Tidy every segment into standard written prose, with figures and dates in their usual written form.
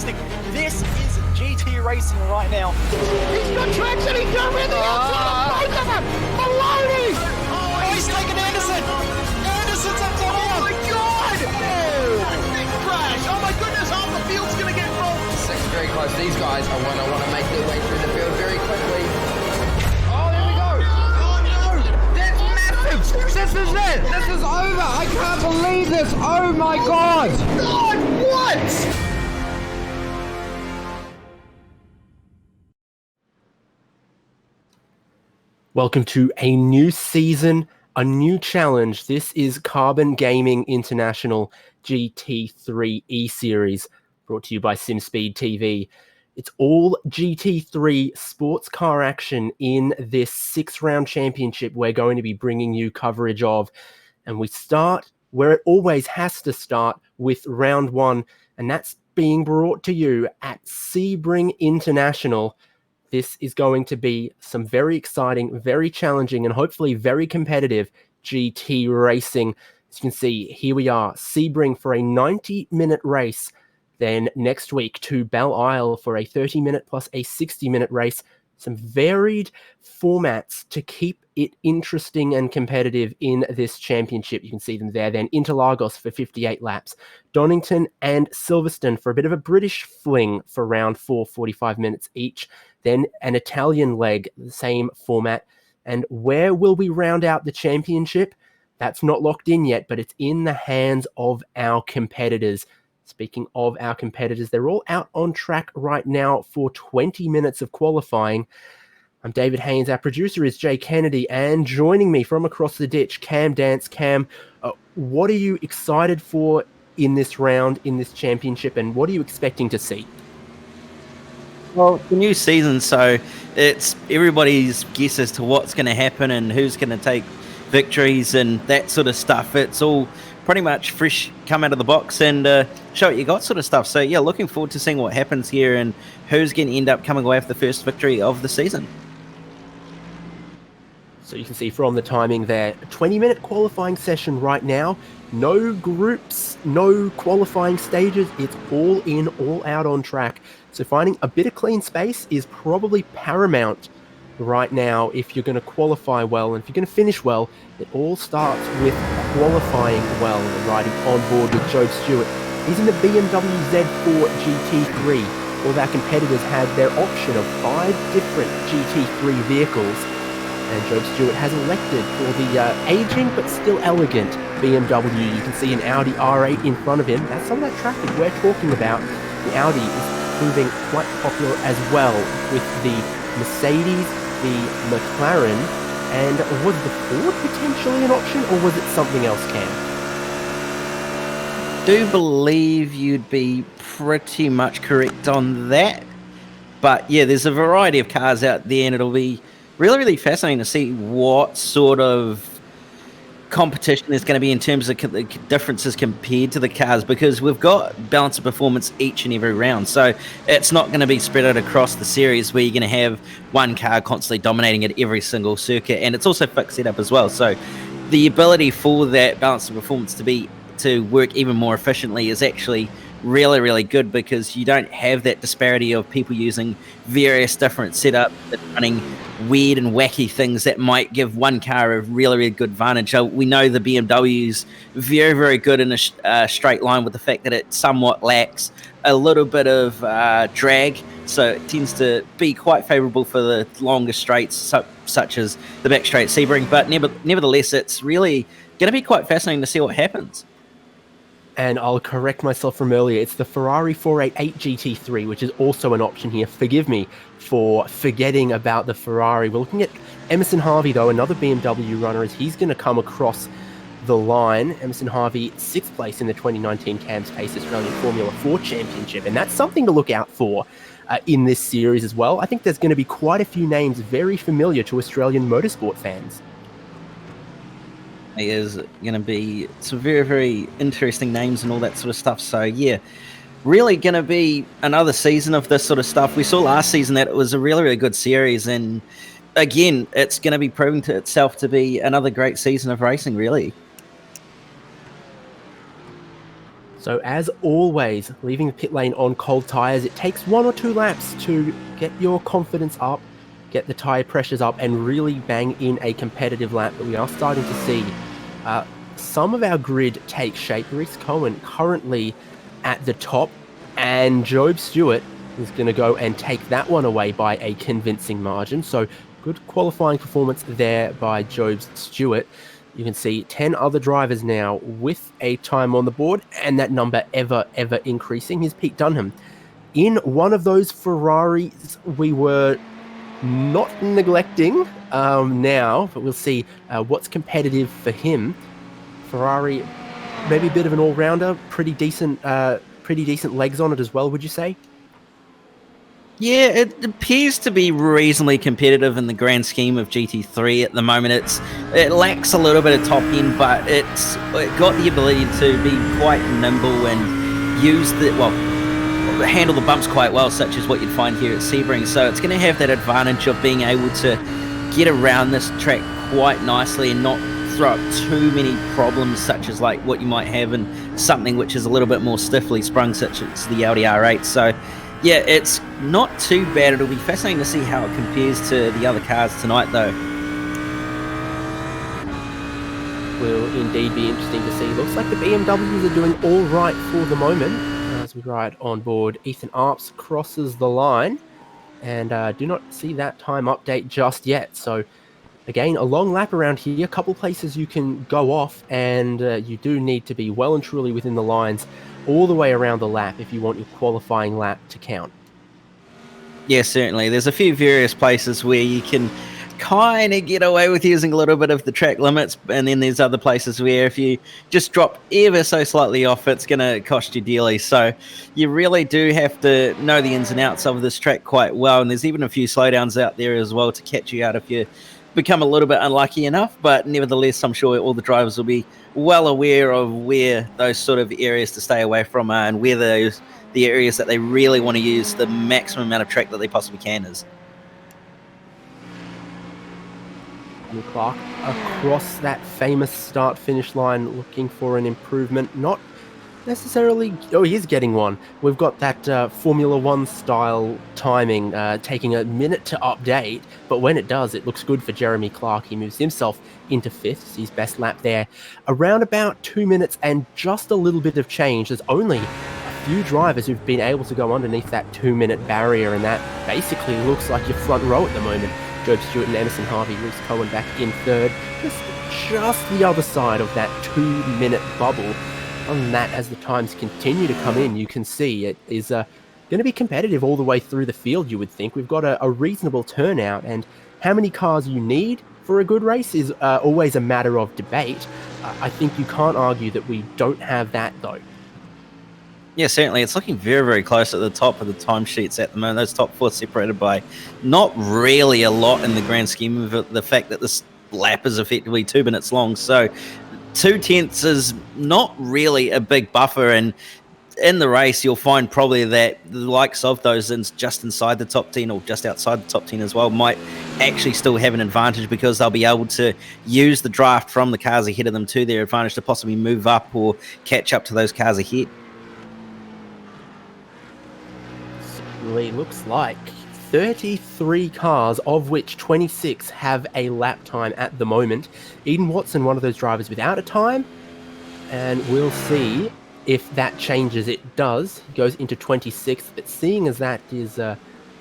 fantastic. This is GT racing right now. He's got traction, he's got everything outside of both of them. Maloney! Oh, he's taken Anderson. Anderson's up top. Oh my God! Big crash. Oh my goodness, half the field's going to get rolled. It's very close. These guys are want to make their way through the field very quickly. This is it! This is over! I can't believe this! Oh my God! God, what? Welcome to a new season, a new challenge. This is Carbon Gaming International GT3 ESeries, brought to you by SimSpeed TV. It's all GT3 sports car action in this 6-round championship we're going to be bringing you coverage of. And we start where it always has to start, with round 1, and that's being brought to you at Sebring International. This is going to be some very exciting, very challenging, and hopefully very competitive GT racing. As you can see, here we are, Sebring for a 90-minute race. Then next week to Belle Isle for a 30-minute plus a 60-minute race. Some varied formats to keep it interesting and competitive in this championship. You can see them there. Then Interlagos for 58 laps. Donington and Silverstone for a bit of a British fling for round 4, 45 minutes each. Then an Italian leg, the same format. And where will we round out the championship? That's not locked in yet, but it's in the hands of our competitors. Speaking of our competitors, they're all out on track right now for 20 minutes of qualifying. I'm David Haynes. Our producer is Jay Kennedy, and joining me from across the ditch, Cam Dance. Cam, what are you excited for in this round, in this championship, and what are you expecting to see? Well, the new season, so it's everybody's guess as to what's going to happen and who's going to take victories and that sort of stuff. It's all pretty much fresh, come out of the box and show what you got sort of stuff. So yeah, looking forward to seeing what happens here and who's going to end up coming away with the first victory of the season. So you can see from the timing there, a 20-minute qualifying session right now. No groups, no qualifying stages. It's all in, all out on track. So finding a bit of clean space is probably paramount right now if you're going to qualify well, and if you're going to finish well. It all starts with qualifying well and riding on board with Job Stewart. He's in the BMW Z4 GT3. All of our competitors had their option of 5 different GT3 vehicles, and Job Stewart has elected for the aging but still elegant BMW. You can see an Audi R8 in front of him. That's some of that traffic we're talking about. The Audi is proving quite popular as well, with the Mercedes, the McLaren, and was the Ford potentially an option, or was it something else, Cam? Do believe you'd be pretty much correct on that. But yeah, there's a variety of cars out there, and it'll be really, really fascinating to see what sort of competition there's going to be in terms of the differences compared to the cars, because we've got balance of performance each and every round. So it's not going to be spread out across the series where you're going to have one car constantly dominating at every single circuit, and it's also fixed setup as well. So the ability for that balance of performance to work even more efficiently is actually really, really good, because you don't have that disparity of people using various different setups and running weird and wacky things that might give one car a really, really good advantage. We know the BMW's very, very good in a straight line, with the fact that it somewhat lacks a little bit of drag, so it tends to be quite favourable for the longer straights, such as the back straight Sebring. But nevertheless, it's really going to be quite fascinating to see what happens. And I'll correct myself from earlier. It's the Ferrari 488 GT3, which is also an option here. Forgive me for forgetting about the Ferrari. We're looking at Emerson Harvey, though, another BMW runner, as he's going to come across the line. Emerson Harvey, 6th place in the 2019 Cam's Pace Australian Formula 4 Championship. And that's something to look out for in this series as well. I think there's going to be quite a few names very familiar to Australian motorsport fans. Is going to be some very, very interesting names and all that sort of stuff. So yeah, really going to be another season of this sort of stuff. We saw last season that it was a really, really good series, and again, it's going to be proving to itself to be another great season of racing, really. So as always, leaving the pit lane on cold tyres, it takes 1 or 2 laps to get your confidence up, get the tyre pressures up, and really bang in a competitive lap. But we are starting to see some of our grid take shape. Reese Cohen currently at the top, and Job Stewart is going to go and take that one away by a convincing margin. So good qualifying performance there by Job Stewart. You can see 10 other drivers now with a time on the board, and that number ever increasing. Here's Pete Dunham in one of those Ferraris we were not neglecting now, but we'll see what's competitive for him. Ferrari, maybe a bit of an all-rounder, pretty decent legs on it as well, would you say? Yeah, it appears to be reasonably competitive in the grand scheme of GT3 at the moment. It lacks a little bit of top end, but it got the ability to be quite nimble and handle the bumps quite well, such as what you'd find here at Sebring. So it's going to have that advantage of being able to get around this track quite nicely and not throw up too many problems, such as like what you might have in something which is a little bit more stiffly sprung, such as the LDR8. So yeah, it's not too bad. It'll be fascinating to see how it compares to the other cars tonight, though. Will indeed be interesting to see. Looks like the BMWs are doing all right for the moment. As we ride on board, Ethan Arps crosses the line, and do not see that time update just yet. So again, a long lap around here, a couple places you can go off, and you do need to be well and truly within the lines all the way around the lap if you want your qualifying lap to count. Yeah, certainly. There's a few various places where you can kind of get away with using a little bit of the track limits, and then there's other places where if you just drop ever so slightly off, it's going to cost you dearly. So you really do have to know the ins and outs of this track quite well, and there's even a few slowdowns out there as well to catch you out if you become a little bit unlucky enough. But nevertheless, I'm sure all the drivers will be well aware of where those sort of areas to stay away from are, and where the areas that they really want to use the maximum amount of track that they possibly can is. Clark across that famous start-finish line, looking for an improvement. Not necessarily... Oh, he is getting one. We've got that Formula One style timing taking a minute to update, but when it does, it looks good for Jeremy Clark. He moves himself into 5th, his best lap there. Around about 2 minutes and just a little bit of change. There's only a few drivers who've been able to go underneath that 2-minute barrier, and that basically looks like your front row at the moment. Job Stewart and Anderson Harvey, Reese Cohen back in 3rd, just the other side of that 2-minute bubble. On that, as the times continue to come in, you can see it is going to be competitive all the way through the field, you would think. We've got a reasonable turnout, and how many cars you need for a good race is always a matter of debate. I think you can't argue that we don't have that, though. Yeah, certainly. It's looking very, very close at the top of the timesheets at the moment. Those top 4 separated by not really a lot in the grand scheme of it. The fact that this lap is effectively 2 minutes long. So 2/10 is not really a big buffer. And in the race, you'll find probably that the likes of those just inside the top 10 or just outside the top 10 as well might actually still have an advantage, because they'll be able to use the draft from the cars ahead of them to their advantage to possibly move up or catch up to those cars ahead. Looks like 33 cars, of which 26 have a lap time at the moment. Eden Watson, one of those drivers without a time, and we'll see if that changes. It does. He goes into 26th, but seeing as that is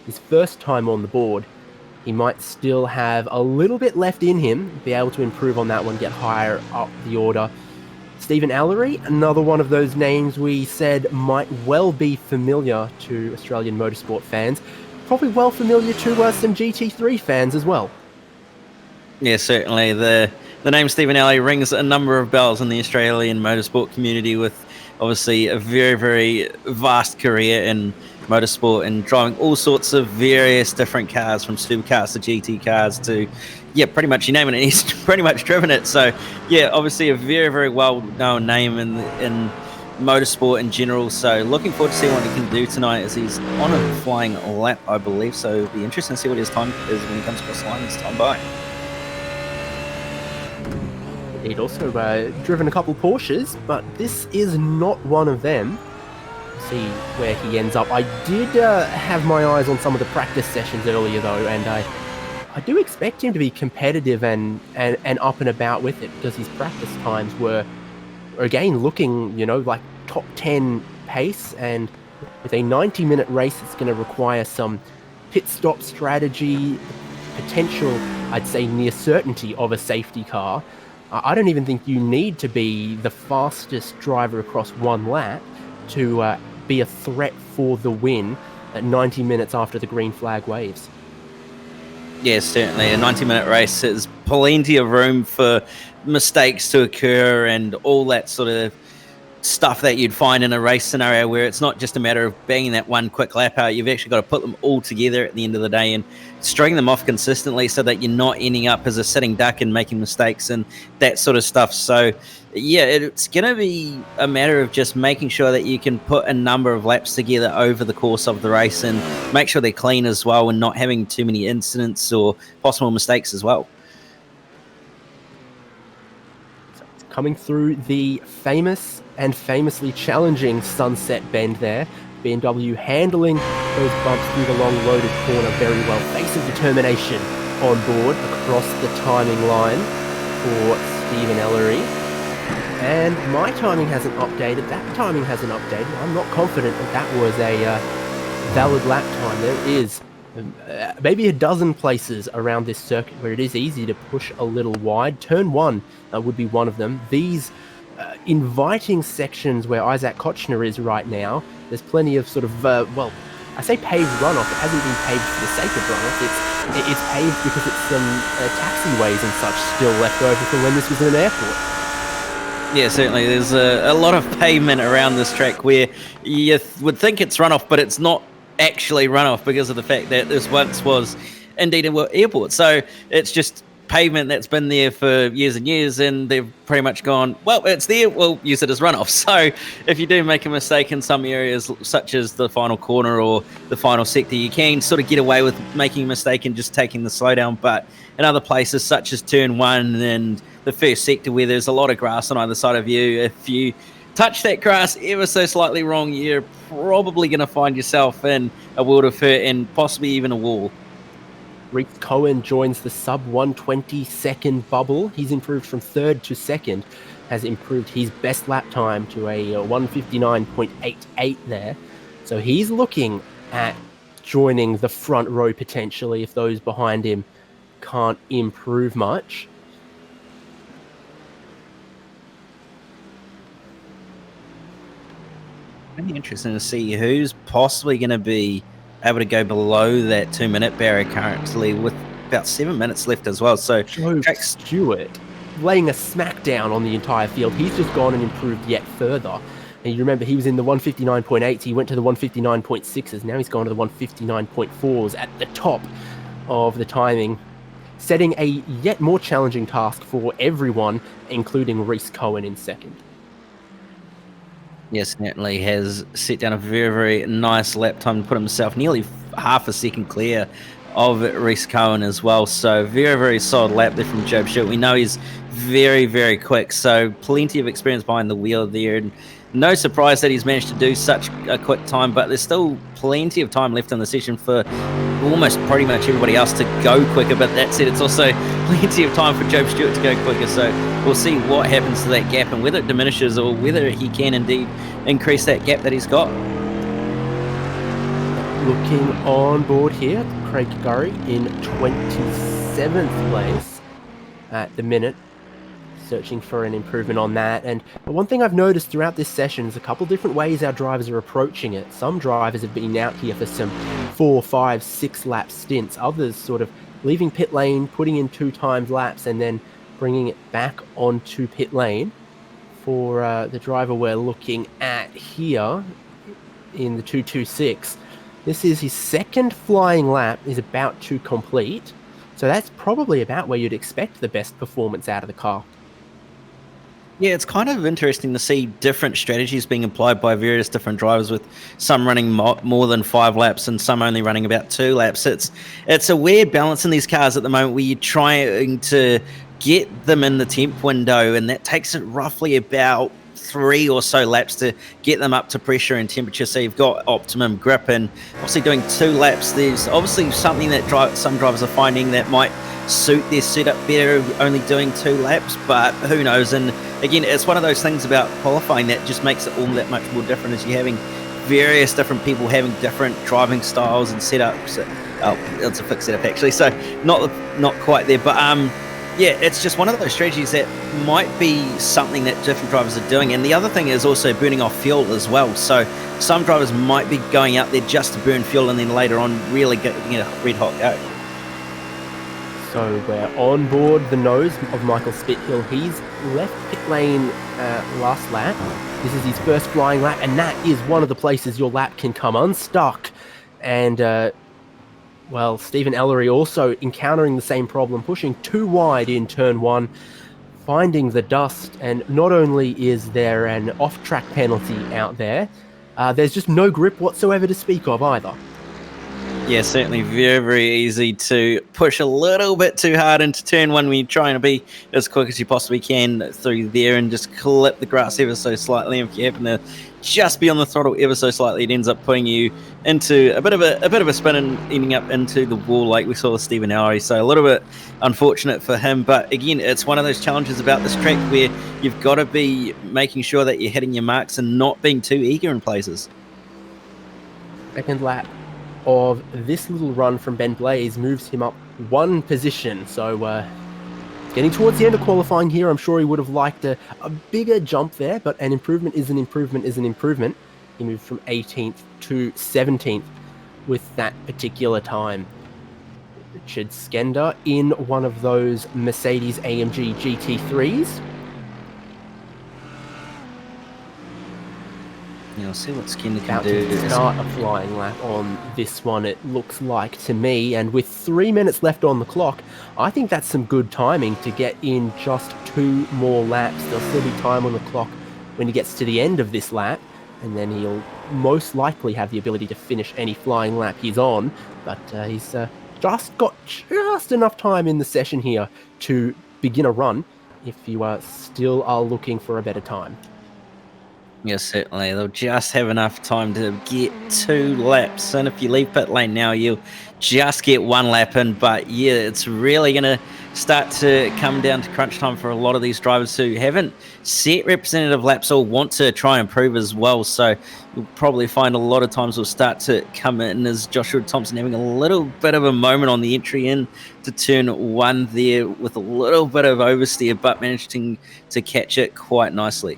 his first time on the board, he might still have a little bit left in him, be able to improve on that one, get higher up the order. Stephen Allery, another one of those names we said might well be familiar to Australian motorsport fans. Probably well familiar to some GT3 fans as well. Yeah, certainly. The name Stephen Allery rings a number of bells in the Australian motorsport community, with obviously a very, very vast career in motorsport and driving all sorts of various different cars, from supercars to GT cars to, yeah, pretty much you name it, and he's pretty much driven it. So, yeah, obviously a very, very well-known name in motorsport in general. So looking forward to seeing what he can do tonight, as he's on a flying lap, I believe. So it'll be interesting to see what his time is when he comes across the line this time by. He'd also driven a couple Porsches, but this is not one of them. See where he ends up. I did have my eyes on some of the practice sessions earlier, though, and I do expect him to be competitive and up and about with it, because his practice times were, again, looking, like top 10 pace, and with a 90-minute race, it's going to require some pit stop strategy, potential, I'd say, near certainty of a safety car. I don't even think you need to be the fastest driver across one lap to be a threat for the win at 90 minutes after the green flag waves. Yeah, certainly. A 90-minute race is plenty of room for mistakes to occur and all that sort of stuff that you'd find in a race scenario, where it's not just a matter of banging that one quick lap out. You've actually got to put them all together at the end of the day and string them off consistently so that you're not ending up as a sitting duck and making mistakes and that sort of stuff. So yeah, it's going to be a matter of just making sure that you can put a number of laps together over the course of the race and make sure they're clean as well, and not having too many incidents or possible mistakes as well. Coming through the famous and famously challenging Sunset Bend there. BMW handling those bumps through the long loaded corner very well. Face of determination on board across the timing line for Stephen Ellery. And my timing hasn't updated. That timing hasn't updated. I'm not confident that that was a valid lap time. There is maybe a dozen places around this circuit where it is easy to push a little wide. Turn 1 would be one of them. These inviting sections where Isaac Kochner is right now, there's plenty of sort of, I say paved runoff. It hasn't been paved for the sake of runoff. It's paved because it's some taxiways and such still left over from when this was an airport. Yeah, certainly. There's a lot of pavement around this track where you would think it's runoff, but it's not actually runoff because of the fact that this once was indeed an airport. So it's just pavement that's been there for years and years, and they've pretty much gone, well, it's there, we'll use it as runoff. So if you do make a mistake in some areas, such as the final corner or the final sector, you can sort of get away with making a mistake and just taking the slowdown. But in other places, such as turn 1 and the first sector, where there's a lot of grass on either side of you, if you touch that grass ever so slightly wrong, you're probably going to find yourself in a world of hurt and possibly even a wall. Reece Cohen joins the sub 120 second bubble. He's improved from 3rd to 2nd, has improved his best lap time to a 159.88 there. So he's looking at joining the front row potentially if those behind him can't improve much. Really interesting to see who's possibly going to be able to go below that 2-minute barrier currently, with about 7 minutes left as well. So Joe Stewart laying a smackdown on the entire field. He's just gone and improved yet further. And you remember he was in the 159.8s, he went to the 159.6s, now he's gone to the 159.4s at the top of the timing, setting a yet more challenging task for everyone, including Reece Cohen in 2nd. Yes, certainly has set down a very, very nice lap time to put himself nearly half a second clear of Reece Cohen as well. So very, very solid lap there from Job Stewart. We know he's very, very quick, so plenty of experience behind the wheel there. And no surprise that he's managed to do such a quick time, but there's still plenty of time left in the session for almost pretty much everybody else to go quicker. But that said, it's also plenty of time for Job Stewart to go quicker. So we'll see what happens to that gap and whether it diminishes or whether he can indeed increase that gap that he's got. Looking on board here, Craig Gurry in 27th place at the minute, searching for an improvement on that. And one thing I've noticed throughout this session is a couple different ways our drivers are approaching it. Some drivers have been out here for some 4, 5, 6 lap stints. Others sort of leaving pit lane, putting in 2 times laps, and then bringing it back onto pit lane. For the driver we're looking at here in the 226, this is his 2nd flying lap, is about to complete. So that's probably about where you'd expect the best performance out of the car. Yeah, it's kind of interesting to see different strategies being applied by various different drivers, with some running more than 5 laps and some only running about 2 laps. It's a weird balance in these cars at the moment where you're trying to get them in the temp window, and that takes it roughly about 3 or so laps to get them up to pressure and temperature, so you've got optimum grip. And obviously doing 2 laps, there's obviously something that some drivers are finding that might suit their setup better, only doing 2 laps, but who knows. And again, it's one of those things about qualifying that just makes it all that much more different, as you're having various different people having different driving styles and setups. Oh, it's a fixed setup actually, so not quite there, but yeah, it's just one of those strategies that might be something that different drivers are doing. And the other thing is also burning off fuel as well. So some drivers might be going out there just to burn fuel and then later on really getting a red hot go. So we're on board the nose of Michael Spithill. He's left pit lane last lap. This is his first flying lap, and that is one of the places your lap can come unstuck. And well, Stephen Ellery also encountering the same problem, pushing too wide in turn 1, finding the dust, and not only is there an off-track penalty out there, there's just no grip whatsoever to speak of either. Yeah, certainly very, very easy to push a little bit too hard into turn 1 when you're trying to be as quick as you possibly can through there and just clip the grass ever so slightly. If you happen to just be on the throttle ever so slightly, it ends up putting you into a bit of a spin and ending up into the wall like we saw with Stephen Ellery. So a little bit unfortunate for him, but again, it's one of those challenges about this track where you've got to be making sure that you're hitting your marks and not being too eager in places. Second lap of this little run from Ben Blaze moves him up 1 position. So getting towards the end of qualifying here, I'm sure he would have liked a bigger jump there, but an improvement is an improvement is an improvement. He moved from 18th to 17th with that particular time. Richard Skender in one of those Mercedes AMG GT3s. Yeah, I'll see what Skender can About do. to start a flying lap on this one, it looks like to me, and with 3 minutes left on the clock, I think that's some good timing to get in just 2 more laps. There'll still be time on the clock when he gets to the end of this lap, and then he'll most likely have the ability to finish any flying lap he's on, but he's just got just enough time in the session here to begin a run if you still are looking for a better time. Yes, certainly. They'll just have enough time to get 2 laps. And if you leave pit lane now, you'll just get 1 lap in. But yeah, it's really going to start to come down to crunch time for a lot of these drivers who haven't set representative laps or want to try and improve as well. So you'll probably find a lot of times will start to come in as Joshua Thompson having a little bit of a moment on the entry in to turn 1 there with a little bit of oversteer, but managing to catch it quite nicely.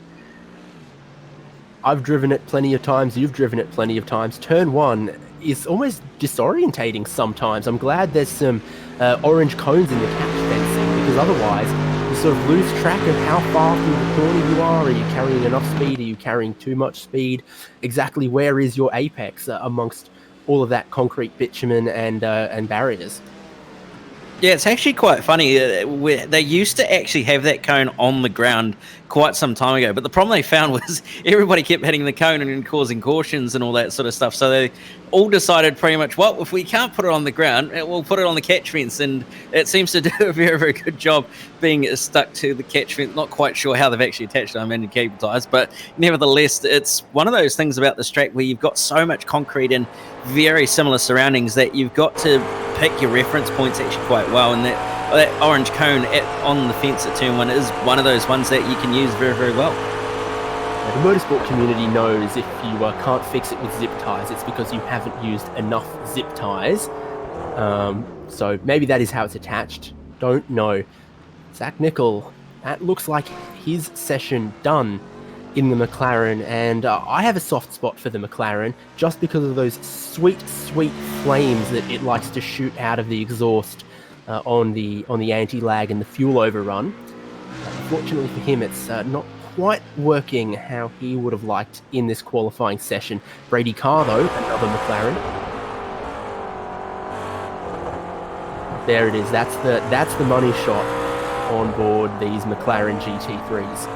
I've driven it plenty of times, you've driven it plenty of times. Turn 1 is almost disorientating sometimes. I'm glad there's some orange cones in the catch fencing, because otherwise you sort of lose track of how far through the corner you are. Are you carrying enough speed? Are you carrying too much speed? Exactly where is your apex amongst all of that concrete bitumen and barriers? Yeah, it's actually quite funny. They used to actually have that cone on the ground quite some time ago, but the problem they found was everybody kept hitting the cone and causing cautions and all that sort of stuff. So they all decided pretty much, well, if we can't put it on the ground, we'll put it on the catch fence, and it seems to do a very, very good job being stuck to the catch fence. Not quite sure how they've actually attached it. I mean, cable ties, but nevertheless, it's one of those things about this track where you've got so much concrete and very similar surroundings that you've got to pick your reference points actually quite well, and that orange cone on the fence at turn 1 is one of those ones that you can use very, very well. The motorsport community knows if you can't fix it with zip ties, it's because you haven't used enough zip ties. So maybe that is how it's attached. Don't know. Zach Nickel, that looks like his session done in the McLaren, and I have a soft spot for the McLaren just because of those sweet, sweet flames that it likes to shoot out of the exhaust on the anti-lag and the fuel overrun. Unfortunately for him, it's not quite working how he would have liked in this qualifying session. Brady Carr, though, another McLaren. There it is. That's the money shot on board these McLaren GT3s.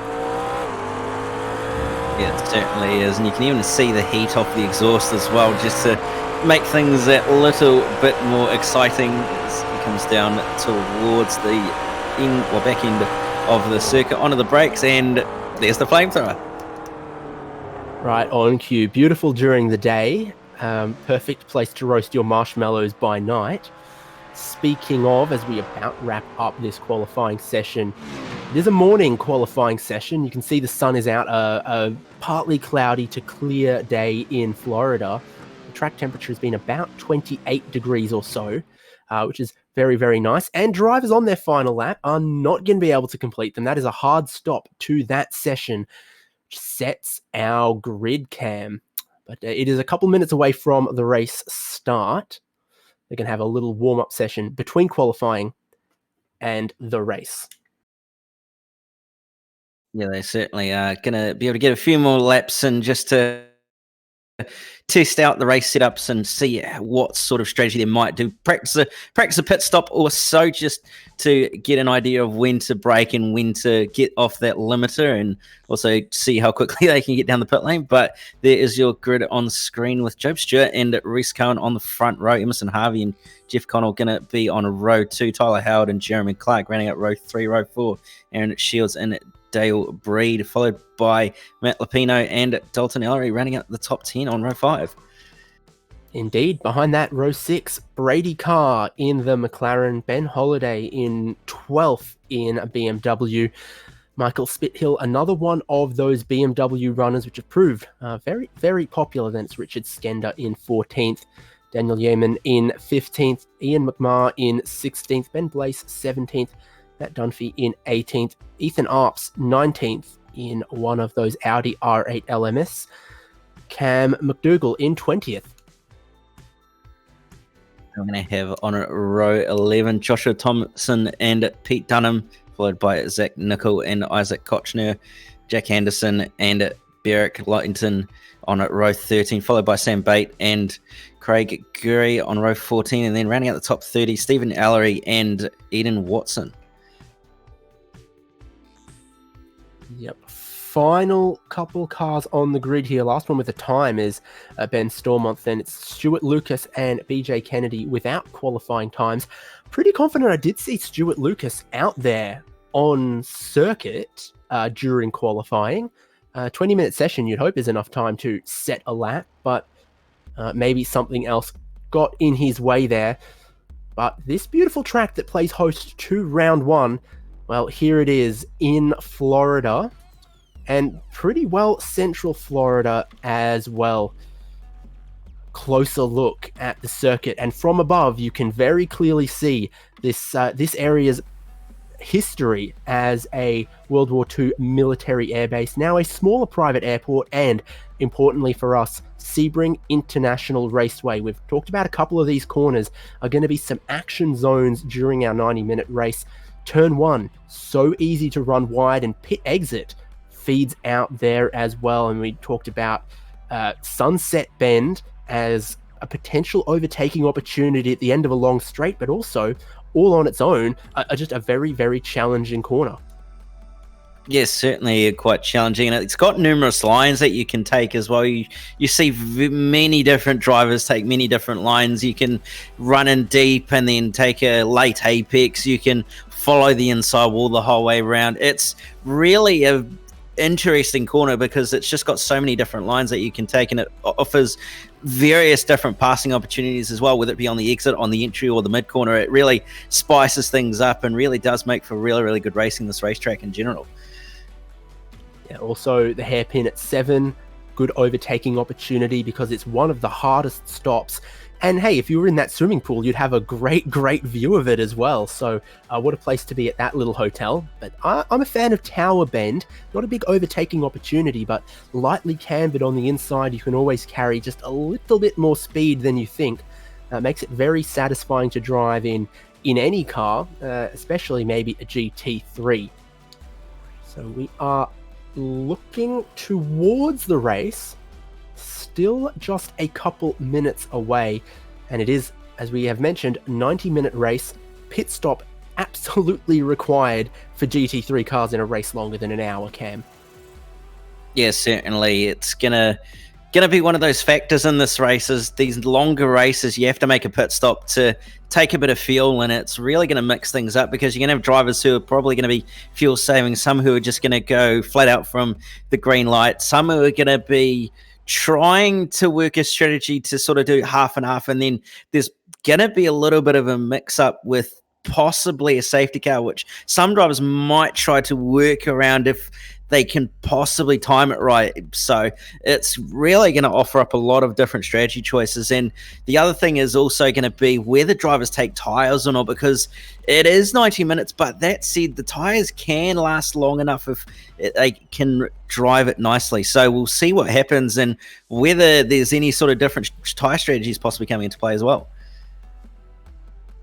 Yeah, it certainly is, and you can even see the heat off the exhaust as well, just to make things a little bit more exciting as it comes down towards the back end of the circuit onto the brakes, and there's the flamethrower. Right on cue. Beautiful during the day. Perfect place to roast your marshmallows by night. Speaking of, as we about wrap up this qualifying session, it is a morning qualifying session. You can see the sun is out, a partly cloudy to clear day in Florida. The track temperature has been about 28 degrees or so, which is very, very nice. And drivers on their final lap are not going to be able to complete them. That is a hard stop to that session, which sets our grid cam. But it is a couple minutes away from the race start. They're going to have a little warm-up session between qualifying and the race. Yeah, they certainly are going to be able to get a few more laps and just to test out the race setups and see what sort of strategy they might do. Practice a pit stop or so, just to get an idea of when to brake and when to get off that limiter, and also see how quickly they can get down the pit lane. But there is your grid on screen with Job Stewart and Reese Cohen on the front row. Emerson Harvey and Jeff Connell going to be on row 2. Tyler Howard and Jeremy Clark rounding out row 3. Row 4, Aaron Shields and Dale Breed, followed by Matt Lapino and Dalton Ellery rounding out the top 10 on row 5. Indeed. Behind that, row 6, Brady Carr in the McLaren, Ben Holliday in 12th in a BMW. Michael Spithill, another one of those BMW runners which have proved very, very popular. Then it's Richard Skender in 14th. Daniel Yeaman in 15th. Ian McMahon in 16th. Ben Blaise 17th. Matt Dunphy in 18th. Ethan Arps 19th in one of those Audi R8 LMS. Cam McDougall in 20th. I'm going to have on row 11 Joshua Thompson and Pete Dunham, followed by Zach Nickel and Isaac Kochner, Jack Anderson and Beric Lightington on row 13, followed by Sam Bate and Craig Gurry on row 14, and then rounding out the top 30, Stephen Ellery and Eden Watson. Yep. Final couple cars on the grid here. Last one with the time is Ben Stormont. Then it's Stuart Lucas and BJ Kennedy without qualifying times. Pretty confident I did see Stuart Lucas out there on circuit during qualifying. 20-minute session, you'd hope, is enough time to set a lap, but maybe something else got in his way there. But this beautiful track that plays host to round 1, well, here it is in Florida, and pretty well central Florida as well. Closer look at the circuit, and from above you can very clearly see this area's history as a World War II military airbase, now a smaller private airport, and importantly for us, Sebring International Raceway. We've talked about a couple of these corners are going to be some action zones during our 90-minute race. Turn 1, so easy to run wide, and pit exit feeds out there as well. And we talked about Sunset Bend as a potential overtaking opportunity at the end of a long straight, but also all on its own, just a very, very challenging corner. Yes, certainly quite challenging, and it's got numerous lines that you can take as well. You see many different drivers take many different lines. You can run in deep and then take a late apex. You can follow the inside wall the whole way around. It's really a interesting corner because it's just got so many different lines that you can take, and it offers various different passing opportunities as well, whether it be on the exit, on the entry, or the mid corner. It really spices things up and really does make for really, really good racing, this racetrack in general. Yeah, also the hairpin at 7, good overtaking opportunity because it's one of the hardest stops. And hey, if you were in that swimming pool, you'd have a great, great view of it as well. So what a place to be at that little hotel. But I'm a fan of Tower Bend. Not a big overtaking opportunity, but lightly cambered on the inside. You can always carry just a little bit more speed than you think. Makes it very satisfying to drive in any car, especially maybe a GT3. So we are looking towards the race, still just a couple minutes away, and it is, as we have mentioned, 90-minute race. Pit stop absolutely required for GT3 cars in a race longer than an hour, Cam. Yeah, certainly. It's gonna going to be one of those factors in this race is these longer races, you have to make a pit stop to take a bit of fuel, and it's really going to mix things up because you're going to have drivers who are probably going to be fuel saving, some who are just going to go flat out from the green light, some who are going to be trying to work a strategy to sort of do half and half, and then there's going to be a little bit of a mix up with possibly a safety car, which some drivers might try to work around if they can possibly time it right. So it's really going to offer up a lot of different strategy choices. And the other thing is also going to be whether drivers take tires or not, because it is 90 minutes, but that said, the tires can last long enough if they can drive it nicely. So we'll see what happens and whether there's any sort of different tire strategies possibly coming into play as well.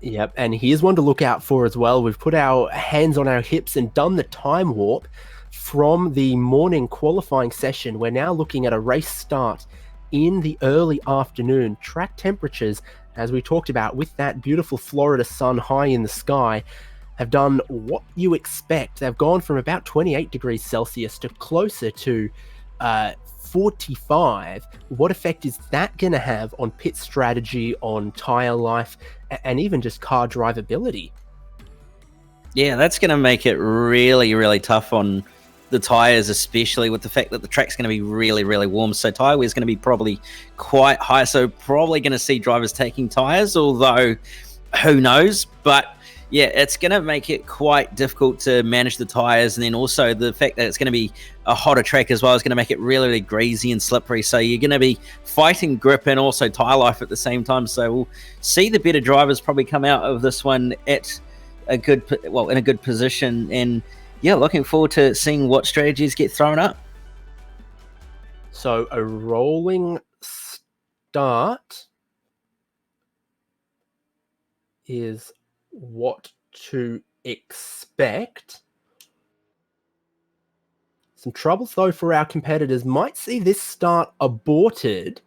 Yep, and here's one to look out for as well. We've put our hands on our hips and done the time warp from the morning qualifying session. We're now looking at a race start in the early afternoon. Track temperatures, as we talked about, with that beautiful Florida sun high in the sky, have done what you expect. They've gone from about 28 degrees Celsius to closer to 45. What effect is that going to have on pit strategy, on tire life, and even just car drivability? Yeah, that's going to make it really, really tough on the tires, especially with the fact that the track's going to be really, really warm. So tire wear is going to be probably quite high. So probably going to see drivers taking tires, although who knows? But yeah, it's going to make it quite difficult to manage the tires. And then also the fact that it's going to be a hotter track as well is going to make it really, really greasy and slippery. So you're going to be fighting grip and also tire life at the same time. So we'll see the better drivers probably come out of this one at a good, well, in a good position. And yeah, looking forward to seeing what strategies get thrown up. So a rolling start is what to expect. Some troubles though for our competitors. Might see this start aborted,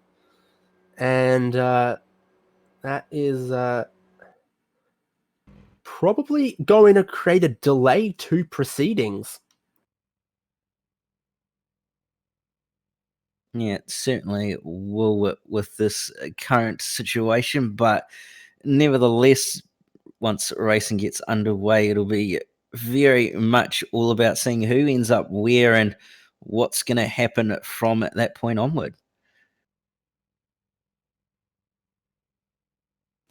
and that is probably going to create a delay to proceedings. Yeah, it certainly will with this current situation, but nevertheless, once racing gets underway, it'll be very much all about seeing who ends up where and what's going to happen from that point onward.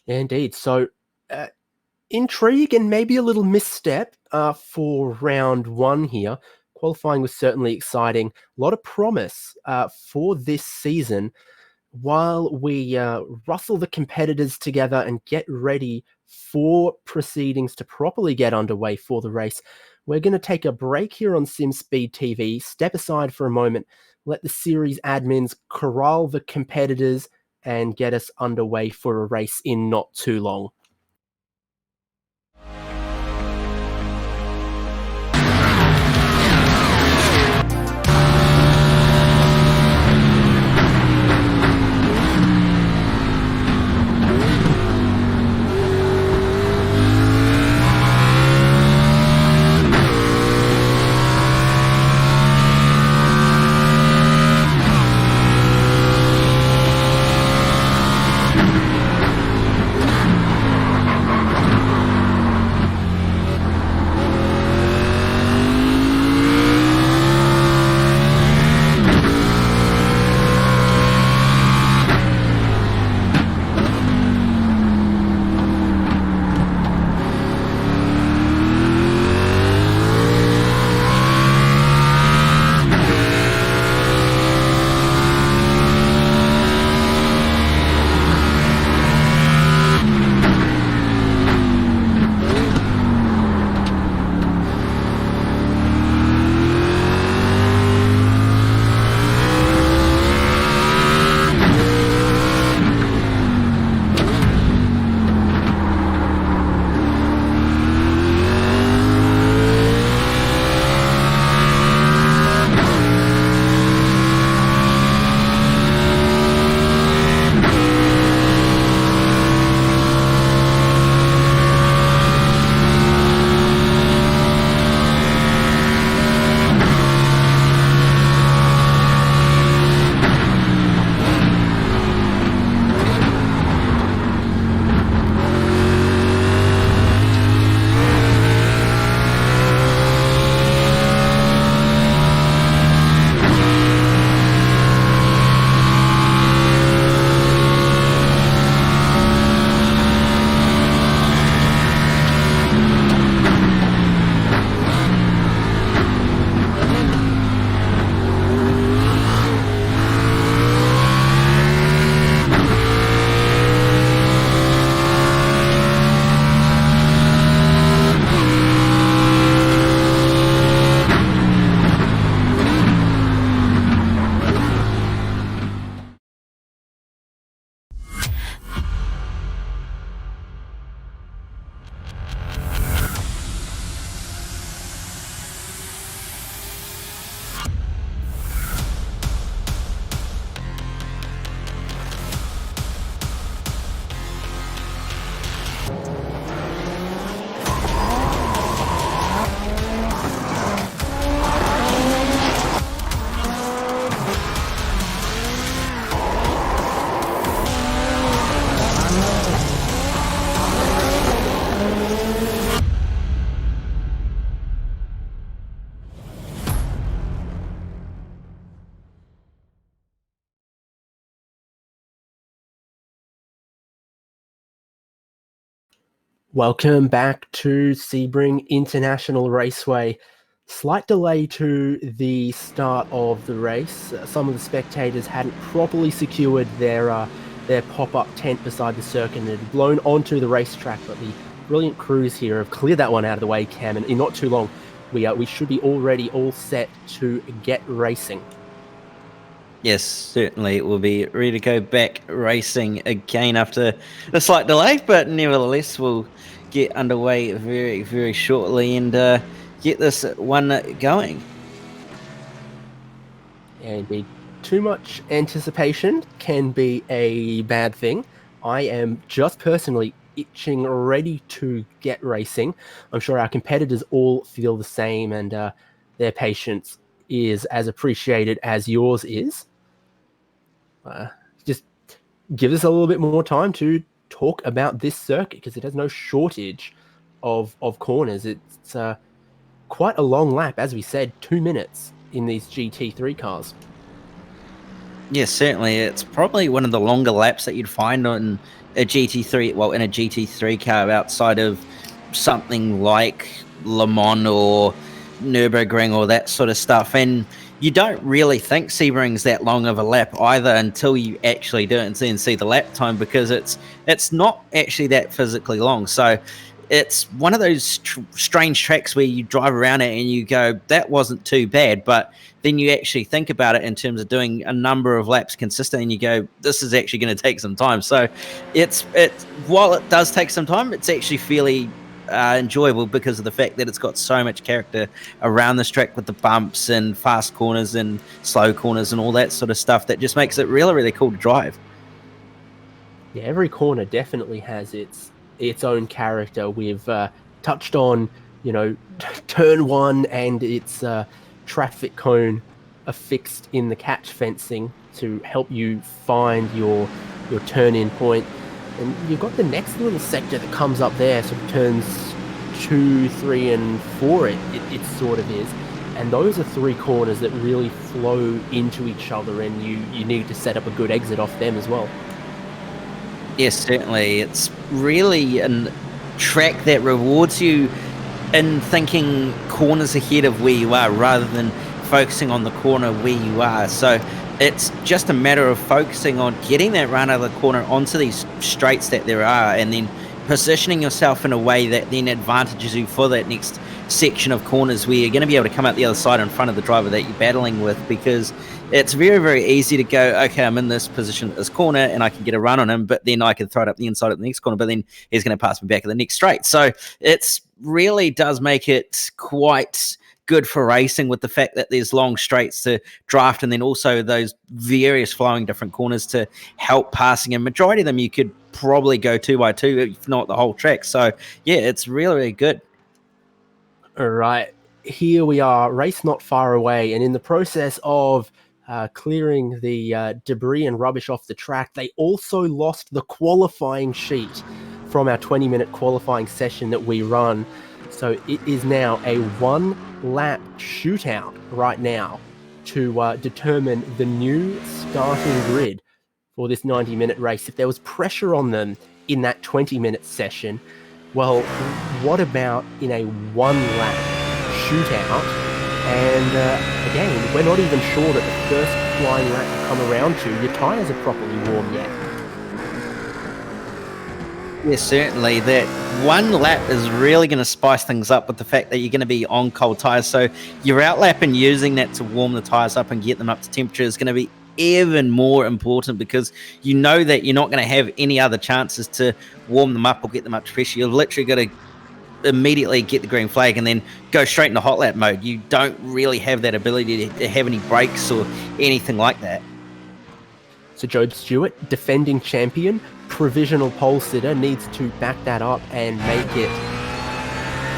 Indeed. So intrigue and maybe a little misstep for round one here. Qualifying was certainly exciting. A lot of promise for this season. While we rustle the competitors together and get ready for proceedings to properly get underway for the race, we're going to take a break here on SimSpeed TV, step aside for a moment, let the series admins corral the competitors and get us underway for a race in not too long. Welcome back to Sebring International Raceway. Slight delay to the start of the race. Some of the spectators hadn't properly secured their pop-up tent beside the circuit and had blown onto the racetrack, but the brilliant crews here have cleared that one out of the way, Cam, and in not too long, we should be already all set to get racing. Yes, certainly it will be ready to go back racing again after a slight delay, but nevertheless we'll get underway very, very shortly and get this one going. And too much anticipation can be a bad thing. I am just personally itching, ready to get racing. I'm sure our competitors all feel the same, and their patience is as appreciated as yours is. Just give us a little bit more time to talk about this circuit, because it has no shortage of corners. It's quite a long lap, as we said, 2 minutes in these GT3 cars. Yes, certainly. It's probably one of the longer laps that you'd find on a GT3, well, in a GT3 car outside of something like Le Mans or Nürburgring or that sort of stuff. And you don't really think Sebring's that long of a lap either until you actually do it and then see the lap time, because it's not actually that physically long. So it's one of those strange tracks where you drive around it and you go, that wasn't too bad, but then you actually think about it in terms of doing a number of laps consistently and you go, this is actually going to take some time. So it's while it does take some time, it's actually fairly enjoyable because of the fact that it's got so much character around this track with the bumps and fast corners and slow corners and all that sort of stuff that just makes it really, really cool to drive. Yeah, every corner definitely has its own character. We've touched on, turn one and its traffic cone affixed in the catch fencing to help you find your turn-in point. And you've got the next little sector that comes up there, so turns 2, 3, and 4 it sort of is. And those are 3 corners that really flow into each other, and you need to set up a good exit off them as well. Yes, certainly. It's really a track that rewards you in thinking corners ahead of where you are rather than focusing on the corner where you are. So it's just a matter of focusing on getting that run out of the corner onto these straights that there are, and then positioning yourself in a way that then advantages you for that next section of corners where you're going to be able to come out the other side in front of the driver that you're battling with, because it's very, very easy to go, okay, I'm in this position at this corner and I can get a run on him, but then I can throw it up the inside at the next corner, but then he's going to pass me back at the next straight. So it's really does make it quite good for racing with the fact that there's long straights to draft, and then also those various flowing different corners to help passing, and majority of them you could probably go 2 by 2, if not the whole track. So yeah, it's really, really good. All right, here we are, race not far away, and in the process of clearing the debris and rubbish off the track, they also lost the qualifying sheet from our 20-minute qualifying session that we run. So it is now a 1-lap shootout right now to determine the new starting grid for this 90-minute race. If there was pressure on them in that 20-minute session, well, what about in a 1-lap shootout? And again, we're not even sure that the first flying lap will come around to your tyres are properly warm yet. Yes, certainly. That 1 lap is really going to spice things up with the fact that you're going to be on cold tyres. So your outlap and using that to warm the tyres up and get them up to temperature is going to be even more important, because you know that you're not going to have any other chances to warm them up or get them up to pressure. You've literally got to immediately get the green flag and then go straight into hot lap mode. You don't really have that ability to have any brakes or anything like that. So Job Stewart, defending champion, provisional pole sitter, needs to back that up and make it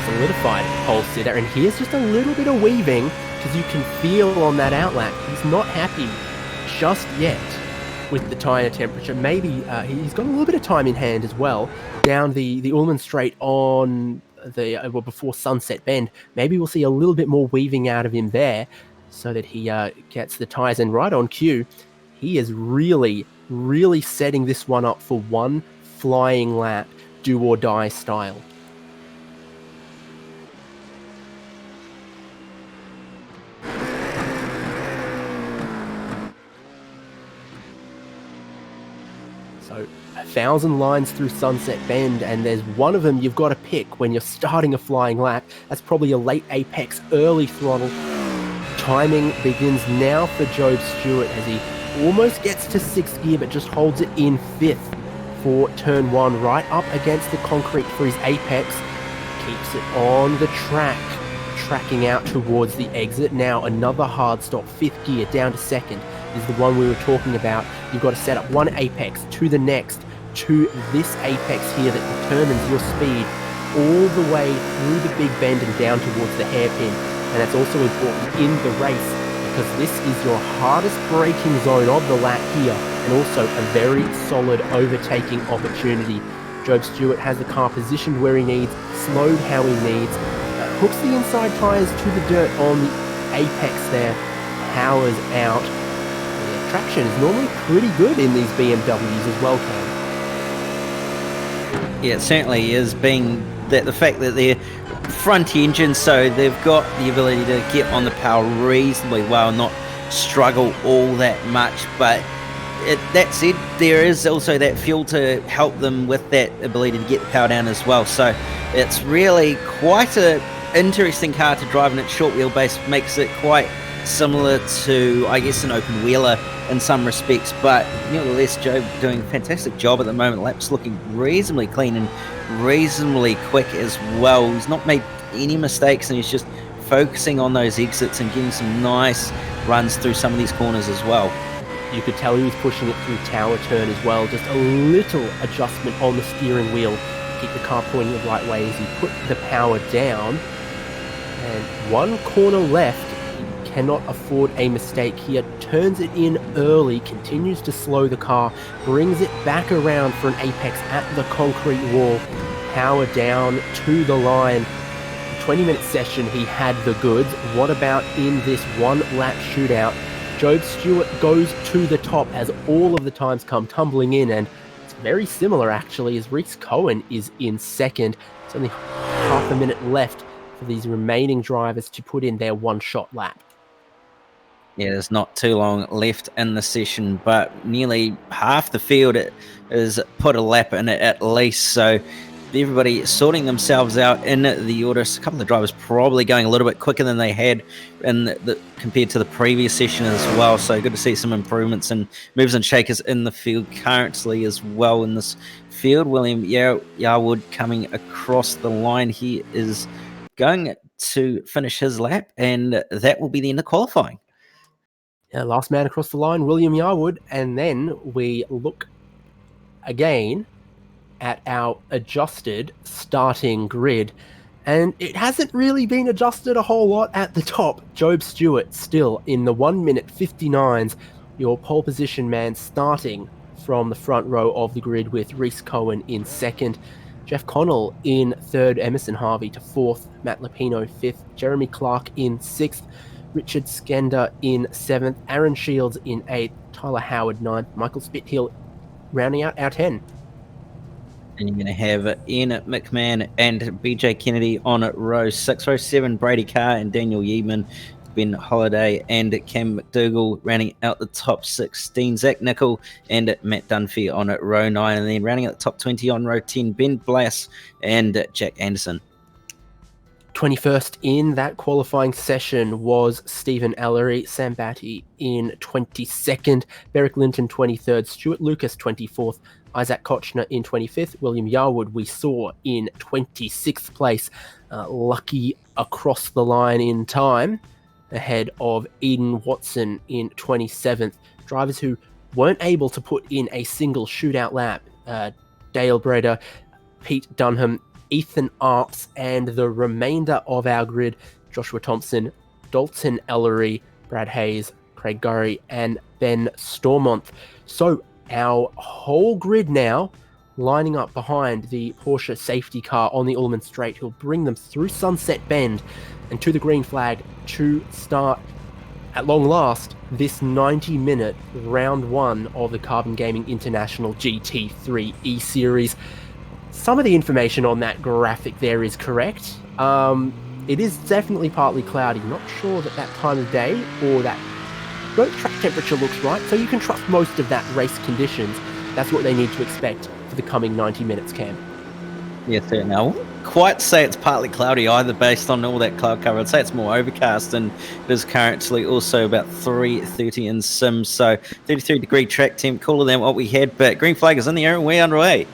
solidified pole sitter. And here's just a little bit of weaving, because you can feel on that outlap he's not happy just yet with the tyre temperature. Maybe he's got a little bit of time in hand as well down the Ullman Straight on the before Sunset Bend. Maybe we'll see a little bit more weaving out of him there so that he gets the tyres in right on cue. He is really, really setting this one up for one flying lap. do or die style. So 1,000 lines through Sunset Bend, and there's one of them you've got to pick when you're starting a flying lap. That's probably a late apex, early throttle. Timing begins now for Job Stewart as he almost gets to 6th gear, but just holds it in 5th for turn 1, right up against the concrete for his apex. Keeps it on the track, tracking out towards the exit. Now another hard stop, 5th gear down to 2nd. Is the one we were talking about. You've got to set up one apex to the next, to this apex here that determines your speed all the way through the big bend and down towards the hairpin. And that's also important in the race because this is your hardest braking zone of the lap here, and also a very solid overtaking opportunity. Job Stewart has the car positioned where he needs, slowed how he needs, hooks the inside tyres to the dirt on the apex there, powers out. Traction is normally pretty good in these BMWs as well, Cam. Yeah, it certainly is, being that the fact that they're front engine, so they've got the ability to get on the power reasonably well, not struggle all that much. But that said, there is also that fuel to help them with that ability to get the power down as well. So it's really quite an interesting car to drive, and its short wheelbase makes it quite similar to, I guess, an open wheeler in some respects, but nevertheless, Joe doing a fantastic job at the moment. Laps looking reasonably clean and reasonably quick as well. He's not made any mistakes, and he's just focusing on those exits and getting some nice runs through some of these corners as well. You could tell he was pushing it through tower turn as well, just a little adjustment on the steering wheel to keep the car pointing the right way as he put the power down. And one corner left. Cannot afford a mistake here, turns it in early, continues to slow the car, brings it back around for an apex at the concrete wall, power down to the line. 20-minute session, he had the goods. What about in this one lap shootout? Job Stewart goes to the top as all of the times come tumbling in, and it's very similar actually as Reese Cohen is in 2nd. It's only half a minute left for these remaining drivers to put in their one-shot lap. Yeah, there's not too long left in the session, but nearly half the field is put a lap in it at least. So everybody sorting themselves out in the order. A couple of drivers probably going a little bit quicker than they had compared to the previous session as well. So good to see some improvements and moves and shakers in the field currently as well in this field. William Yarwood coming across the line. He is going to finish his lap, and that will be the end of qualifying. Last man across the line, William Yarwood, and then we look again at our adjusted starting grid, and it hasn't really been adjusted a whole lot at the top. Job Stewart still in the 1:59s, your pole position man, starting from the front row of the grid with Reese Cohen in 2nd, Jeff Connell in 3rd, Emerson Harvey to 4th, Matt Lupino 5th, Jeremy Clark in 6th, Richard Skender in 7th, Aaron Shields in 8th, Tyler Howard 9th, Michael Spithill rounding out our 10. And you're going to have Ian McMahon and BJ Kennedy on row 6, row 7, Brady Carr and Daniel Yeeman, Ben Holiday and Cam McDougall rounding out the top 16, Zach Nickel and Matt Dunphy on row 9, and then rounding out the top 20 on row 10, Ben Blass and Jack Anderson. 21st in that qualifying session was Stephen Ellery, Sam Batty in 22nd, Beric Linton 23rd, Stuart Lucas 24th, Isaac Kochner in 25th, William Yarwood we saw in 26th place, lucky across the line in time, ahead of Eden Watson in 27th. Drivers who weren't able to put in a single shootout lap, Dale Breda, Pete Dunham, Ethan Arps, and the remainder of our grid, Joshua Thompson, Dalton Ellery, Brad Hayes, Craig Gurry, and Ben Stormont. So our whole grid now lining up behind the Porsche safety car on the Ulmann Straight, who'll bring them through Sunset Bend and to the green flag to start, at long last, this 90-minute round 1 of the Carbon Gaming International GT3 E-Series. some of the information on that graphic there is correct. It is definitely partly cloudy. Not sure that time of day or that track temperature looks right, so you can trust most of that race conditions. That's what they need to expect for the coming 90 minutes, Cam. Yes, sir. Now, quite say it's partly cloudy either based on all that cloud cover. I'd say it's more overcast, and it is currently also about 3:30 in sim, so 33-degree track temp, cooler than what we had, but green flag is in the air and we're underway.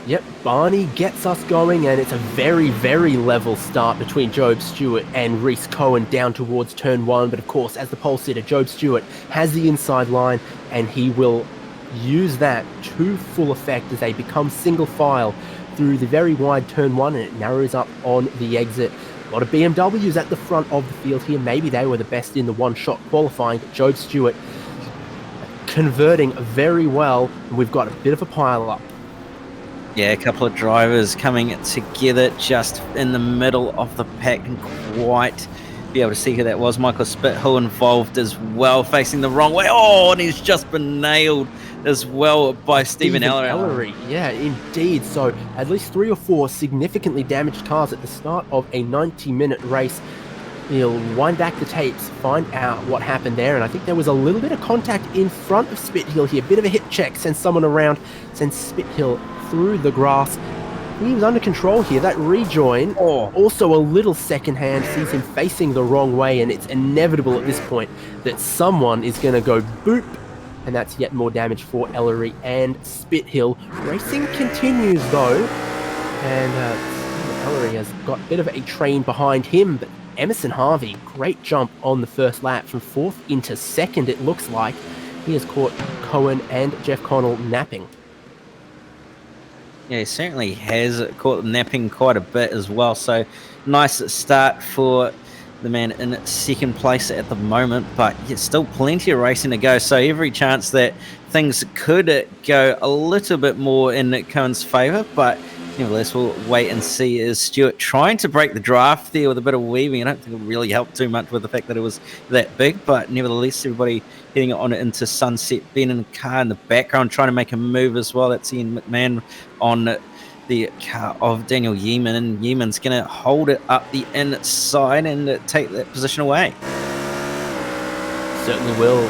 Yep, Barney gets us going, and it's a very, very level start between Job Stewart and Reese Cohen down towards turn 1. But of course, as the pole sitter, Job Stewart has the inside line, and he will use that to full effect as they become single file through the very wide turn 1, and it narrows up on the exit. A lot of BMWs at the front of the field here. Maybe they were the best in the one-shot qualifying, but Job Stewart converting very well, and we've got a bit of a pile-up. Yeah, a couple of drivers coming together just in the middle of the pack and quite be able to see who that was. Michael Spithill involved as well, facing the wrong way. Oh, and he's just been nailed as well by Stephen Ellery. Yeah, indeed. So at least 3 or 4 significantly damaged cars at the start of a 90-minute race. He'll wind back the tapes, find out what happened there, and I think there was a little bit of contact in front of Spithill here. Bit of a hit check, sends someone around, sends Spithill through the grass. He was under control here. That rejoin, also a little secondhand, sees him facing the wrong way, and it's inevitable at this point that someone is going to go boop, and that's yet more damage for Ellery and Spithill. Racing continues though, and Ellery has got a bit of a train behind him, but Emerson Harvey, great jump on the first lap from 4th into 2nd, it looks like. He has caught Cohen and Jeff Connell napping. Yeah, he certainly has caught them napping quite a bit as well. So nice start for the man in 2nd place at the moment, but yeah, still plenty of racing to go. So every chance that things could go a little bit more in Cohen's favour, but nevertheless, we'll wait and see. Is Stewart trying to break the draft there with a bit of weaving? I don't think it really helped too much with the fact that it was that big, but nevertheless, everybody heading on into sunset. Ben in the car in the background trying to make a move as well. That's Ian McMahon on the car of Daniel Yeaman, and Yeaman's going to hold it up the inside and take that position away. Certainly will.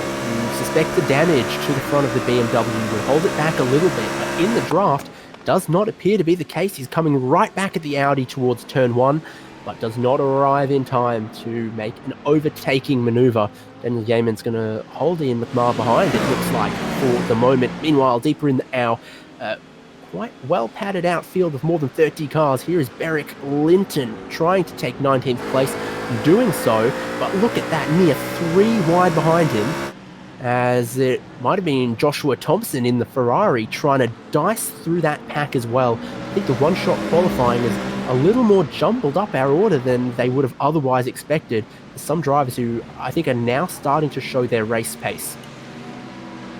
Suspect the damage to the front of the BMW will hold it back a little bit, but in the draft, does not appear to be the case. He's coming right back at the Audi towards turn 1, but does not arrive in time to make an overtaking maneuver. Daniel Yeaman's going to hold Ian McMahon behind, it looks like, for the moment. Meanwhile, deeper in the Au, quite well padded out field of more than 30 cars. Here is Beric Linton trying to take 19th place, doing so, but look at that, near 3 wide behind him, as it might have been Joshua Thompson in the Ferrari trying to dice through that pack as well. I think the one-shot qualifying is a little more jumbled up our order than they would have otherwise expected. There's some drivers who I think are now starting to show their race pace.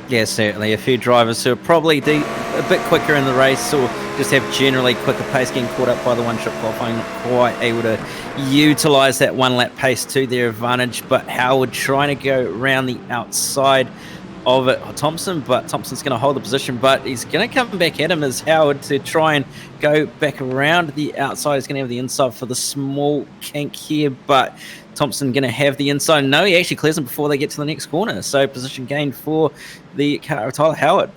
Yeah, certainly. A few drivers who are probably a bit quicker in the race or just have generally quicker pace, getting caught up by the one-shot qualifying, not quite able to utilise that one-lap pace to their advantage. But Howard trying to go around the outside of it, Thompson, but Thompson's going to hold the position, but he's going to come back at him as Howard to try and go back around the outside. He's going to have the inside for the small kink here, but Thompson going to have the inside. No, he actually clears him before they get to the next corner. So position gain for the car of Tyler Howard.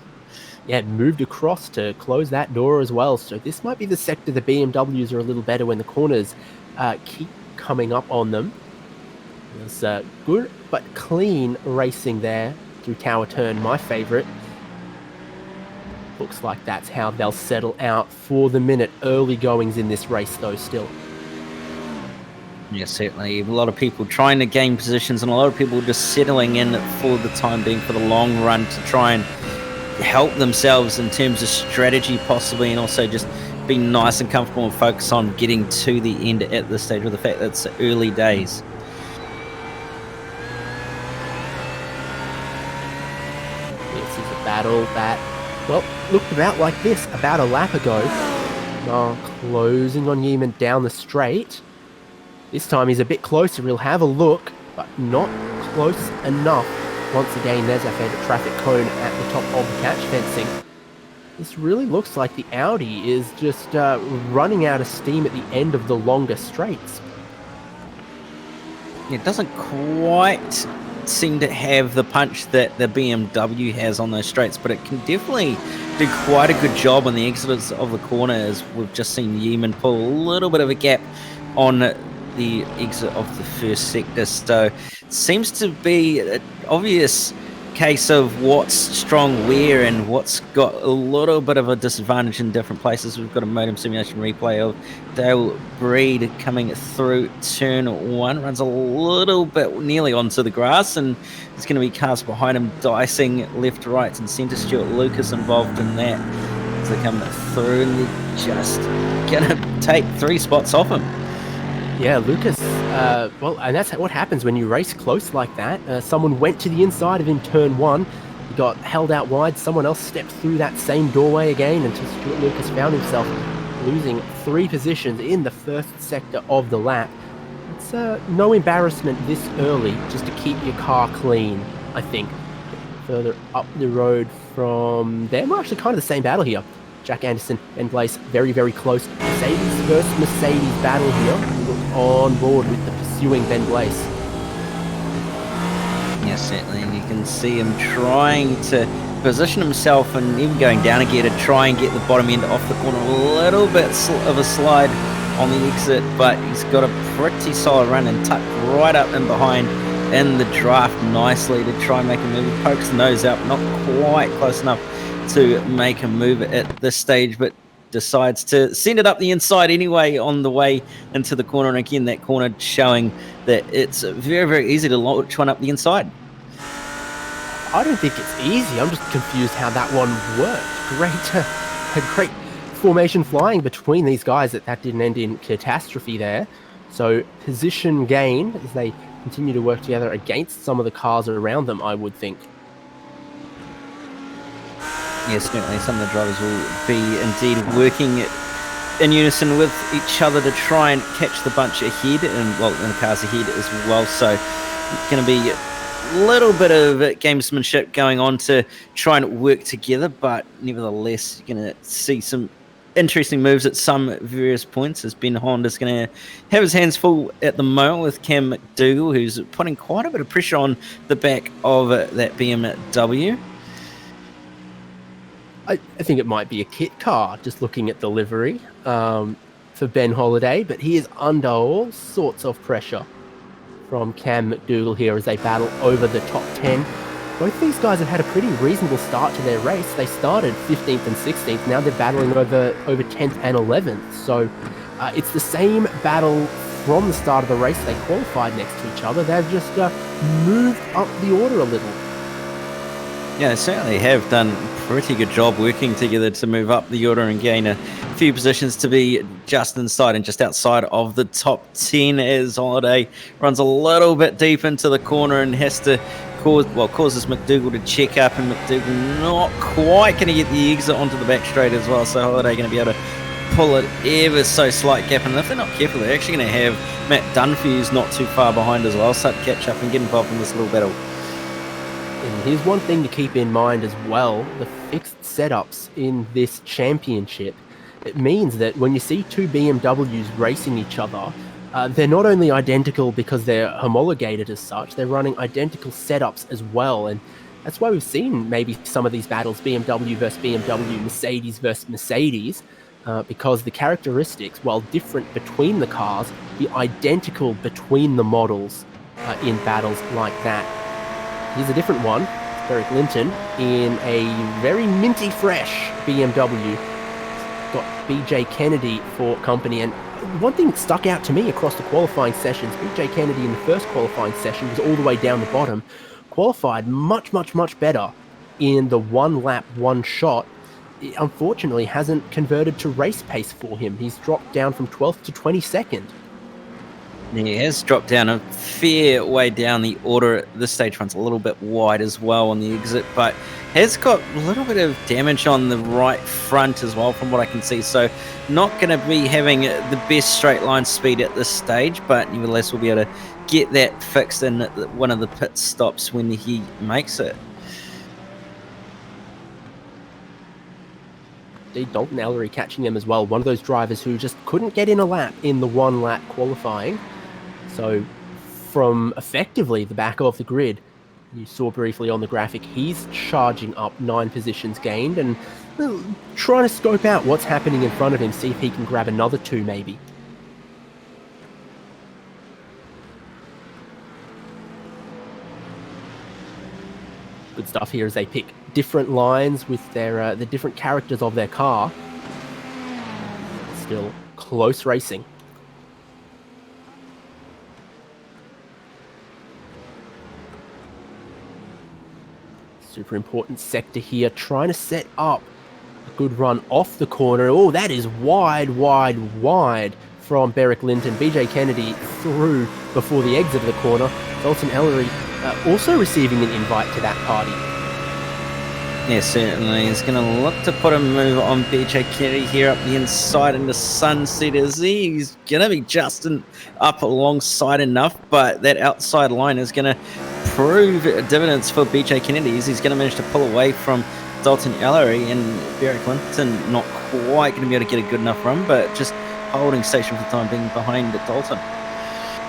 Yeah, moved across to close that door as well. So this might be the sector the BMWs are a little better when the corners keep coming up on them. There's good but clean racing there through Tower Turn, my favourite. Looks like that's how they'll settle out for the minute. Early goings in this race though still. Yeah, certainly. A lot of people trying to gain positions and a lot of people just settling in for the time being for the long run to try and help themselves in terms of strategy possibly, and also just be nice and comfortable and focus on getting to the end at this stage with the fact that it's early days. This is a battle that, well, looked about like this about a lap ago. Closing on Yeaman down the straight. This time he's a bit closer, he'll have a look, but not close enough. Once again, there's a traffic cone at the top of the catch fencing. this really looks like the Audi is just running out of steam at the end of the longer straights. It doesn't quite seem to have the punch that the BMW has on those straights, but it can definitely do quite a good job on the exits of the corner, as we've just seen Yeeman pull a little bit of a gap on the exit of the first sector. So it seems to be an obvious case of what's strong where and what's got a little bit of a disadvantage in different places. We've got a modem simulation replay of Dale Breed coming through turn 1, runs a little bit nearly onto the grass, and there's going to be cars behind him dicing left, right and centre. Stuart Lucas involved in that as they come through, and they're just going to take 3 spots off him. Yeah, Lucas, well, and that's what happens when you race close like that. Someone went to the inside of him turn 1, he got held out wide, someone else stepped through that same doorway again until Stuart Lucas found himself losing 3 positions in the first sector of the lap. It's no embarrassment this early, just to keep your car clean, I think. Further up the road from there, well, actually kind of the same battle here. Jack Anderson and Blaise very, very close. Mercedes versus Mercedes battle here. We look on board with the pursuing Ben Blaise. Yes, certainly. And you can see him trying to position himself and even going down again to try and get the bottom end off the corner. A little bit of a slide on the exit, but he's got a pretty solid run and tucked right up in behind in the draft nicely to try and make a move. He pokes the nose out, not quite close enough to make a move at this stage, but decides to send it up the inside anyway on the way into the corner. And again, that corner showing that it's very, very easy to launch one up the inside. I don't think it's easy. I'm just confused how that one worked. A great formation flying between these guys. That didn't end in catastrophe there. So position gain as they continue to work together against some of the cars around them, I would think. Yes, certainly some of the drivers will be indeed working in unison with each other to try and catch the bunch ahead, and well, in the cars ahead as well. So it's going to be a little bit of gamesmanship going on to try and work together, but nevertheless, you're going to see some interesting moves at some various points, as Ben Honda's going to have his hands full at the moment with Cam McDougall, who's putting quite a bit of pressure on the back of that BMW. I think it might be a kit car, just looking at the livery for Ben Holiday, but he is under all sorts of pressure from Cam McDougall here as they battle over the top 10. Both these guys have had a pretty reasonable start to their race. They started 15th and 16th, now they're battling over 10th and 11th. So it's the same battle from the start of the race. They qualified next to each other. They've just moved up the order a little. Yeah, they certainly have done a pretty good job working together to move up the order and gain a few positions to be just inside and just outside of the top 10, as Holiday runs a little bit deep into the corner and has to causes McDougall to check up, and McDougall not quite going to get the exit onto the back straight as well, so Holiday going to be able to pull it ever so slight gap, and if they're not careful, they're actually going to have Matt Dunphy's not too far behind as well, so to catch up and get involved in this little battle. And here's one thing to keep in mind as well, the fixed setups in this championship. It means that when you see two BMWs racing each other, they're not only identical because they're homologated as such, they're running identical setups as well. And that's why we've seen maybe some of these battles, BMW versus BMW, Mercedes versus Mercedes, because the characteristics, while different between the cars, be identical between the models in battles like that. Here's a different one, Eric Linton, in a very minty fresh BMW. Got BJ Kennedy for company, and one thing that stuck out to me across the qualifying sessions, BJ Kennedy in the first qualifying session was all the way down the bottom, qualified much better in the one lap, one shot. It unfortunately hasn't converted to race pace for him. He's dropped down from 12th to 22nd. He has dropped down a fair way down the order at this stage. Runs a little bit wide as well on the exit, but has got a little bit of damage on the right front as well from what I can see. So not going to be having the best straight line speed at this stage, but nevertheless we'll be able to get that fixed in one of the pit stops when he makes it. indeed Dalton Ellery catching them as well. One of those drivers who just couldn't get in a lap in the 1 lap qualifying. So from effectively the back of the grid, you saw briefly on the graphic, he's charging up 9 positions gained and trying to scope out what's happening in front of him, see if he can grab another 2 maybe. Good stuff here as they pick different lines with their the different characters of their car. Still close racing. Super important sector here, trying to set up a good run off the corner. Oh, that is wide from Berwick Linton. BJ Kennedy through before the exit of the corner. Dalton Ellery also receiving an invite to that party. Yeah, certainly. He's going to look to put a move on BJ Kennedy here up the inside into Sunset. He's going to be just up alongside enough, but that outside line is going to prove dividends for BJ Kennedy. He's going to manage to pull away from Dalton Ellery, and Berwick Linton not quite going to be able to get a good enough run, but just holding station for the time being behind Dalton.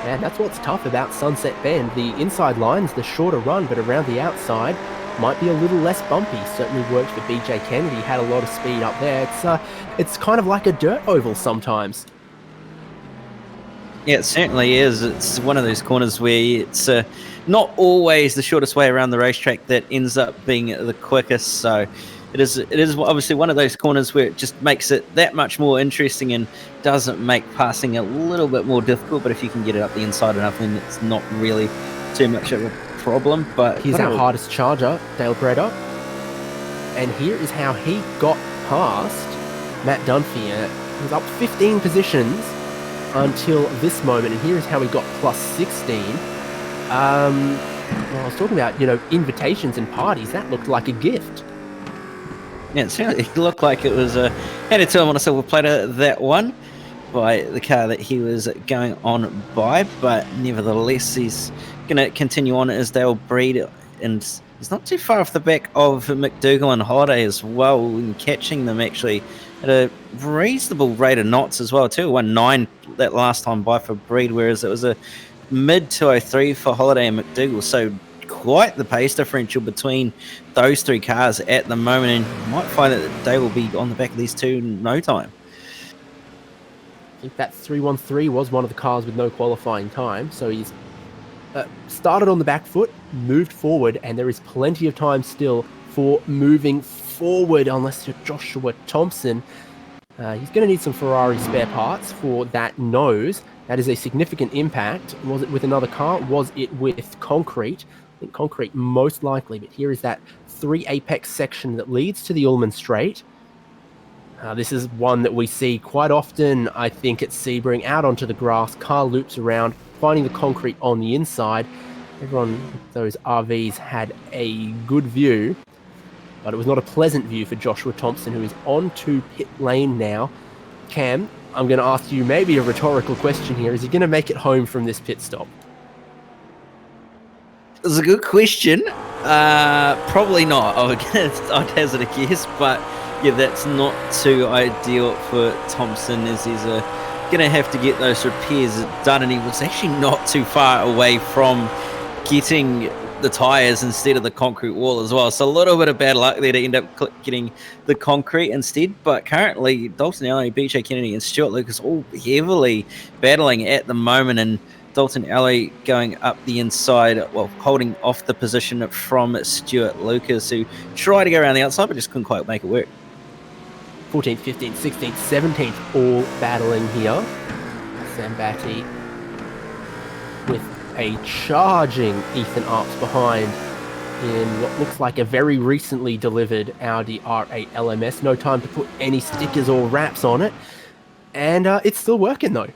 And that's what's tough about Sunset Bend. The inside line's the shorter run, but around the outside might be a little less bumpy. Certainly worked for BJ Kennedy, had a lot of speed up there. It's kind of like a dirt oval sometimes. Yeah, it certainly is. It's one of those corners where it's not always the shortest way around the racetrack that ends up being the quickest. So it is obviously one of those corners where it just makes it that much more interesting and doesn't make passing a little bit more difficult. But if you can get it up the inside enough, then it's not really too much of a problem. But here's our hardest charger, Dale Breda. And here is how he got past Matt Dunphy. He was up 15 positions until this moment, and here is how he got plus 16. Well, I was talking about, invitations and parties. That looked like a gift. Yeah, it looked like it was handed to him on a silver platter, that one, by the car that he was going on by. But nevertheless, he's going to continue on as Dale Breed, and he's not too far off the back of McDougall and Holiday as well, in catching them actually at a reasonable rate of knots as well, too. 1.9 that last time by for Breed, whereas it was a mid 203 for Holiday and McDougall. So quite the pace differential between those 3 cars at the moment, and you might find that they will be on the back of these 2 in no time. I think that 313 was one of the cars with no qualifying time, so he's started on the back foot, moved forward, and there is plenty of time still for moving forward, unless you're Joshua Thompson. He's going to need some Ferrari spare parts for that nose. That is a significant impact. Was it with another car? Was it with concrete? I think concrete most likely, but here is that 3 apex section that leads to the Ullman Straight. This is one that we see quite often, I think, at Sebring, out onto the grass, car loops around, finding the concrete on the inside. Everyone, those RVs had a good view, but it was not a pleasant view for Joshua Thompson, who is on to pit lane now. Cam, I'm going to ask you maybe a rhetorical question here. Is he going to make it home from this pit stop? It's a good question. Probably not. I'd hazard a guess, but yeah, that's not too ideal for Thompson, as he's going to have to get those repairs done, and he was actually not too far away from getting the tyres instead of the concrete wall as well. So a little bit of bad luck there to end up getting the concrete instead. But currently, Dalton Ellery, BJ Kennedy, and Stuart Lucas all heavily battling at the moment, and Dalton Ellery going up the inside, well, holding off the position from Stuart Lucas, who tried to go around the outside but just couldn't quite make it work. 14th, 15th, 16th, 17th, all battling here. Sam Batty with a charging Ethan Arps behind in what looks like a very recently delivered Audi R8 LMS. No time to put any stickers or wraps on it. And it's still working, though.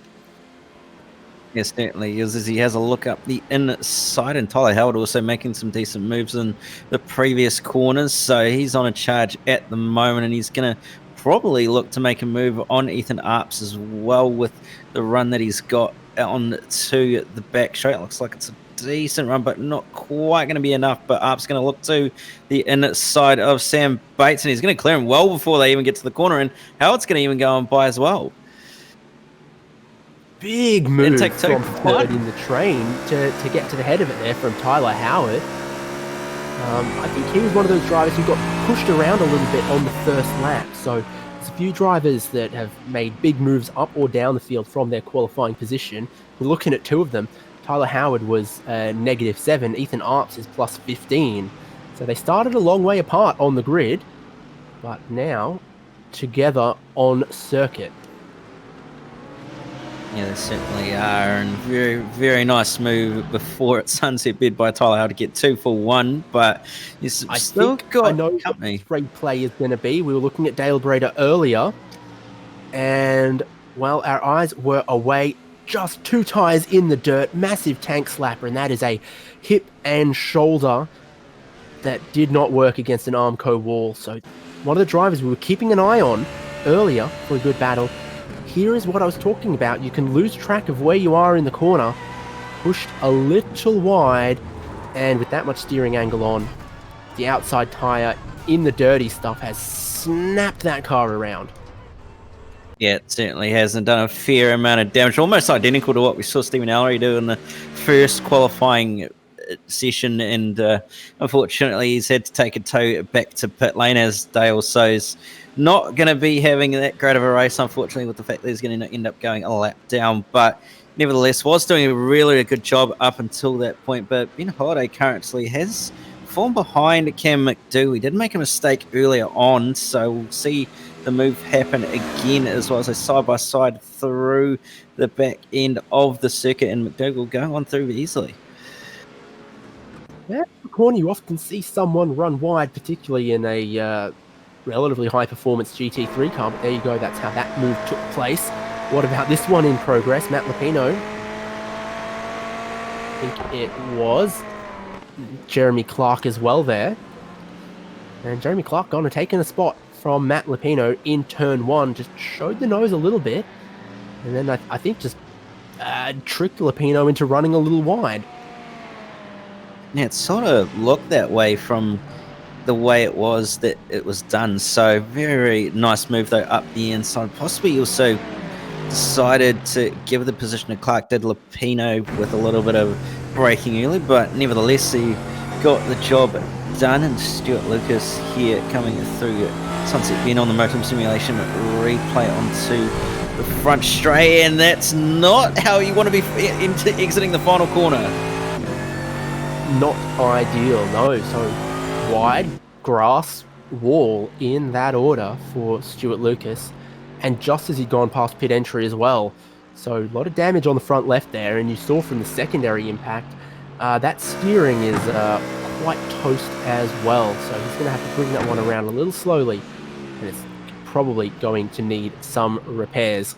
Yes, certainly is, as he has a look up the inside, and Tyler Howard also making some decent moves in the previous corners. So he's on a charge at the moment, and he's going to probably look to make a move on Ethan Arps as well with the run that he's got on to the back straight. Looks like it's a decent run, but not quite going to be enough. But Arp's going to look to the inside of Sam Bates, and he's going to clear him well before they even get to the corner. And Howard's going to even go on by as well. Big move take two. from third in the train to get to the head of it there from Tyler Howard. I think he was one of those drivers who got pushed around a little bit on the first lap. So there's a few drivers that have made big moves up or down the field from their qualifying position. We're looking at two of them. Tyler Howard was -7. Ethan Arps is +15. So they started a long way apart on the grid, but now together on circuit. Yeah, they certainly are, and very, very nice move before at sunset bid by Tyler Howard to get 2 for 1, but he's still got I know company. what the play is going to be. We were looking at Dale Brader earlier, and, well, our eyes were away. Just 2 tires in the dirt, massive tank slapper, and that is a hip and shoulder that did not work against an Armco wall. So one of the drivers we were keeping an eye on earlier for a good battle. Here is what I was talking about. You can lose track of where you are in the corner, pushed a little wide, and with that much steering angle on, the outside tire in the dirty stuff has snapped that car around. Yeah, it certainly has, and done a fair amount of damage, almost identical to what we saw Stephen Ellery do in the first qualifying session, and unfortunately he's had to take a tow back to pit lane, as Dale so's not going to be having that great of a race, unfortunately, with the fact that he's going to end up going a lap down, but nevertheless was doing a really good job up until that point. But Ben Holiday currently has fallen behind Cam McDoo. He did make a mistake earlier on, so we'll see the move happen again as well, so side by side through the back end of the circuit, and McDougall will go on through easily. Yeah, in the corner you often see someone run wide, particularly in a relatively high performance GT3 car, but there you go, that's how that move took place. What about this one in progress? Matt Lupino, I think it was Jeremy Clark as well there, and Jeremy Clark gone and taken a spot from Matt Lupino in turn 1, just showed the nose a little bit, and then I think just tricked Lupino into running a little wide. Yeah, it sort of looked that way from the way it was that it was done. So very nice move though up the inside. Possibly also decided to give the position to Clark. Did Lupino with a little bit of braking early, but nevertheless he got the job done. And Stuart Lucas here coming through Sunset Bend on the Motor Simulation replay onto the front straight, and that's not how you want to be exiting the final corner. Not ideal, no. So wide grass wall in that order for Stuart Lucas, and just as he'd gone past pit entry as well. So a lot of damage on the front left there, and you saw from the secondary impact that steering is quite toast as well. So he's going to have to bring that one around a little slowly, and it's probably going to need some repairs.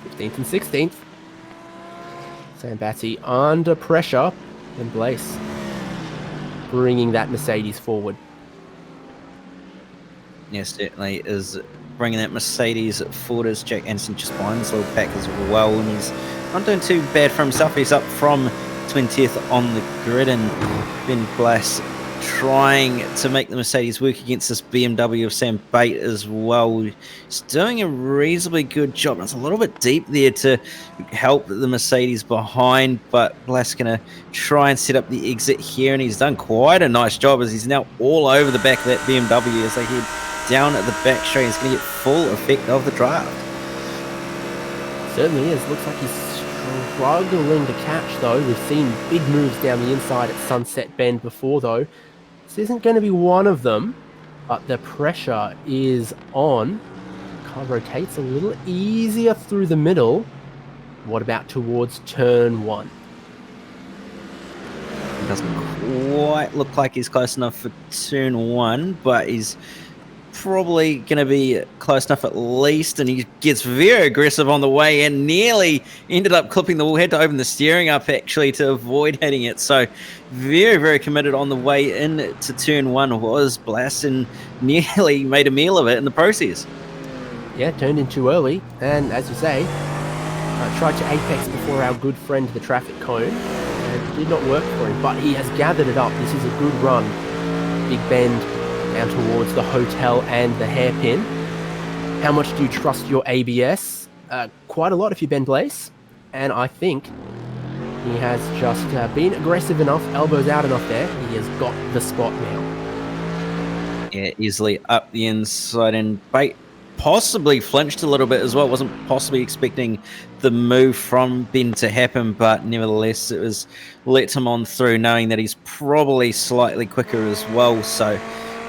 15th and 16th. Sam Batty under pressure, and Blaise bringing that Mercedes forward. Yes, certainly is bringing that Mercedes forward as Jack Anderson just behind this little pack as well, and he's not doing too bad for himself. He's up from 20th on the grid, and Ben Blaise trying to make the Mercedes work against this BMW of Sam Bate as well. He's doing a reasonably good job. It's a little bit deep there to help the Mercedes behind, but Blaise going to try and set up the exit here, and he's done quite a nice job as he's now all over the back of that BMW as they head down at the back straight. He's going to get full effect of the draft. Certainly is. Looks like he's struggling to catch though. We've seen big moves down the inside at Sunset Bend before though. This isn't going to be one of them, but the pressure is on. Car rotates a little easier through the middle. What about towards turn 1? It doesn't quite look like he's close enough for turn 1, but he's probably going to be close enough at least, and he gets very aggressive on the way and nearly ended up clipping the wall. Had to open the steering up actually to avoid hitting it, so very, very committed on the way in to turn 1 was Blaise, and nearly made a meal of it in the process. Yeah, turned in too early, and as you say, Tried to apex before our good friend the traffic cone, and it did not work for him, but he has gathered it up. This is a good run. Big bend down towards the hotel and the hairpin. How much do you trust your ABS? Quite a lot if you bend Blaze, and I think he has just been aggressive enough, elbows out enough there. He has got the spot now. Yeah, easily up the inside, and Bait possibly flinched a little bit as well. Wasn't possibly expecting the move from Ben to happen, but nevertheless it was let him on through, knowing that he's probably slightly quicker as well. So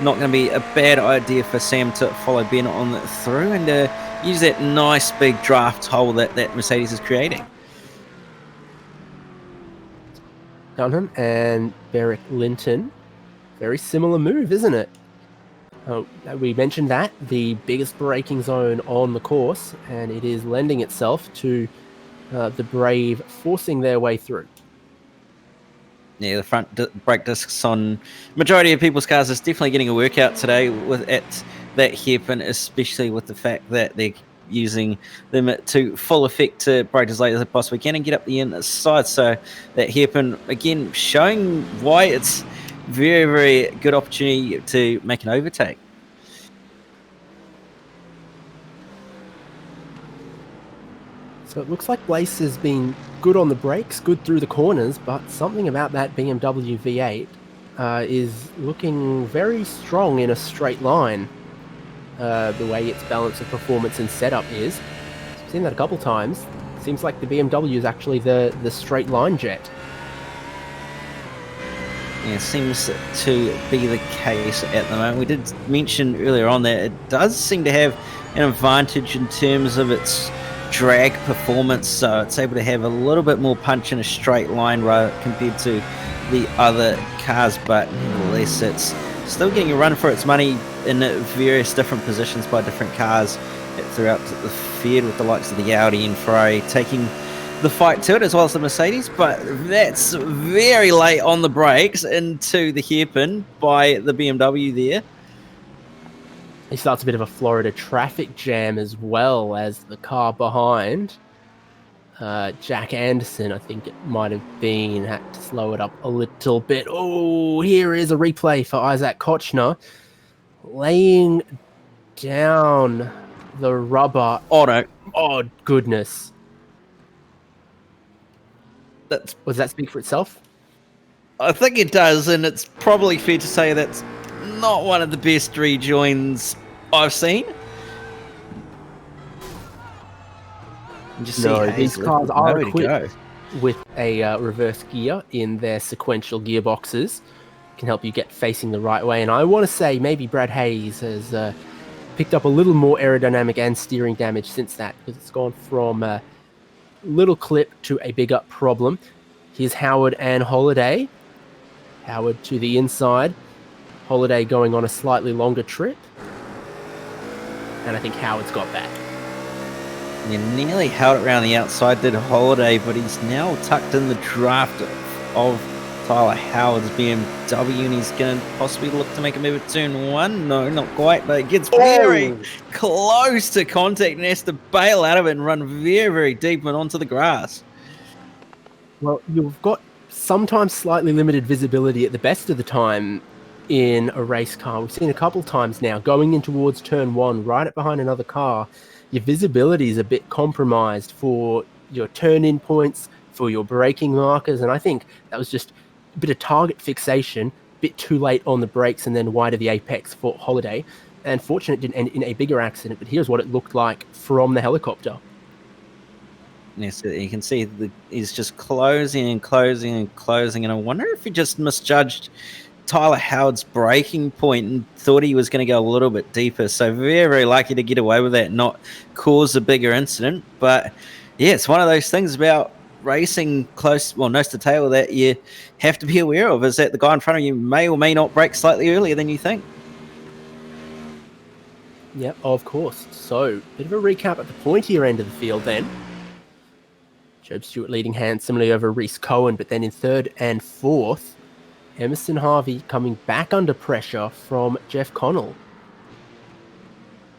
not going to be a bad idea for Sam to follow Ben on through and use that nice big draft hole that Mercedes is creating. Dunham and Beric Linton. Very similar move, isn't it? We mentioned that, the biggest braking zone on the course, and it is lending itself to the Brave forcing their way through. Yeah, the front brake discs on majority of people's cars is definitely getting a workout today at that hairpin, especially with the fact that they're using them to full effect to brake as late as they possibly can and get up the inside. So that hairpin, again, showing why it's very, very good opportunity to make an overtake. So it looks like Blaze has been good on the brakes, good through the corners, but something about that BMW V8 is looking very strong in a straight line. The way its balance of performance and setup is. I've seen that a couple times. Seems like the BMW is actually the straight line jet. Yeah, seems to be the case at the moment. We did mention earlier on that it does seem to have an advantage in terms of its drag performance, so it's able to have a little bit more punch in a straight line compared to the other cars, but nevertheless it's still getting a run for its money in various different positions by different cars throughout the field, with the likes of the Audi and Ferrari taking the fight to it, as well as the Mercedes. But that's very late on the brakes into the hairpin by the BMW there. He starts a bit of a Florida traffic jam as well as the car behind. Jack Anderson, I think it might have been, had to slow it up a little bit. Oh, here is a replay for Isaac Kochner. Laying down the rubber. Oh, no. Oh, goodness. Does that speak for itself? I think it does, and it's probably fair to say that's not one of the best rejoins I've seen. No, these cars are equipped with a reverse gear in their sequential gearboxes. Can help you get facing the right way. And I want to say maybe Brad Hayes has picked up a little more aerodynamic and steering damage since that, because it's gone from a little clip to a bigger problem. Here's Howard and Holiday. Howard to the inside. Holiday going on a slightly longer trip. And I think Howard's got that. Yeah, nearly held it around the outside, did Holiday, but he's now tucked in the draft of Tyler Howard's BMW, and he's going to possibly look to make a move at turn one. No, not quite, but it gets very close to contact and has to bail out of it and run very, very deep and onto the grass. Well, you've got sometimes slightly limited visibility at the best of the time in a race car. We've seen a couple times now going in towards turn one, right up behind another car. Your visibility is a bit compromised for your turn-in points, for your braking markers, and I think that was just a bit of target fixation, a bit too late on the brakes and then wide of the apex for Holiday. And fortunately it didn't end in a bigger accident, but here's what it looked like from the helicopter. Yes, you can see he's just closing and closing and closing, and I wonder if he just misjudged Tyler Howard's braking point and thought he was going to go a little bit deeper. So very, very lucky to get away with that, not cause a bigger incident. But yeah, it's one of those things about racing close, well, nose to tail, that you have to be aware of, is that the guy in front of you may or may not brake slightly earlier than you think. Yep, of course. So, bit of a recap at the pointier end of the field then. Job Stewart leading handsomely over Reese Cohen, but then in third and fourth, Emerson Harvey coming back under pressure from Jeff Connell.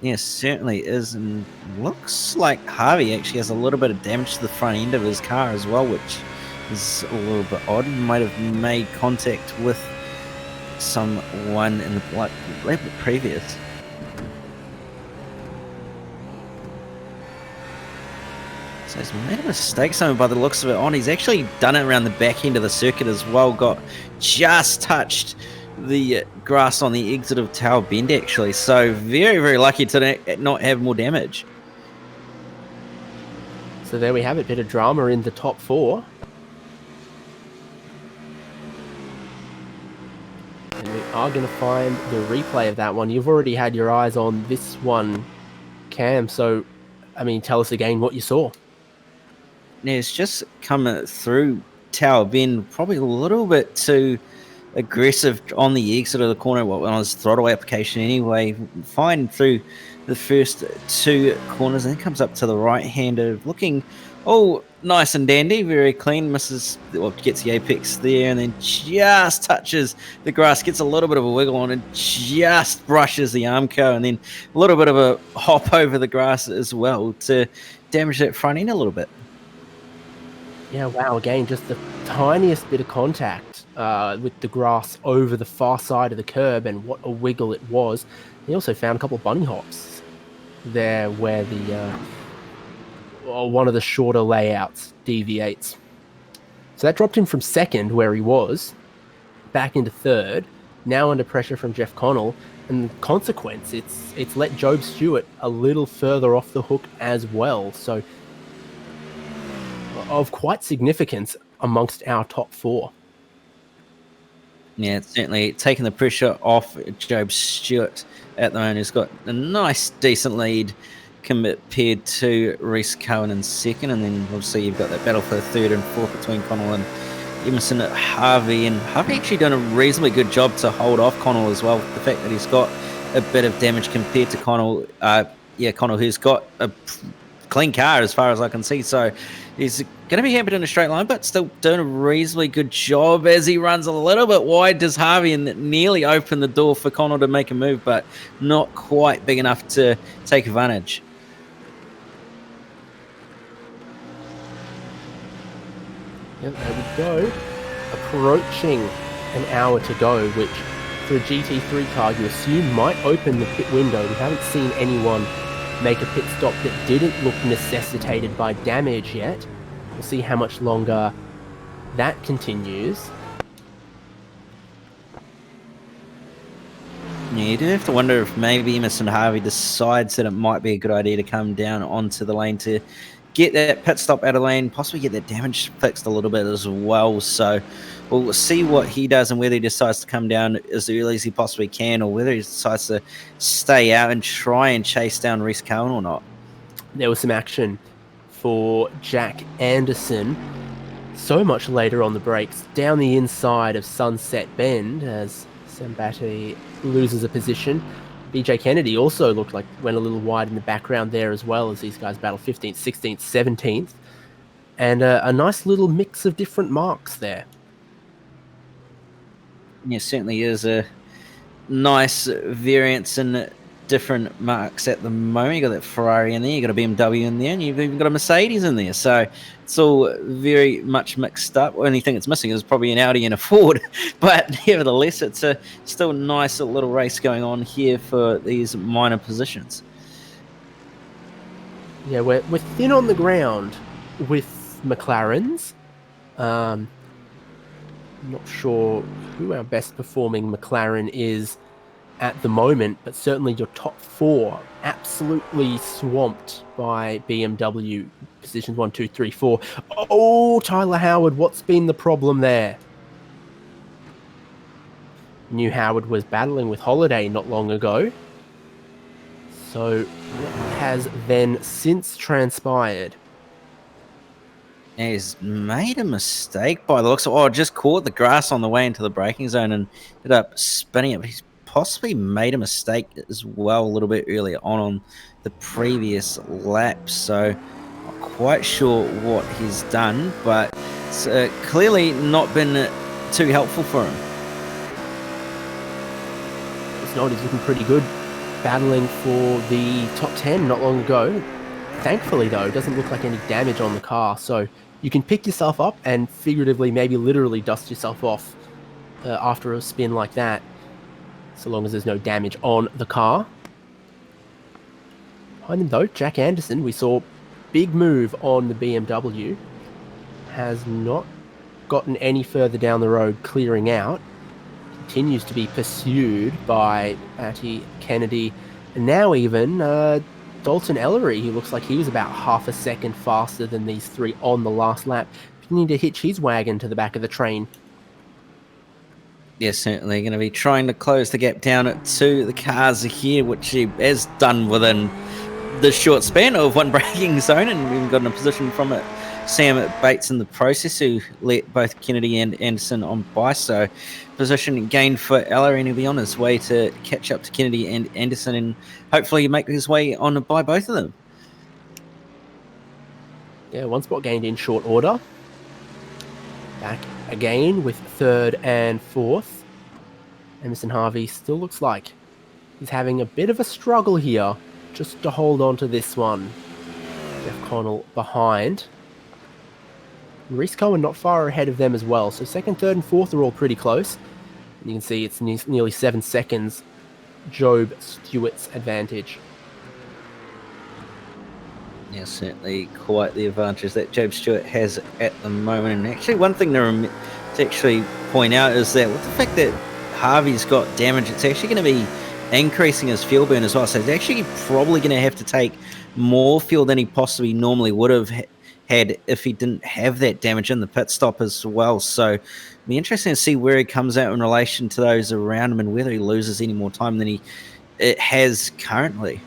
Yes, certainly is, and looks like Harvey actually has a little bit of damage to the front end of his car as well, which is a little bit odd. He might have made contact with someone in the lap previous. So he's made a mistake, something by the looks of it on. He's actually done it around the back end of the circuit as well. Got just touched the grass on the exit of Tower Bend, actually. So very, very lucky to not have more damage. So there we have it. Bit of drama in the top four. And we are going to find the replay of that one. You've already had your eyes on this one, Cam. So, I mean, tell us again what you saw. Yeah, it's just coming through Tower Bend, probably a little bit too aggressive on the exit of the corner on his throttle application anyway. Fine through the first two corners, and then comes up to the right-hander, looking nice and dandy, very clean. Gets the apex there, and then just touches the grass, gets a little bit of a wiggle on, and just brushes the Armco, and then a little bit of a hop over the grass as well to damage that front end a little bit. Yeah, wow, again, just the tiniest bit of contact with the grass over the far side of the curb, and what a wiggle it was. He also found a couple of bunny hops there where the one of the shorter layouts deviates. So that dropped him from second, where he was, back into third, now under pressure from Jeff Connell, and the consequence, it's let Job Stewart a little further off the hook as well. So of quite significance amongst our top four. Yeah, it's certainly taking the pressure off Job Stewart at the moment. He's got a nice, decent lead compared to Reese Cohen in second, and then obviously you've got that battle for third and fourth between Connell and Emerson at Harvey, and Harvey actually done a reasonably good job to hold off Connell as well. The fact that he's got a bit of damage compared to Connell, Connell, who's got a clean car as far as I can see, so he's going to be hampered in a straight line, but still doing a reasonably good job as he runs a little bit wide, does Harvey, and nearly open the door for Connell to make a move, but not quite big enough to take advantage. Yep, there we go. Approaching an hour to go, which for a GT3 car you assume might open the pit window. We haven't seen anyone make a pit stop that didn't look necessitated by damage yet. We'll see how much longer that continues. Yeah, you do have to wonder if maybe Emerson Harvey decides that it might be a good idea to come down onto the lane to get that pit stop out of lane, possibly get that damage fixed a little bit as well. So we'll see what he does and whether he decides to come down as early as he possibly can, or whether he decides to stay out and try and chase down Reese Cohen or not. There was some action for Jack Anderson so much later on the brakes, down the inside of Sunset Bend as Sambati loses a position. BJ Kennedy also looked like went a little wide in the background there as well, as these guys battle 15th, 16th, 17th. And a nice little mix of different marks there. Yeah, certainly is a nice variance in different marks at the moment. You got that Ferrari in there, you got a BMW in there, and you've even got a Mercedes in there. So it's all very much mixed up. The only thing it's missing is probably an Audi and a Ford. But nevertheless, it's a still nice little race going on here for these minor positions. Yeah, we're thin on the ground with McLarens. Not sure who our best performing McLaren is at the moment, but certainly your top four absolutely swamped by BMW positions 1, 2, 3, 4. Oh, Tyler Howard, what's been the problem there? Knew Howard was battling with Holiday not long ago. So what has then since transpired? He's made a mistake by the looks of just caught the grass on the way into the braking zone and ended up spinning it. But he's possibly made a mistake as well a little bit earlier on the previous lap. So not quite sure what he's done, but it's clearly not been too helpful for him. It's not, he's looking pretty good battling for the top 10 not long ago. Thankfully, though, it doesn't look like any damage on the car, so you can pick yourself up and figuratively, maybe literally dust yourself off after a spin like that, so long as there's no damage on the car. Behind him, though, Jack Anderson, we saw big move on the BMW, has not gotten any further down the road clearing out, continues to be pursued by Matty Kennedy, and now even Dalton Ellery, who looks like he was about half a second faster than these three on the last lap, beginning to hitch his wagon to the back of the train. Yeah, certainly going to be trying to close the gap down to the cars here, which he has done within the short span of one braking zone, and we've got in a position from it. Sam Bates in the process, who let both Kennedy and Anderson on by, so position gained for Ellery, and he'll be on his way to catch up to Kennedy and Anderson, and hopefully make his way on by both of them. Yeah, one spot gained in short order. Back again with third and fourth. Emerson Harvey still looks like he's having a bit of a struggle here just to hold on to this one. Jeff Connell behind. Reese Cohen not far ahead of them as well. So second, third, and fourth are all pretty close. And you can see it's nearly 7 seconds Job Stewart's advantage. Yeah, certainly quite the advantage that Job Stewart has at the moment. And actually, one thing to actually point out is that with the fact that Harvey's got damage, it's actually going to be increasing his fuel burn as well. So he's actually probably going to have to take more fuel than he possibly normally would have had if he didn't have that damage in the pit stop as well. So it'll be interesting to see where he comes out in relation to those around him and whether he loses any more time than he has currently.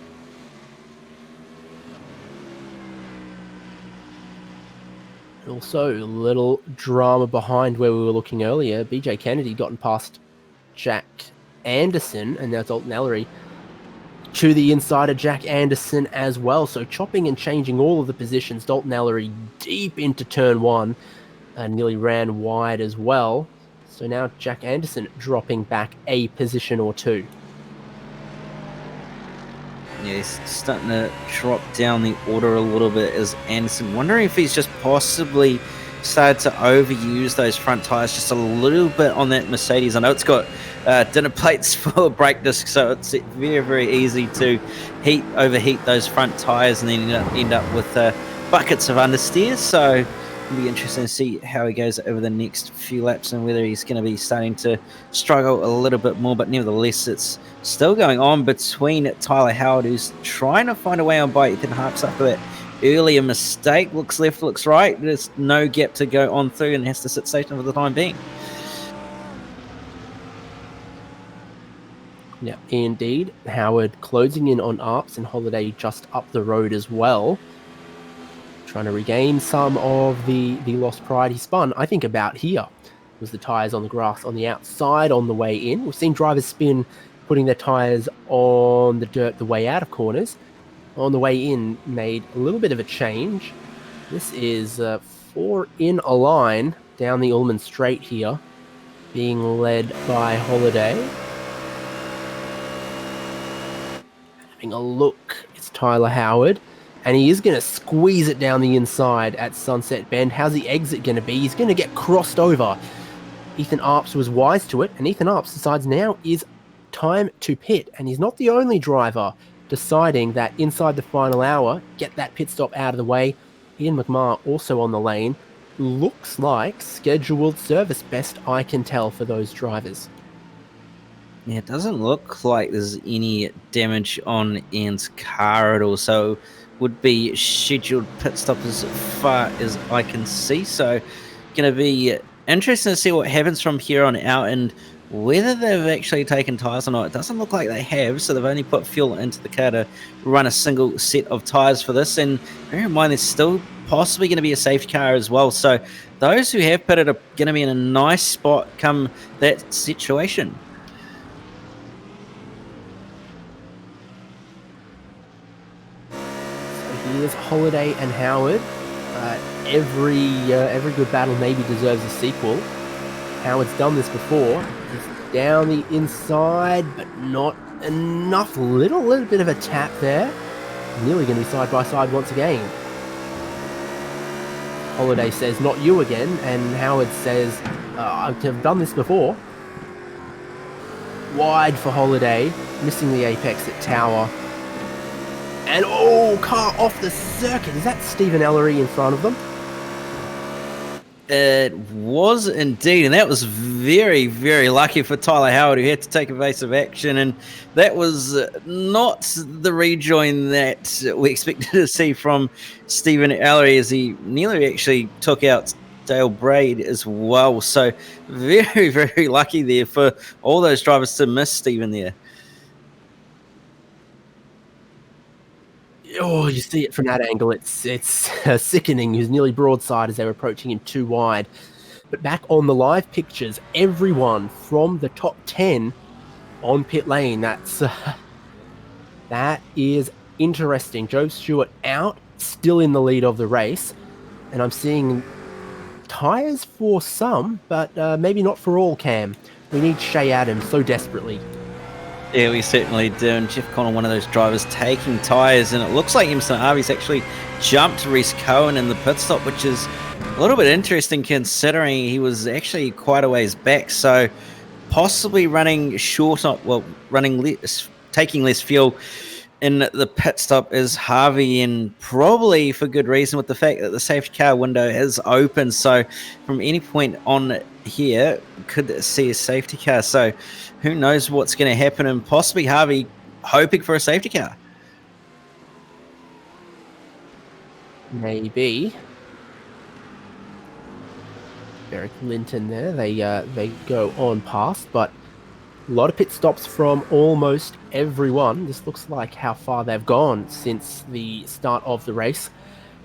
Also, a little drama behind where we were looking earlier. BJ Kennedy gotten past Jack Anderson, and now Dalton Ellery to the inside of Jack Anderson as well. So chopping and changing all of the positions. Dalton Ellery deep into turn one and nearly ran wide as well. So now Jack Anderson dropping back a position or two. Yeah, he's starting to drop down the order a little bit as Anderson. Wondering if he's just possibly started to overuse those front tyres just a little bit on that Mercedes. I know it's got dinner plates for brake discs, so it's very, very easy to overheat those front tyres and then end up with buckets of understeer. So it'll be interesting to see how he goes over the next few laps and whether he's going to be starting to struggle a little bit more. But nevertheless, it's still going on between Tyler Howard, who's trying to find a way on by Ethan Harps after that earlier mistake. Looks left, looks right. There's no gap to go on through and has to sit station for the time being. Yeah, indeed. Howard closing in on Arps and Holiday just up the road as well. Trying to regain some of the lost pride. He spun, I think, about here. Was the tyres on the grass on the outside on the way in. We've seen drivers spin, putting their tyres on the dirt the way out of corners. On the way in, made a little bit of a change. This is 4 in a line down the Ullman Straight here, being led by Holiday. Having a look, it's Tyler Howard, and he is going to squeeze it down the inside at Sunset Bend. How's the exit going to be? He's going to get crossed over. Ethan Arps was wise to it, and Ethan Arps decides now is time to pit, and he's not the only driver deciding that inside the final hour, get that pit stop out of the way. Ian McMahon also on the lane. Looks like scheduled service, best I can tell for those drivers. Yeah, it doesn't look like there's any damage on Ian's car at all, so would be scheduled pit stop as far as I can see. So going to be interesting to see what happens from here on out and whether they've actually taken tyres or not. It doesn't look like they have, so they've only put fuel into the car to run a single set of tyres for this. And bear in mind, there's still possibly going to be a safety car as well. So those who have pitted are going to be in a nice spot come that situation. So here's Holiday and Howard. Every good battle maybe deserves a sequel. Howard's done this before. He's down the inside, but not enough, little bit of a tap there. Nearly going to be side by side once again. Holiday says, not you again, and Howard says, I've done this before. Wide for Holiday, missing the apex at Tower. And car off the circuit. Is that Stephen Ellery in front of them? It was indeed, and that was very, very lucky for Tyler Howard, who had to take evasive action, and that was not the rejoin that we expected to see from Stephen Ellery, as he nearly actually took out Dale Braid as well. So very, very lucky there for all those drivers to miss Stephen there. Oh, you see it from that angle. It's sickening. He was nearly broadside as they were approaching him too wide. But back on the live pictures, everyone from the top 10 on pit lane. That is interesting. Joe Stewart out, still in the lead of the race. And I'm seeing tyres for some, but maybe not for all, Cam. We need Shea Adams so desperately. Yeah, we certainly do. And Jeff Connell, one of those drivers taking tyres, and it looks like Emerson Harvey's actually jumped Reese Cohen in the pit stop, which is a little bit interesting considering he was actually quite a ways back. So possibly running short up, well, taking less fuel in the pit stop is Harvey, and probably for good reason with the fact that the safety car window is open. So from any point on here, could see a safety car. So who knows what's going to happen, and possibly Harvey hoping for a safety car. Maybe. Derek Linton there. They go on past, but a lot of pit stops from almost everyone. This looks like how far they've gone since the start of the race.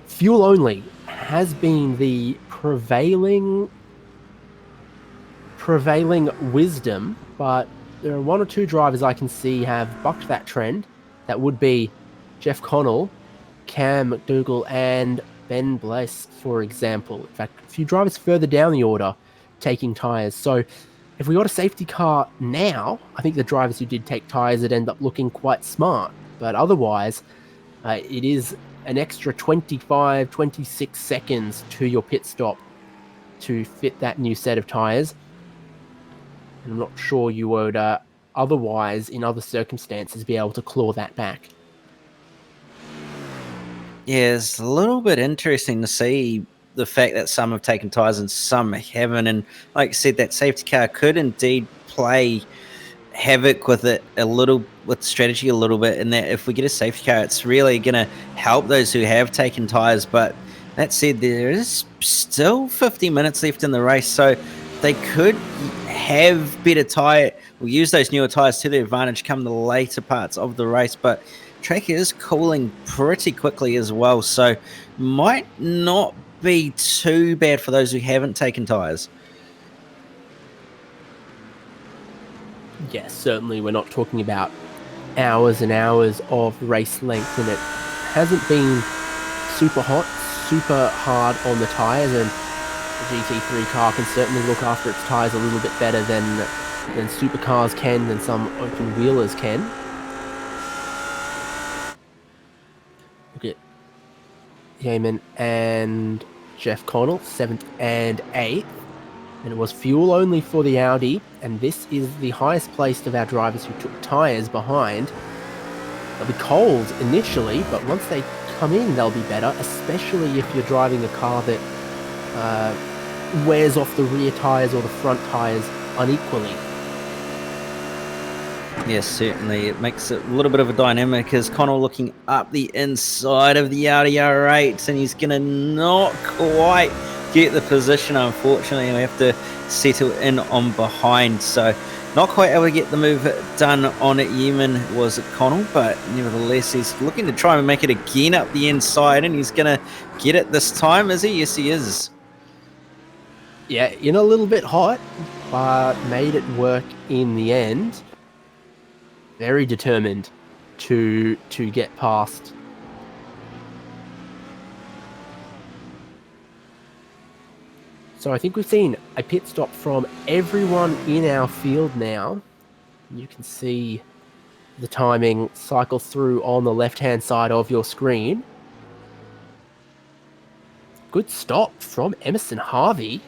Fuel only has been the prevailing wisdom, but there are one or two drivers I can see have bucked that trend. That would be Jeff Connell, Cam McDougall, and Ben Bless, for example. In fact, a few drivers further down the order taking tyres. So if we got a safety car now, I think the drivers who did take tyres would end up looking quite smart. But otherwise, it is an extra 25, 26 seconds to your pit stop to fit that new set of tyres. I'm not sure you would otherwise, in other circumstances, be able to claw that back. Yeah, it's a little bit interesting to see the fact that some have taken tyres and some haven't. And like I said, that safety car could indeed play havoc with it with strategy a little bit. And that if we get a safety car, it's really going to help those who have taken tyres. But that said, there is still 50 minutes left in the race, so they could have better tyre, or use those newer tyres to their advantage come the later parts of the race. But track is cooling pretty quickly as well, so might not be too bad for those who haven't taken tyres. Yes, certainly we're not talking about hours and hours of race length, and it hasn't been super hot, super hard on the tyres, and the GT3 car can certainly look after its tyres a little bit better than supercars can, than some open wheelers can. Look at Yeaman and Jeff Connell, 7th and 8th. And it was fuel only for the Audi, and this is the highest placed of our drivers who took tyres behind. They'll be cold initially, but once they come in, they'll be better, especially if you're driving a car that wears off the rear tyres or the front tyres unequally. Yes, certainly. It makes it a little bit of a dynamic as Connell looking up the inside of the Audi R8, and he's going to not quite get the position, unfortunately, and we have to settle in on behind. So not quite able to get the move done on it. Yeaman was Connell, but nevertheless, he's looking to try and make it again up the inside, and he's going to get it this time, is he? Yes, he is. Yeah, in a little bit hot, but made it work in the end. Very determined to get past. So I think we've seen a pit stop from everyone in our field now. You can see the timing cycle through on the left-hand side of your screen. Good stop from Emerson Harvey.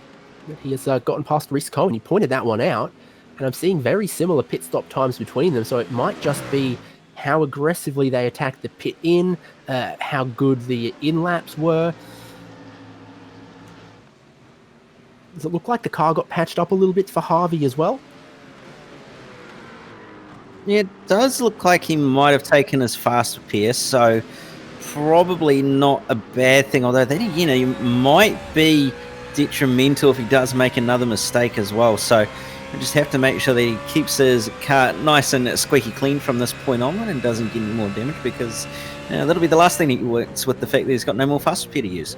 He has gotten past Rhys Cohen. He pointed that one out. And I'm seeing very similar pit stop times between them. So it might just be how aggressively they attacked the pit in, how good the in-laps were. Does it look like the car got patched up a little bit for Harvey as well? Yeah, it does look like he might have taken his fast repair, so probably not a bad thing, although that, you know, might be detrimental if he does make another mistake as well. So we just have to make sure that he keeps his car nice and squeaky clean from this point on and doesn't get any more damage, because that'll be the last thing he works with, the fact that he's got no more fast repair to use.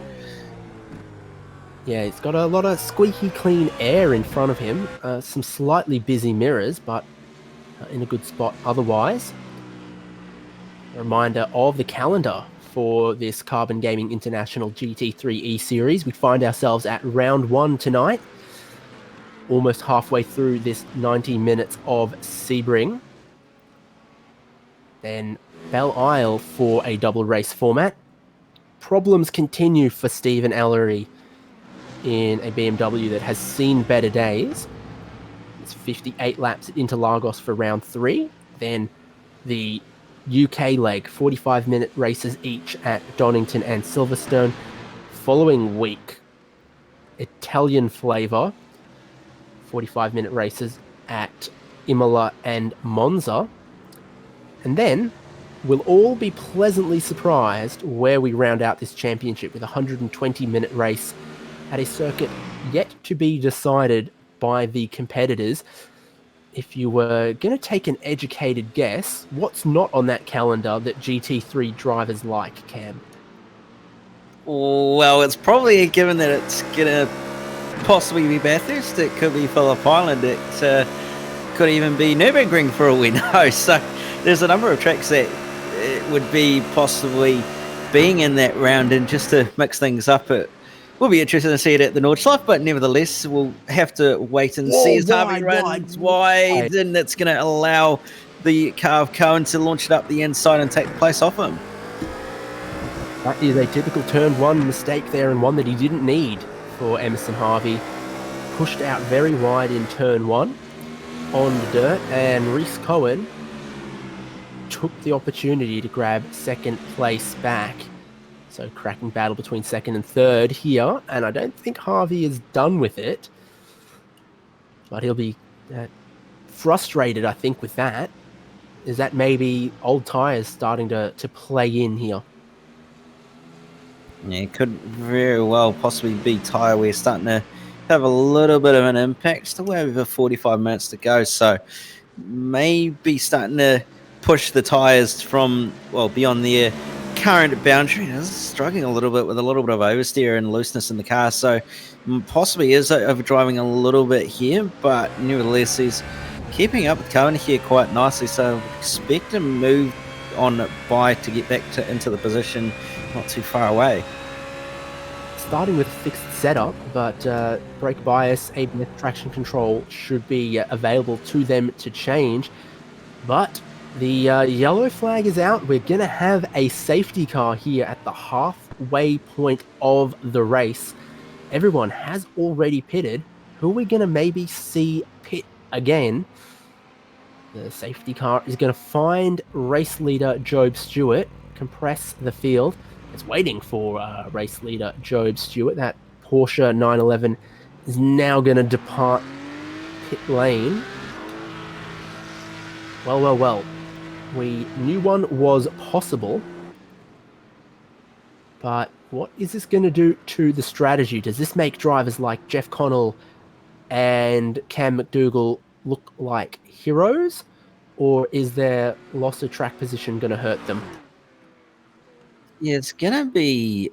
Yeah, it's got a lot of squeaky clean air in front of him, some slightly busy mirrors, but in a good spot otherwise. A reminder of the calendar for this Carbon Gaming International GT3 E-Series. We find ourselves at round 1 tonight, almost halfway through this 90 minutes of Sebring. Then Belle Isle for a double race format. Problems continue for Stephen Ellery in a BMW that has seen better days. It's 58 laps at Interlagos for round 3. Then the UK leg, 45-minute races each at Donington and Silverstone. Following week, Italian flavour, 45-minute races at Imola and Monza. And then we'll all be pleasantly surprised where we round out this championship with a 120-minute race at a circuit yet to be decided by the competitors. If you were going to take an educated guess, what's not on that calendar that GT3 drivers like, Cam? Well, it's probably a given that it's going to possibly be Bathurst. It could be Phillip Island. It could even be Nürburgring for all we know. So there's a number of tracks that it would be possibly being in that round, and just to mix things up, it will be interesting to see it at the Nordschleife, but nevertheless, we'll have to wait and see as Harvey runs wide, and that's going to allow the car of Cohen to launch it up the inside and take the place off him. That is a typical turn 1 mistake there, and one that he didn't need for Emerson Harvey. Pushed out very wide in turn 1 on the dirt, and Rhys Cohen took the opportunity to grab second place back. So cracking battle between second and third here, and I don't think Harvey is done with it, but he'll be frustrated, I think, with that. Is that maybe old tyres starting to play in here? Yeah, it could very well possibly be tyre wear starting to have a little bit of an impact. Still over 45 minutes to go, so maybe starting to push the tyres from, well, beyond their current boundary. Is struggling a little bit with a little bit of oversteer and looseness in the car, so possibly is overdriving a little bit here, but nevertheless he's keeping up with Cohen here quite nicely, so expect to move on by to get back into the position not too far away. Starting with fixed setup, but brake bias, ABS traction control should be available to them to change, but the yellow flag is out. We're going to have a safety car here at the halfway point of the race. Everyone has already pitted. Who are we going to maybe see pit again? The safety car is going to find race leader Job Stewart, compress the field. It's waiting for race leader Job Stewart. That Porsche 911 is now going to depart pit lane. Well. We knew one was possible, but what is this going to do to the strategy? Does this make drivers like Jeff Connell and Cam McDougall look like heroes, or is their loss of track position going to hurt them? Yeah, it's going to be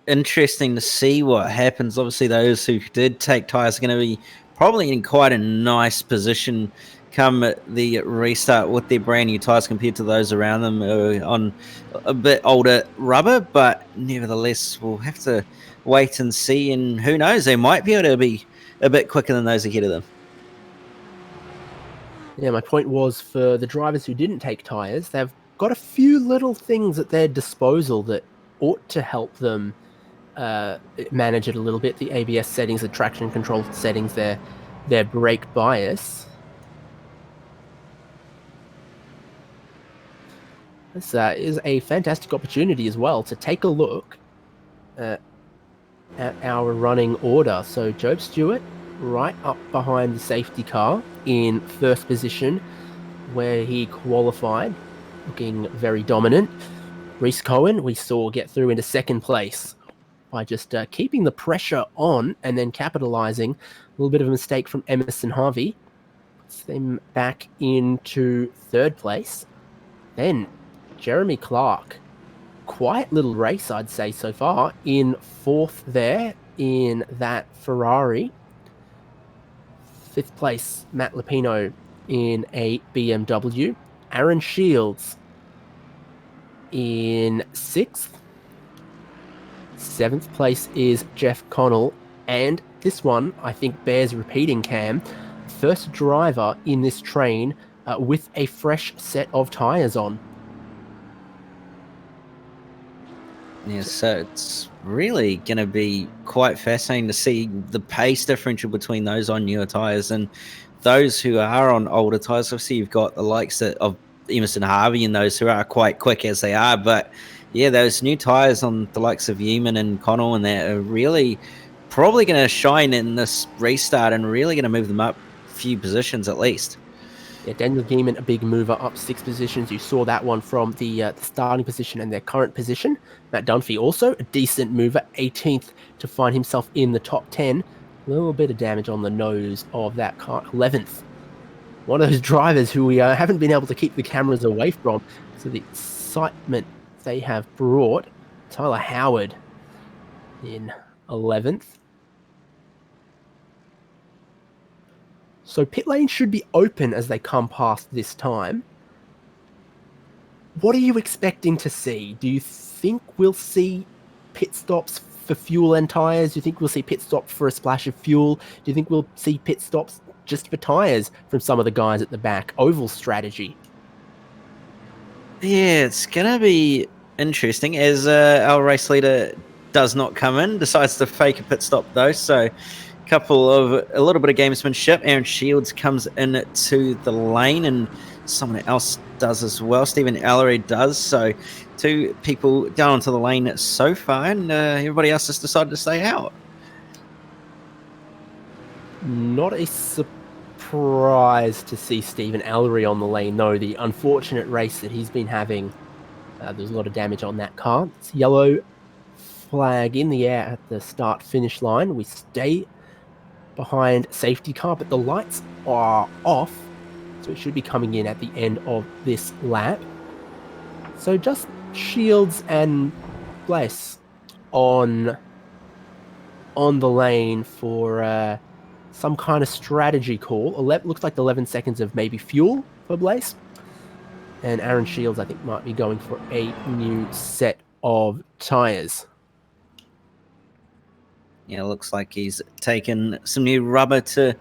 interesting to see what happens. Obviously, those who did take tyres are going to be probably in quite a nice position come the restart with their brand new tyres compared to those around them on a bit older rubber, but nevertheless we'll have to wait and see, and who knows, they might be able to be a bit quicker than those ahead of them. Yeah, my point was for the drivers who didn't take tyres, they've got a few little things at their disposal that ought to help them manage it a little bit. The ABS settings, the traction control settings, their brake bias. This is a fantastic opportunity as well to take a look at our running order. So Job Stewart right up behind the safety car in first position where he qualified, looking very dominant. Reese Cohen we saw get through into second place by just keeping the pressure on and then capitalizing. A little bit of a mistake from Emerson Harvey. Puts them back into third place. Then Jeremy Clark, quiet little race, I'd say, so far, in fourth there in that Ferrari. Fifth place, Matt Lupino in a BMW. Aaron Shields in sixth. Seventh place is Jeff Connell. And this one, I think, bears repeating, Cam. First driver in this train with a fresh set of tyres on. Yeah, so it's really going to be quite fascinating to see the pace differential between those on newer tyres and those who are on older tyres. Obviously, you've got the likes of Emerson Harvey and those who are quite quick as they are. But yeah, those new tyres on the likes of Yeoman and Connell and that are really probably going to shine in this restart and really going to move them up a few positions at least. Yeah, Daniel Geeman, a big mover up 6 positions. You saw that one from the starting position and their current position. Matt Dunphy also a decent mover, 18th to find himself in the top 10. A little bit of damage on the nose of that car. 11th. One of those drivers who we haven't been able to keep the cameras away from. So the excitement they have brought. Tyler Howard in 11th. So pit lane should be open as they come past this time. What are you expecting to see? Do you think we'll see pit stops for fuel and tyres? Do you think we'll see pit stops for a splash of fuel? Do you think we'll see pit stops just for tyres from some of the guys at the back? Oval strategy. Yeah, it's going to be interesting as our race leader does not come in, decides to fake a pit stop though, so a little bit of gamesmanship. Aaron Shields comes into the lane and someone else does as well. Stephen Ellery does. So 2 people down onto the lane so far, and everybody else has decided to stay out. Not a surprise to see Stephen Ellery on the lane, though. The unfortunate race that he's been having, there's a lot of damage on that car. It's yellow flag in the air at the start-finish line. We stay behind safety car, but the lights are off, so it should be coming in at the end of this lap. So just Shields and Bless on the lane for some kind of strategy call. Looks like 11 seconds of maybe fuel for Blaze. And Aaron Shields, I think, might be going for a new set of tyres. Yeah, it looks like he's taken some new rubber to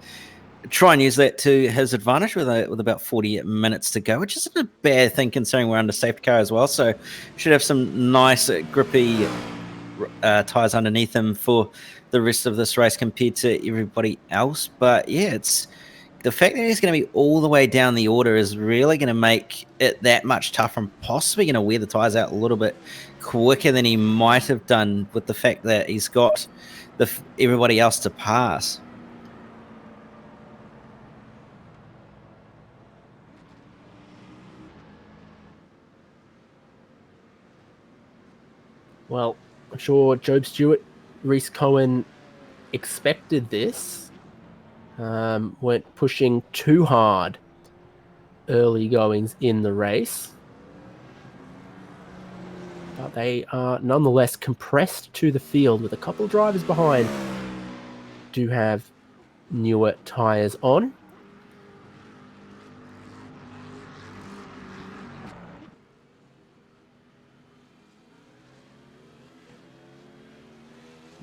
try and use that to his advantage with about 40 minutes to go, which isn't a bad thing considering we're under safety car as well. So should have some nice grippy tyres underneath him for the rest of this race compared to everybody else. But yeah, it's the fact that he's going to be all the way down the order is really going to make it that much tougher and possibly going to wear the tyres out a little bit quicker than he might have done with the fact that he's got everybody else to pass. Well, I'm sure Job Stewart, Reese Cohen expected this. Weren't pushing too hard early goings in the race. But they are nonetheless compressed to the field with a couple of drivers behind. Do have newer tyres on.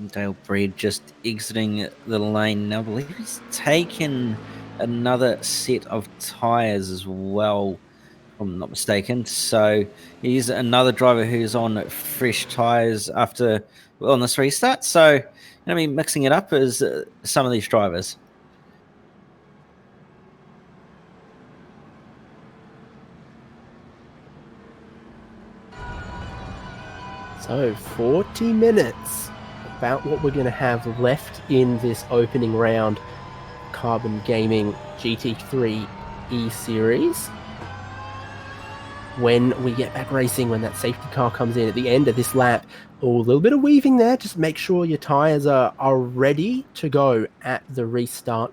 Dale Breed just exiting the lane now. I believe he's taken another set of tyres as well, if I'm not mistaken. So he's another driver who's on fresh tyres after on this restart. So I mean, mixing it up is some of these drivers. So 40 minutes, about what we're going to have left in this opening round. Carbon Gaming GT3 ESeries. When we get back racing, when that safety car comes in at the end of this lap, a little bit of weaving there, just make sure your tyres are ready to go at the restart.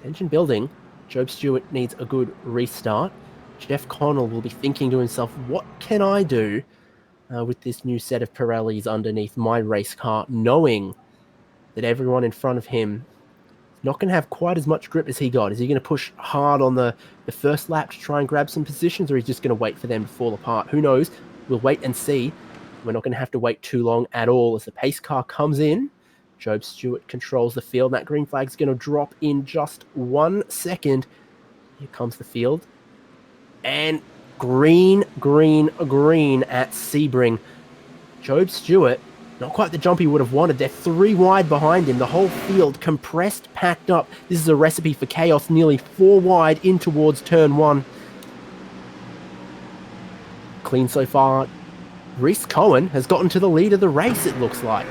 Tension building. Job Stewart needs a good restart. Jeff Connell will be thinking to himself, what can I do with this new set of Pirellis underneath my race car, knowing that everyone in front of him is not going to have quite as much grip as he got. Is he going to push hard on the first lap to try and grab some positions, or is he just going to wait for them to fall apart? Who knows? We'll wait and see. We're not going to have to wait too long at all. As the pace car comes in, Job Stewart controls the field. That green flag is going to drop in just 1 second. Here comes the field. And green at Sebring. Job Stewart, not quite the jump he would have wanted. They're 3 wide behind him. The whole field compressed, packed up. This is a recipe for chaos. Nearly 4 wide in towards turn 1. Clean so far. Rhys Cohen has gotten to the lead of the race, it looks like.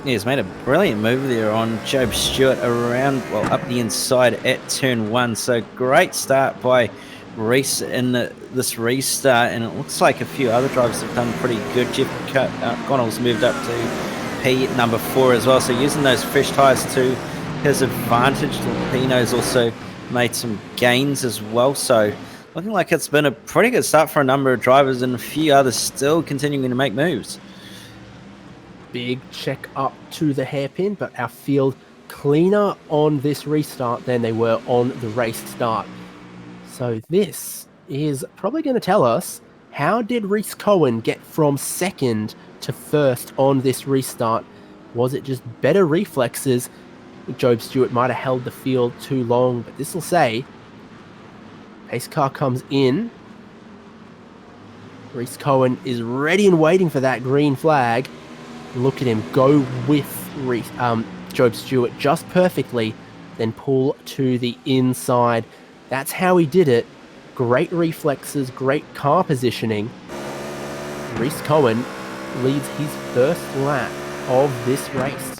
Yeah, he's made a brilliant move there on Job Stewart around, well, up the inside at turn 1. So great start by Rhys in this restart, and it looks like a few other drivers have done pretty good. Jeff Connell's moved up to P number 4 as well, so using those fresh tyres to his advantage. Lupino's also made some gains as well, so looking like it's been a pretty good start for a number of drivers, and a few others still continuing to make moves. Big check up to the hairpin, but our field cleaner on this restart than they were on the race start. So this is probably going to tell us, how did Rhys Cohen get from second to first on this restart? Was it just better reflexes? Job Stewart might have held the field too long, but this will say, pace car comes in. Rhys Cohen is ready and waiting for that green flag. Look at him go with Job Stewart just perfectly, then pull to the inside. That's how he did it. Great reflexes, great car positioning. Rhys Cohen leads his first lap of this race.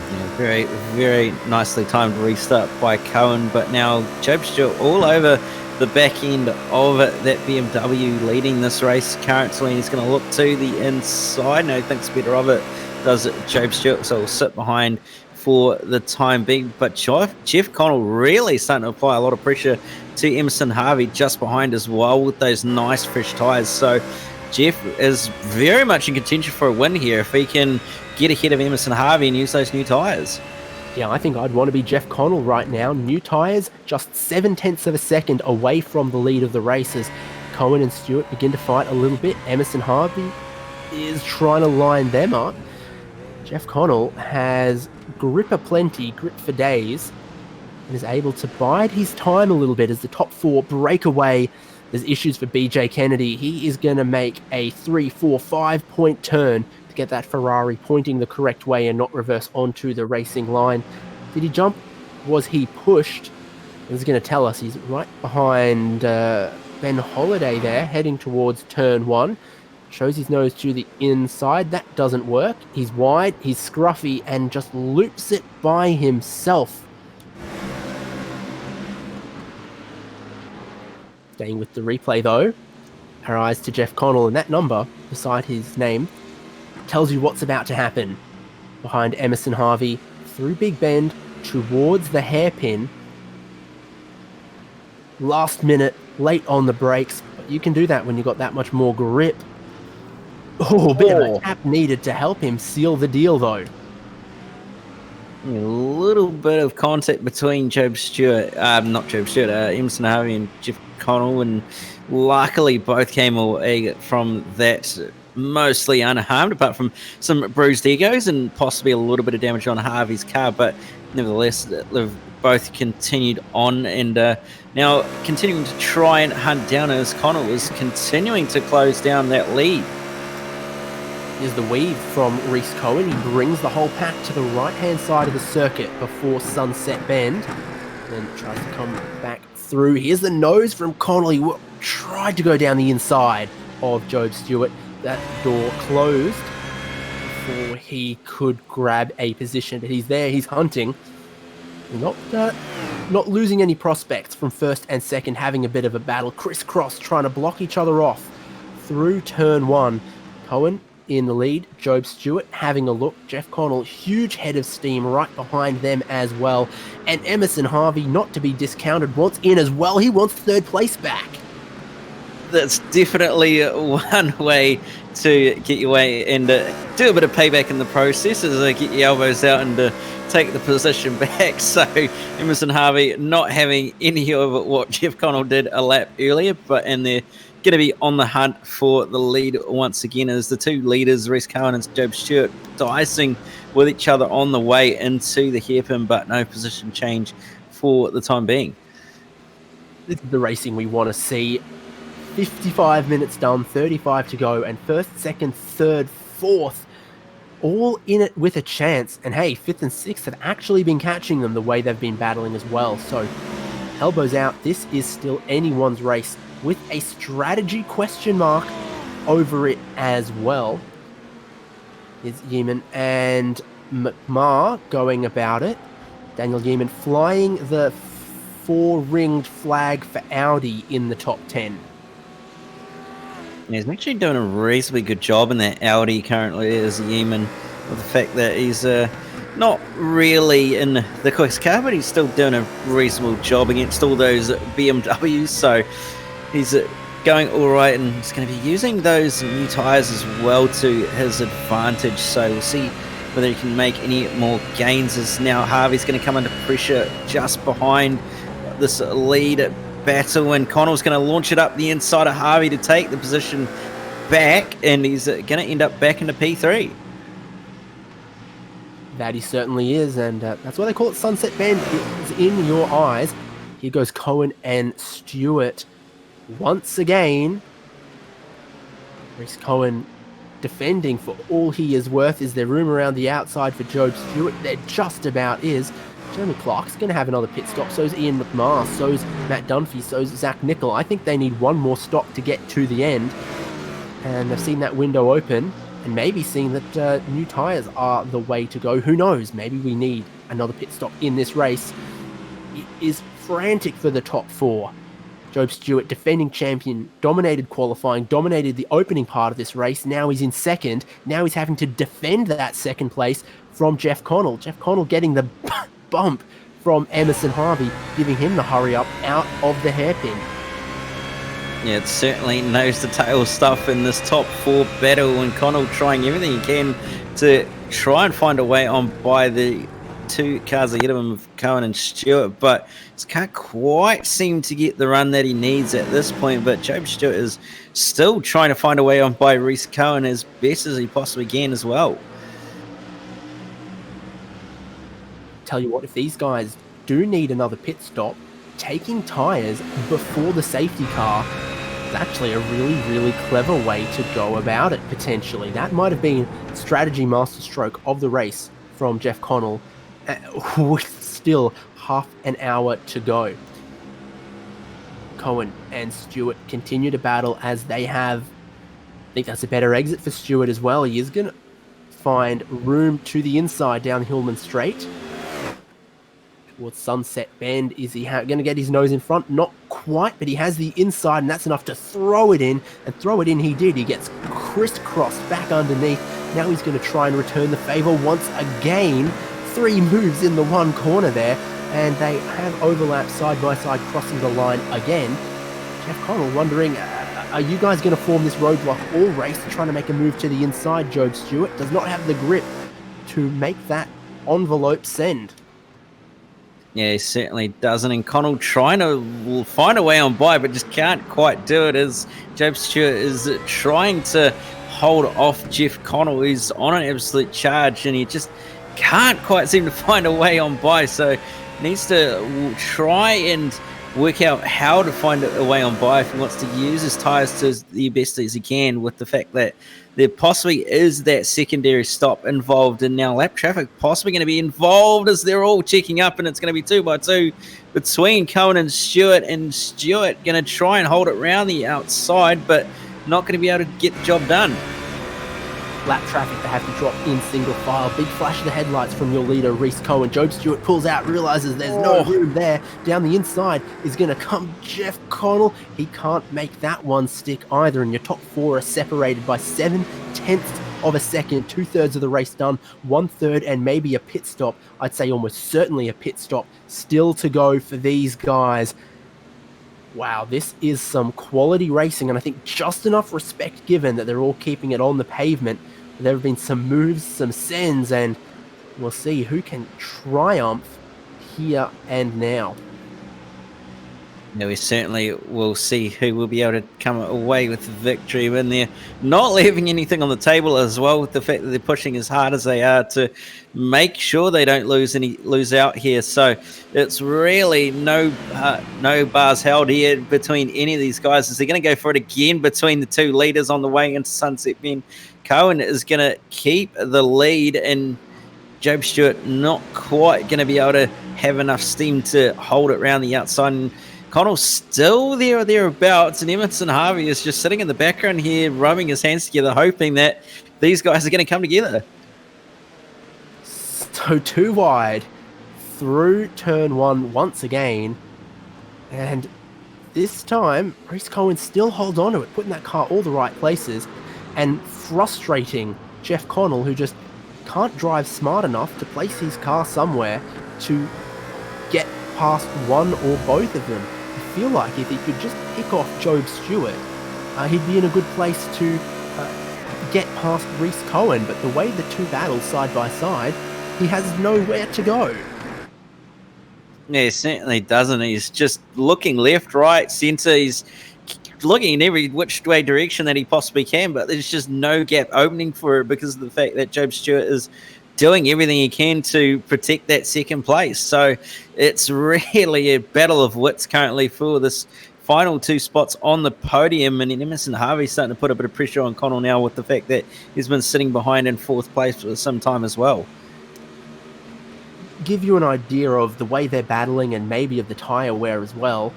Yeah, very, very nicely timed restart by Cohen, but now Job Stewart all over the back end of that BMW leading this race currently. He's going to look to the inside. No, he thinks better of it, does it, Job Stewart, so he'll sit behind for the time being. But Jeff Connell really starting to apply a lot of pressure to Emerson Harvey just behind as well with those nice fresh tyres. So Jeff is very much in contention for a win here if he can get ahead of Emerson Harvey and use those new tyres. Yeah, I think I'd want to be Jeff Connell right now. New tyres, just 0.7 of a second away from the lead of the races. Cohen and Stewart begin to fight a little bit. Emerson Harvey is trying to line them up. Jeff Connell has grip aplenty, grip for days, and is able to bide his time a little bit as the top 4 break away. There's issues for BJ Kennedy. He is going to make a 3, 4, 5 point turn to get that Ferrari pointing the correct way and not reverse onto the racing line. Did he jump? Was he pushed? This is going to tell us he's right behind Ben Holiday there, heading towards turn 1. Shows his nose to the inside. That doesn't work. He's wide, he's scruffy, and just loops it by himself. Staying with the replay though, our eyes to Jeff Connell, and that number beside his name tells you what's about to happen. Behind Emerson Harvey, through Big Bend, towards the hairpin. Last minute, late on the brakes, but you can do that when you've got that much more grip. Oh, a bit of a tap needed to help him seal the deal though. A little bit of contact between Emerson Harvey and Jeff Connell, and luckily both came away from that mostly unharmed, apart from some bruised egos and possibly a little bit of damage on Harvey's car. But nevertheless, they've both continued on, and now continuing to try and hunt down as Connell is continuing to close down that lead. Is the weave from Reese Cohen. He brings the whole pack to the right-hand side of the circuit before Sunset Bend. Then tries to come back through. Here's the nose from Connolly. Tried to go down the inside of Job Stewart. That door closed before he could grab a position. But he's there. He's hunting. Not losing any prospects from first and second, having a bit of a battle. Crisscross trying to block each other off through turn one. Cohen in the lead, Job Stewart having a look, Jeff Connell, huge head of steam right behind them as well, and Emerson Harvey, not to be discounted, wants in as well. He wants third place back. That's definitely one way to get your way and do a bit of payback in the process, is get your elbows out and take the position back. So Emerson Harvey not having any of what Jeff Connell did a lap earlier, and they're going to be on the hunt for the lead once again, as the two leaders, Reese Cohen and Job Stewart, dicing with each other on the way into the hairpin, but no position change for the time being. This is the racing we want to see. 55 minutes done, 35 to go, and first, second, third, fourth, all in it with a chance. And hey, fifth and sixth have actually been catching them the way they've been battling as well. So elbows out, this is still anyone's race, with a strategy question mark over it as well. Is Yeaman and McMahon going about it. Daniel Yeaman flying the four-ringed flag for Audi in the top 10. Yeah, he's actually doing a reasonably good job in that Audi currently, as Yeaman, with the fact that he's not really in the quickest car, but he's still doing a reasonable job against all those BMWs. So he's going all right, and he's going to be using those new tyres as well to his advantage. So we'll see whether he can make any more gains, as now Harvey's going to come under pressure just behind this lead battle, and Connell's going to launch it up the inside of Harvey to take the position back, and he's going to end up back into P3. That he certainly is, and that's why they call it Sunset Bend. It's in your eyes. Here goes Cohen and Stewart once again. Reese Cohen defending for all he is worth. Is there room around the outside for Job Stewart? There just about is. Jeremy Clark's going to have another pit stop. So's Ian McMahon. So's Matt Dunphy. So's Zach Nickel. I think they need one more stop to get to the end. And they've seen that window open, and maybe seen that new tyres are the way to go. Who knows? Maybe we need another pit stop in this race. It is frantic for the top four. Job Stewart, defending champion, dominated qualifying, dominated the opening part of this race. Now he's in second. Now he's having to defend that second place from Jeff Connell. Jeff Connell getting the bump from Emerson Harvey, giving him the hurry up out of the hairpin. Yeah, it's certainly nose to tail stuff in this top four battle, and Connell trying everything he can to try and find a way on by the two cars ahead of him of Cohen and Stewart, but just can't quite seem to get the run that he needs at this point. But Job Stewart is still trying to find a way on by Reese Cohen as best as he possibly can as well. Tell you what, if these guys do need another pit stop, taking tyres before the safety car is actually a really, really clever way to go about it, potentially. That might have been strategy masterstroke of the race from Jeff Connell, with still half an hour to go. Cohen and Stewart continue to battle as they have. I think that's a better exit for Stewart as well. He is going to find room to the inside down Hillman Straight. Towards Sunset Bend. Is he going to get his nose in front? Not quite, but he has the inside, and that's enough to throw it in. And throw it in he did. He gets crisscrossed back underneath. Now he's going to try and return the favor once again. 3 moves in the one corner there, and they have overlapped side by side, crossing the line again. Jeff Connell wondering, are you guys going to form this roadblock all race, trying to make a move to the inside? Job Stewart does not have the grip to make that envelope send. Yeah, he certainly doesn't. And Connell trying to find a way on by, but just can't quite do it, as Job Stewart is trying to hold off Jeff Connell, who's on an absolute charge, and he just can't quite seem to find a way on by. So needs to try and work out how to find a way on by if he wants to use his tyres to the best as he can, with the fact that there possibly is that secondary stop involved, and now lap traffic possibly going to be involved as they're all checking up, and it's going to be 2 by 2 between Cohen and Stewart going to try and hold it round the outside, but not going to be able to get the job done. Lap traffic, they have to drop in single file. Big flash of the headlights from your leader, Reese Cohen. Job Stewart pulls out, realizes there's no room there. Down the inside is going to come Jeff Connell. He can't make that one stick either, and your top 4 are separated by 7/10 of a second. 2/3 of the race done, 1/3 and maybe a pit stop. I'd say almost certainly a pit stop still to go for these guys. Wow, this is some quality racing, and I think just enough respect given that they're all keeping it on the pavement. There have been some moves, some sends, and we'll see who can triumph here and now. Yeah, we certainly will see who will be able to come away with the victory when they're not leaving anything on the table, as well, with the fact that they're pushing as hard as they are to make sure they don't lose out here. So it's really no bars held here between any of these guys, as they're going to go for it again between the 2 leaders on the way into Sunset Bend. Cohen is going to keep the lead, and Job Stewart not quite going to be able to have enough steam to hold it around the outside. And Connell's still there or thereabouts, and Emerson Harvey is just sitting in the background here, rubbing his hands together, hoping that these guys are going to come together. So 2 wide through turn 1 once again, and this time Reese Cohen still holds on to it, putting that car all the right places and frustrating Jeff Connell, who just can't drive smart enough to place his car somewhere to get past one or both of them. I feel like if he could just pick off Job Stewart, he'd be in a good place to get past Reese Cohen, but the way the 2 battle side by side, he has nowhere to go. Yeah, he certainly doesn't. He's just looking left, right, centre. He's looking in every which way direction that he possibly can, but there's just no gap opening for it because of the fact that Job Stewart is doing everything he can to protect that second place. So it's really a battle of wits currently for this final 2 spots on the podium, and Emerson Harvey starting to put a bit of pressure on Connell now, with the fact that he's been sitting behind in 4th place for some time as well. Give you an idea of the way they're battling and maybe of the tyre wear as well.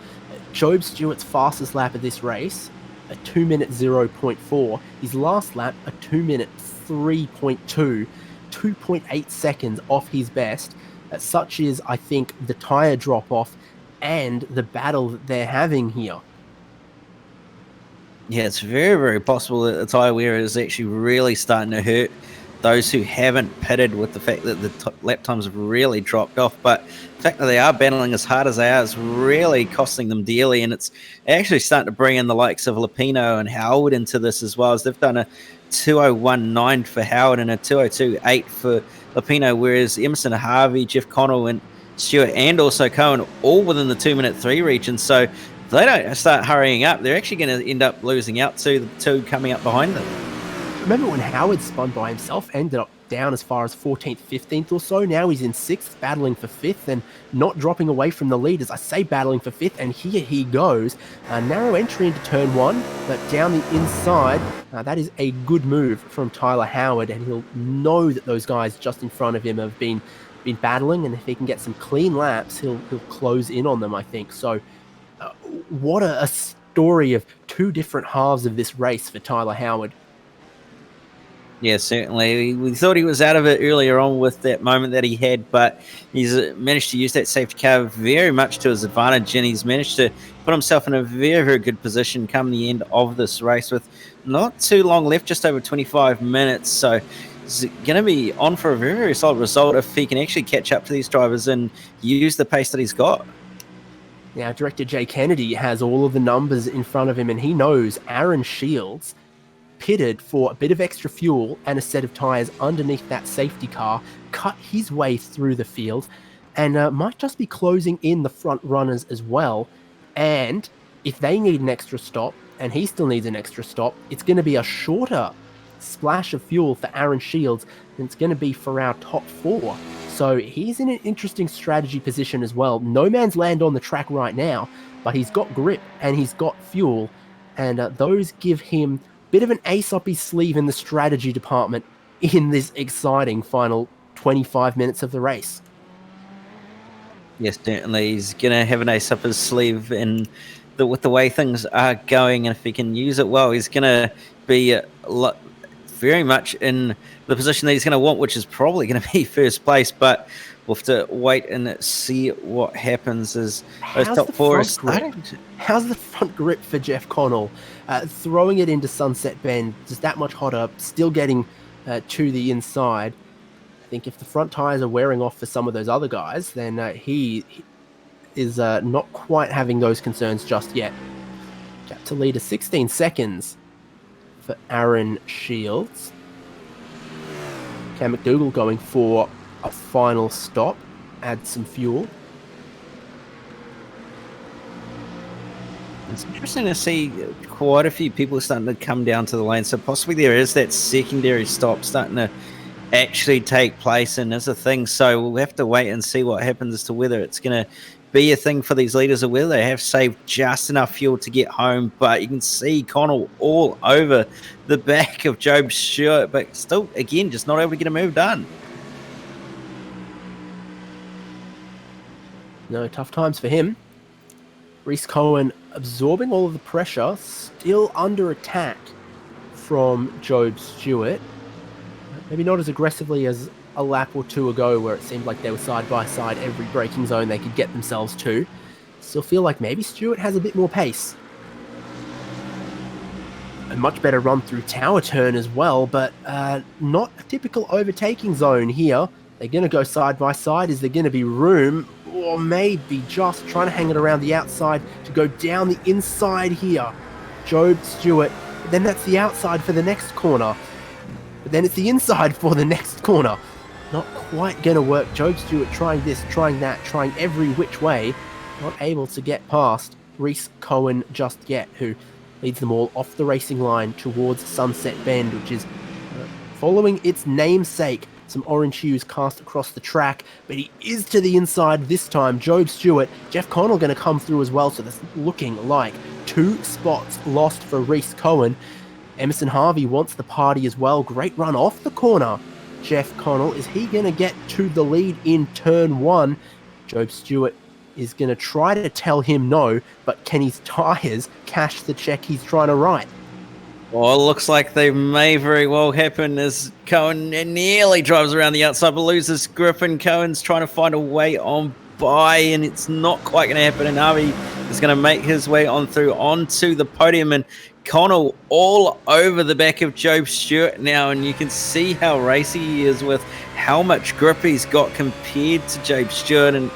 Job Stewart's fastest lap of this race, a 2-minute 0.4. His last lap, a 2-minute 3.2, 2.8 seconds off his best. Such is, I think, the tyre drop-off and the battle that they're having here. Yeah, it's very, very possible that the tyre wear is actually really starting to hurt those who haven't pitted, with the fact that the lap times have really dropped off. But the fact that they are battling as hard as they are is really costing them dearly, and it's actually starting to bring in the likes of Lupino and Howard into this as well, as they've done a 2:01.9 for Howard and a 2:02.8 for Lupino, whereas Emerson Harvey, Jeff Connell and Stewart and also Cohen all within the 2-minute 3 region. So if they don't start hurrying up, they're actually going to end up losing out to the 2 coming up behind them. Remember when Howard spun by himself, ended up down as far as 14th, 15th or so? Now he's in 6th, battling for 5th and not dropping away from the leaders. I say battling for 5th, and here he goes. A narrow entry into turn 1, but down the inside, that is a good move from Tyler Howard, and he'll know that those guys just in front of him have been battling, and if he can get some clean laps, he'll close in on them, I think. So what a story of 2 different halves of this race for Tyler Howard. Yeah, certainly. We thought he was out of it earlier on with that moment that he had, but he's managed to use that safety car very much to his advantage, and he's managed to put himself in a very, very good position come the end of this race with not too long left, just over 25 minutes. So he's going to be on for a very, very solid result if he can actually catch up to these drivers and use the pace that he's got. Now, Director Jay Kennedy has all of the numbers in front of him, and he knows Aaron Shields pitted for a bit of extra fuel and a set of tyres underneath that safety car, cut his way through the field, and might just be closing in the front runners as well. And if they need an extra stop, and he still needs an extra stop, it's going to be a shorter splash of fuel for Aaron Shields than it's going to be for our top 4. So he's in an interesting strategy position as well. No man's land on the track right now, but he's got grip and he's got fuel, and those give him a bit of an ace up his sleeve in the strategy department in this exciting final 25 minutes of the race. Yes, certainly. He's going to have an ace up his sleeve and with the way things are going, and if he can use it well, he's going to be very much in the position that he's going to want, which is probably going to be first place, but we'll have to wait and see what happens as those top 4 are starting. How's the front grip for Jeff Connell? Throwing it into Sunset Bend, just that much hotter, still getting to the inside. I think if the front tyres are wearing off for some of those other guys, then he is not quite having those concerns just yet. Gap to lead is 16 seconds for Aaron Shields. Cam McDougall going for a final stop, add some fuel. It's interesting to see quite a few people starting to come down to the lane, so possibly there is that secondary stop starting to actually take place and is a thing. So we'll have to wait and see what happens as to whether it's going to be a thing for these leaders or whether they have saved just enough fuel to get home. But you can see Connell all over the back of Job Stewart, but still, again, just not able to get a move done. No, tough times for him. Reese Cohen absorbing all of the pressure, still under attack from Job Stewart. Maybe not as aggressively as a lap or two ago, where it seemed like they were side by side every braking zone they could get themselves to. Still feel like maybe Stewart has a bit more pace. A much better run through tower turn as well, but not a typical overtaking zone here. They're going to go side by side. Is there going to be room? Or maybe just trying to hang it around the outside to go down the inside here. Job Stewart. But then that's the outside for the next corner. But then it's the inside for the next corner. Not quite going to work. Job Stewart trying this, trying that, trying every which way. Not able to get past Reese Cohen just yet, who leads them all off the racing line towards Sunset Bend, which is following its namesake. Some orange hues cast across the track, but he is to the inside this time. Job Stewart, Jeff Connell going to come through as well, so that's looking like 2 spots lost for Reese Cohen. Emerson Harvey wants the party as well. Great run off the corner. Jeff Connell, is he going to get to the lead in turn 1? Job Stewart is going to try to tell him no, but can his tyres cash the check he's trying to write? Well, it looks like they may very well happen as Cohen nearly drives around the outside but loses grip, and Cohen's trying to find a way on by, and it's not quite going to happen, and Harvey is going to make his way on through onto the podium, and Connell all over the back of Job Stewart now, and you can see how racy he is with how much grip he's got compared to Job Stewart, and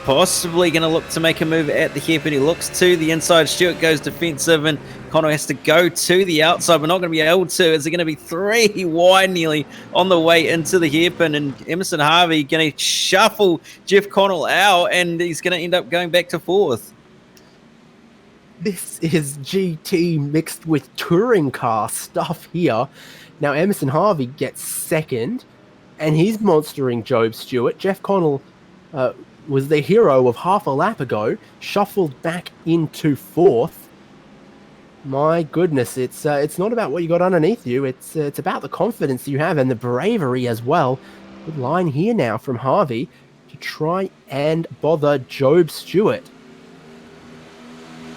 possibly going to look to make a move at the hairpin. He looks to the inside. Stewart goes defensive, and Connell has to go to the outside, but not going to be able to. Is it going to be 3 wide nearly on the way into the hairpin? And Emerson Harvey going to shuffle Jeff Connell out, and he's going to end up going back to 4th. This is GT mixed with touring car stuff here. Now Emerson Harvey gets 2nd, and he's monstering Job Stewart. Jeff Connell was the hero of half a lap ago, shuffled back into 4th. My goodness, it's not about what you got underneath you. It's about the confidence you have and the bravery as well. Good line here now from Harvey to try and bother Job Stewart.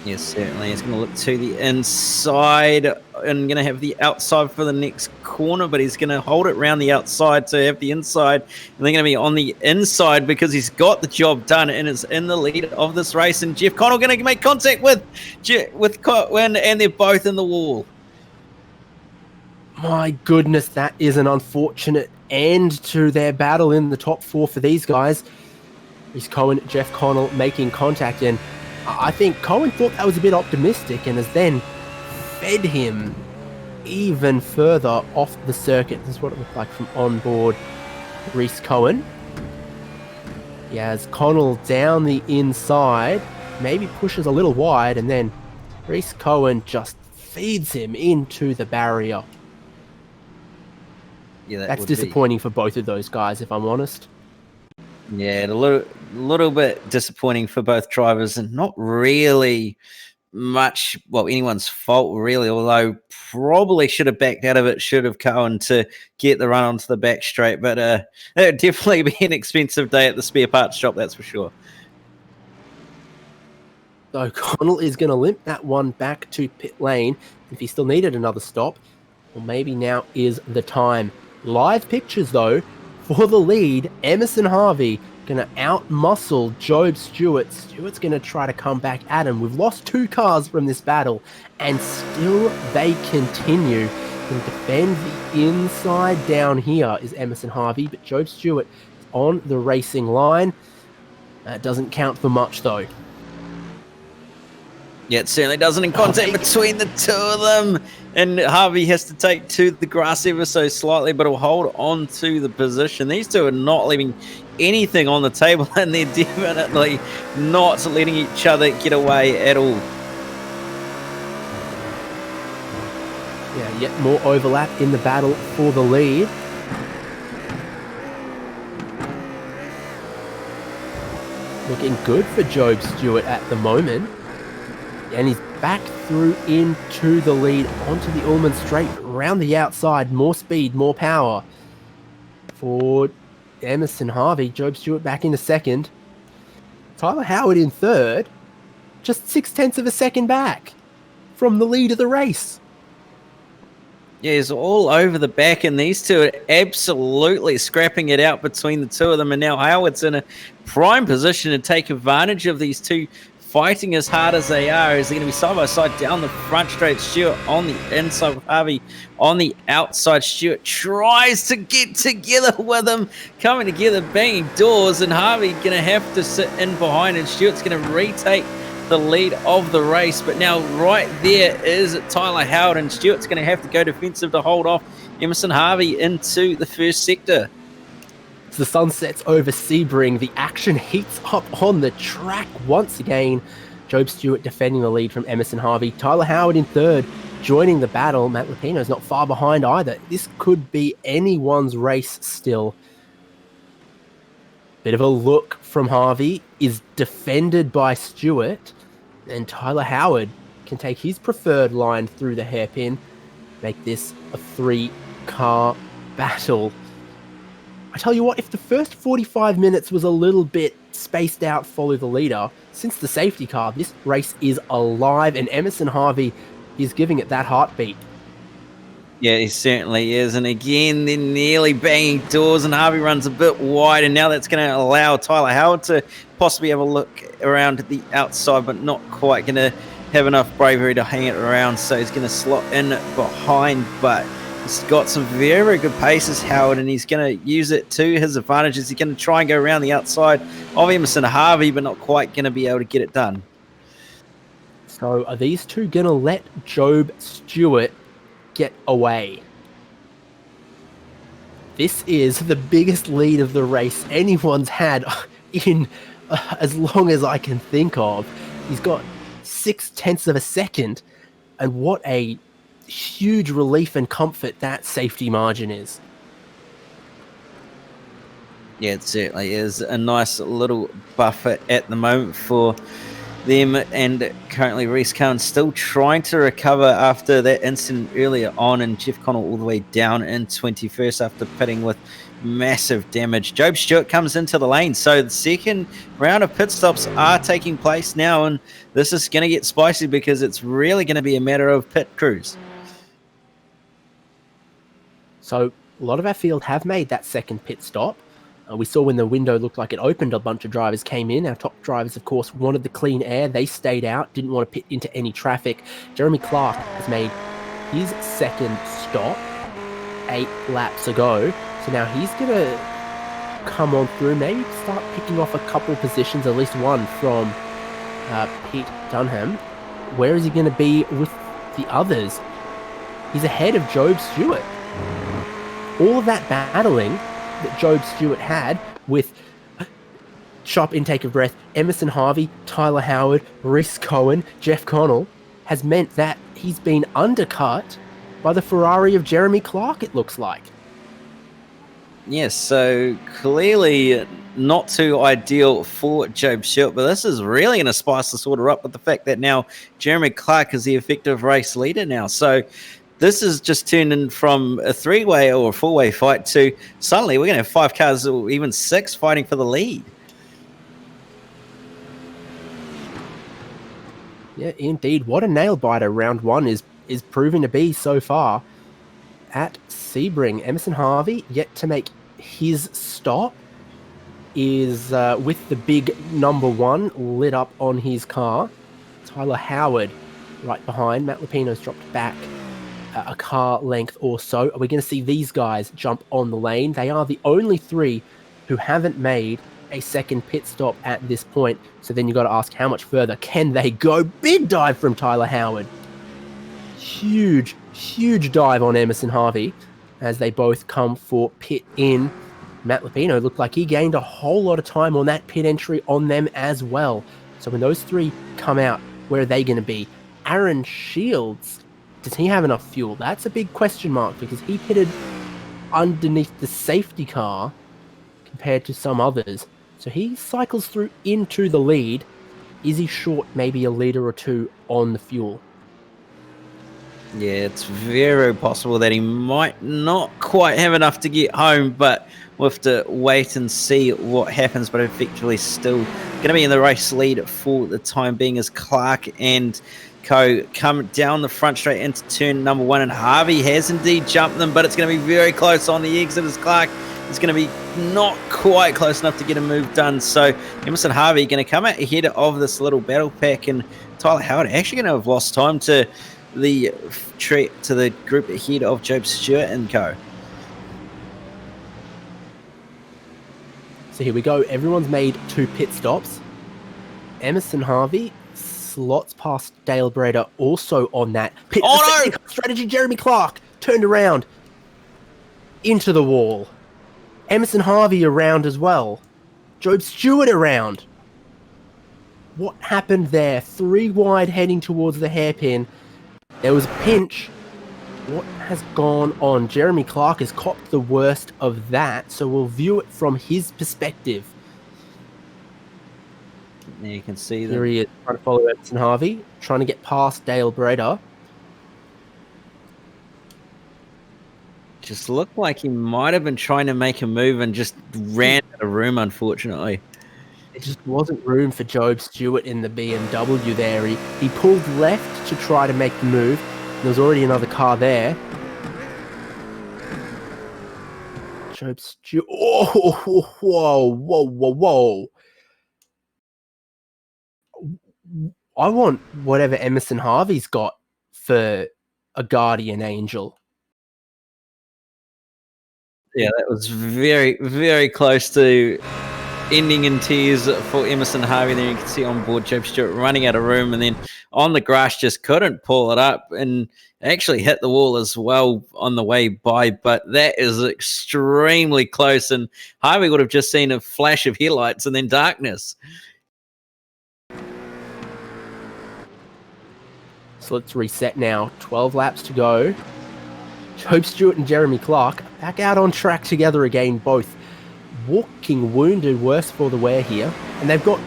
Yes, certainly. He's going to look to the inside and going to have the outside for the next corner, but he's going to hold it around the outside to have the inside. And they're going to be on the inside because he's got the job done and is in the lead of this race. And Jeff Connell going to make contact with Cotwin, and they're both in the wall. My goodness, that is an unfortunate end to their battle in the top 4 for these guys. Reese Cohen, Jeff Connell making contact, and I think Cohen thought that was a bit optimistic and has then fed him even further off the circuit. This is what it looked like from on board Reese Cohen. He has Connell down the inside, maybe pushes a little wide, and then Reese Cohen just feeds him into the barrier. yeah, that That's would disappointing for both of those guys, if I'm honest. be, yeah, a little bit disappointing for both drivers, and not really much, well, anyone's fault really, although probably should have backed out of it, should have Cohen to get the run onto the back straight. But it would definitely be an expensive day at the spare parts shop, that's for sure. So Connell is going to limp that one back to pit lane. If he still needed another stop, well, maybe now is the time. Live pictures, though, for the lead. Emerson Harvey going to out-muscle Job Stewart. Stewart's going to try to come back at him. We've lost 2 cars from this battle, and still they continue to defend the inside. Down here is Emerson Harvey, but Job Stewart is on the racing line. That doesn't count for much, though. Yeah, it certainly doesn't. In contact between the two of them. And Harvey has to take to the grass ever so slightly, but will hold on to the position. These two are not leaving anything on the table, and they're definitely not letting each other get away at all. Yeah, yet more overlap in the battle for the lead. Looking good for Job Stewart at the moment. And he's back through into the lead onto the Ullman straight, around the outside. More speed, more power for Emerson Harvey. Job Stewart back into second. Tyler Howard in third. Just 0.6 of a second back from the lead of the race. Yeah, he's all over the back, and these two are absolutely scrapping it out between the two of them. And now Howard's in a prime position to take advantage of these two fighting as hard as they are. Is they're going to be side by side down the front straight. Stewart on the inside with Harvey on the outside. Stewart tries to get together with him, coming together, banging doors, and Harvey going to have to sit in behind, and Stewart's going to retake the lead of the race. But now right there is Tyler Howard, and Stewart's going to have to go defensive to hold off Emerson Harvey into the first sector. The sun sets over Sebring. The action heats up on the track once again. Job Stewart defending the lead from Emerson Harvey. Tyler Howard in third, joining the battle. Matt Lupino's not far behind either. This could be anyone's race still. Bit of a look from Harvey is defended by Stewart, and Tyler Howard can take his preferred line through the hairpin, make this a 3-car battle. I tell you what, if the first 45 minutes was a little bit spaced out, follow the leader, since the safety car, this race is alive, and Emerson Harvey is giving it that heartbeat. Yeah, he certainly is. And again, they're nearly banging doors, and Harvey runs a bit wide, and now that's going to allow Tyler Howard to possibly have a look around the outside, but not quite going to have enough bravery to hang it around, so he's going to slot in behind, but he's got some very, very good paces, Howard, and he's going to use it to his advantage. He's going to try and go around the outside of Emerson Harvey, but not quite going to be able to get it done. So are these two going to let Job Stewart get away? This is the biggest lead of the race anyone's had in as long as I can think of. He's got 0.6 of a second, and what a huge relief and comfort that safety margin is. Yeah, it certainly is a nice little buffer at the moment for them, and currently Reese Cohen still trying to recover after that incident earlier on, and Jeff Connell all the way down in 21st after pitting with massive damage. Job Stewart comes into the lane, so the second round of pit stops are taking place now, and this is going to get spicy because it's really going to be a matter of pit crews. So a lot of our field have made that second pit stop. We saw when the window looked like it opened, a bunch of drivers came in. Our top drivers, of course, wanted the clean air. They stayed out, didn't want to pit into any traffic. Jeremy Clark has made his second stop 8 laps ago. So now he's going to come on through, maybe start picking off a couple positions, at least one from Pete Dunham. Where is he going to be with the others? He's ahead of Job Stewart. All of that battling that Job Stewart had with sharp intake of breath, Emerson Harvey, Tyler Howard, Reese Cohen, Jeff Connell, has meant that he's been undercut by the Ferrari of Jeremy Clark, it looks like. Yes, so clearly not too ideal for Job Stewart, but this is really going to spice this order up with the fact that now Jeremy Clark is the effective race leader now. So this is just turned in from a three-way or a four-way fight to suddenly we're going to have 5 cars or even 6 fighting for the lead. Yeah, indeed. What a nail biter round one is proving to be so far at Sebring. Emerson Harvey yet to make his stop, is with the big number 1 lit up on his car. Tyler Howard right behind. Matt Lupino's dropped back a car length or so. Are we going to see these guys jump on the lane? They are the only 3 who haven't made a second pit stop at this point. So then you got to ask, how much further can they go? Big dive from Tyler Howard. Huge dive on Emerson Harvey as they both come for pit in. Matt Lupino looked like he gained a whole lot of time on that pit entry on them as well. So when those 3 come out, where are they going to be? Aaron Shields, does he have enough fuel? That's a big question mark because he pitted underneath the safety car compared to some others. So he cycles through into the lead. Is he short maybe a litre or 2 on the fuel? Yeah, it's very possible that he might not quite have enough to get home, but we'll have to wait and see what happens. But effectively still going to be in the race lead for the time being as Clark and co come down the front straight into turn number 1, and Harvey has indeed jumped them, but it's going to be very close on the exit as Clark is going to be not quite close enough to get a move done. So Emerson Harvey going to come out ahead of this little battle pack, and Tyler Howard actually going to have lost time to the group ahead of Job Stewart and co. So here we go. Everyone's made 2 pit stops. Emerson Harvey slots past Dale Breda also on that pit. Oh no! Strategy. Jeremy Clark turned around into the wall. Emerson Harvey around as well. Job Stewart around. What happened there? 3 wide heading towards the hairpin. There was a pinch. What has gone on? Jeremy Clark has copped the worst of that, so we'll view it from his perspective. There you can see Here he is, trying to follow Emerson Harvey, trying to get past Dale Breda. Just looked like he might have been trying to make a move and just ran out of room, unfortunately. There just wasn't room for Job Stewart in the BMW there. He pulled left to try to make the move. There was already another car there. Job Stewart. Oh, whoa. I want whatever Emerson Harvey's got for a guardian angel. Yeah, that was very, very close to ending in tears for Emerson Harvey. There you can see on board Job Stewart running out of room, and then on the grass just couldn't pull it up and actually hit the wall as well on the way by. But that is extremely close, and Harvey would have just seen a flash of headlights and then darkness. So let's reset now. 12 laps to go. Job Stewart and Jeremy Clark back out on track together again, both walking wounded, worse for the wear here. And they've got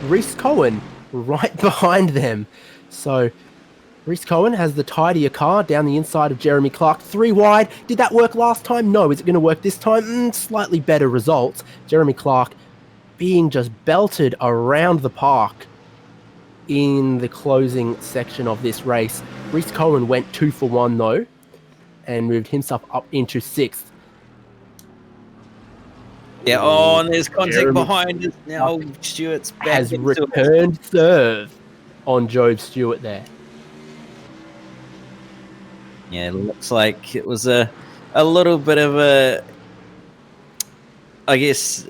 Reese Cohen right behind them. So Reese Cohen has the tidier car down the inside of Jeremy Clark. 3 wide. Did that work last time? No. Is it going to work this time? Slightly better results. Jeremy Clark being just belted around the park in the closing section of this race. Reese Cohen went 2 for 1 though, and moved himself up into 6th. Yeah, and there's contact Jeremy behind us now. Stewart's back has returned serve on Job Stewart there. Yeah, it looks like it was a little bit of a, I guess,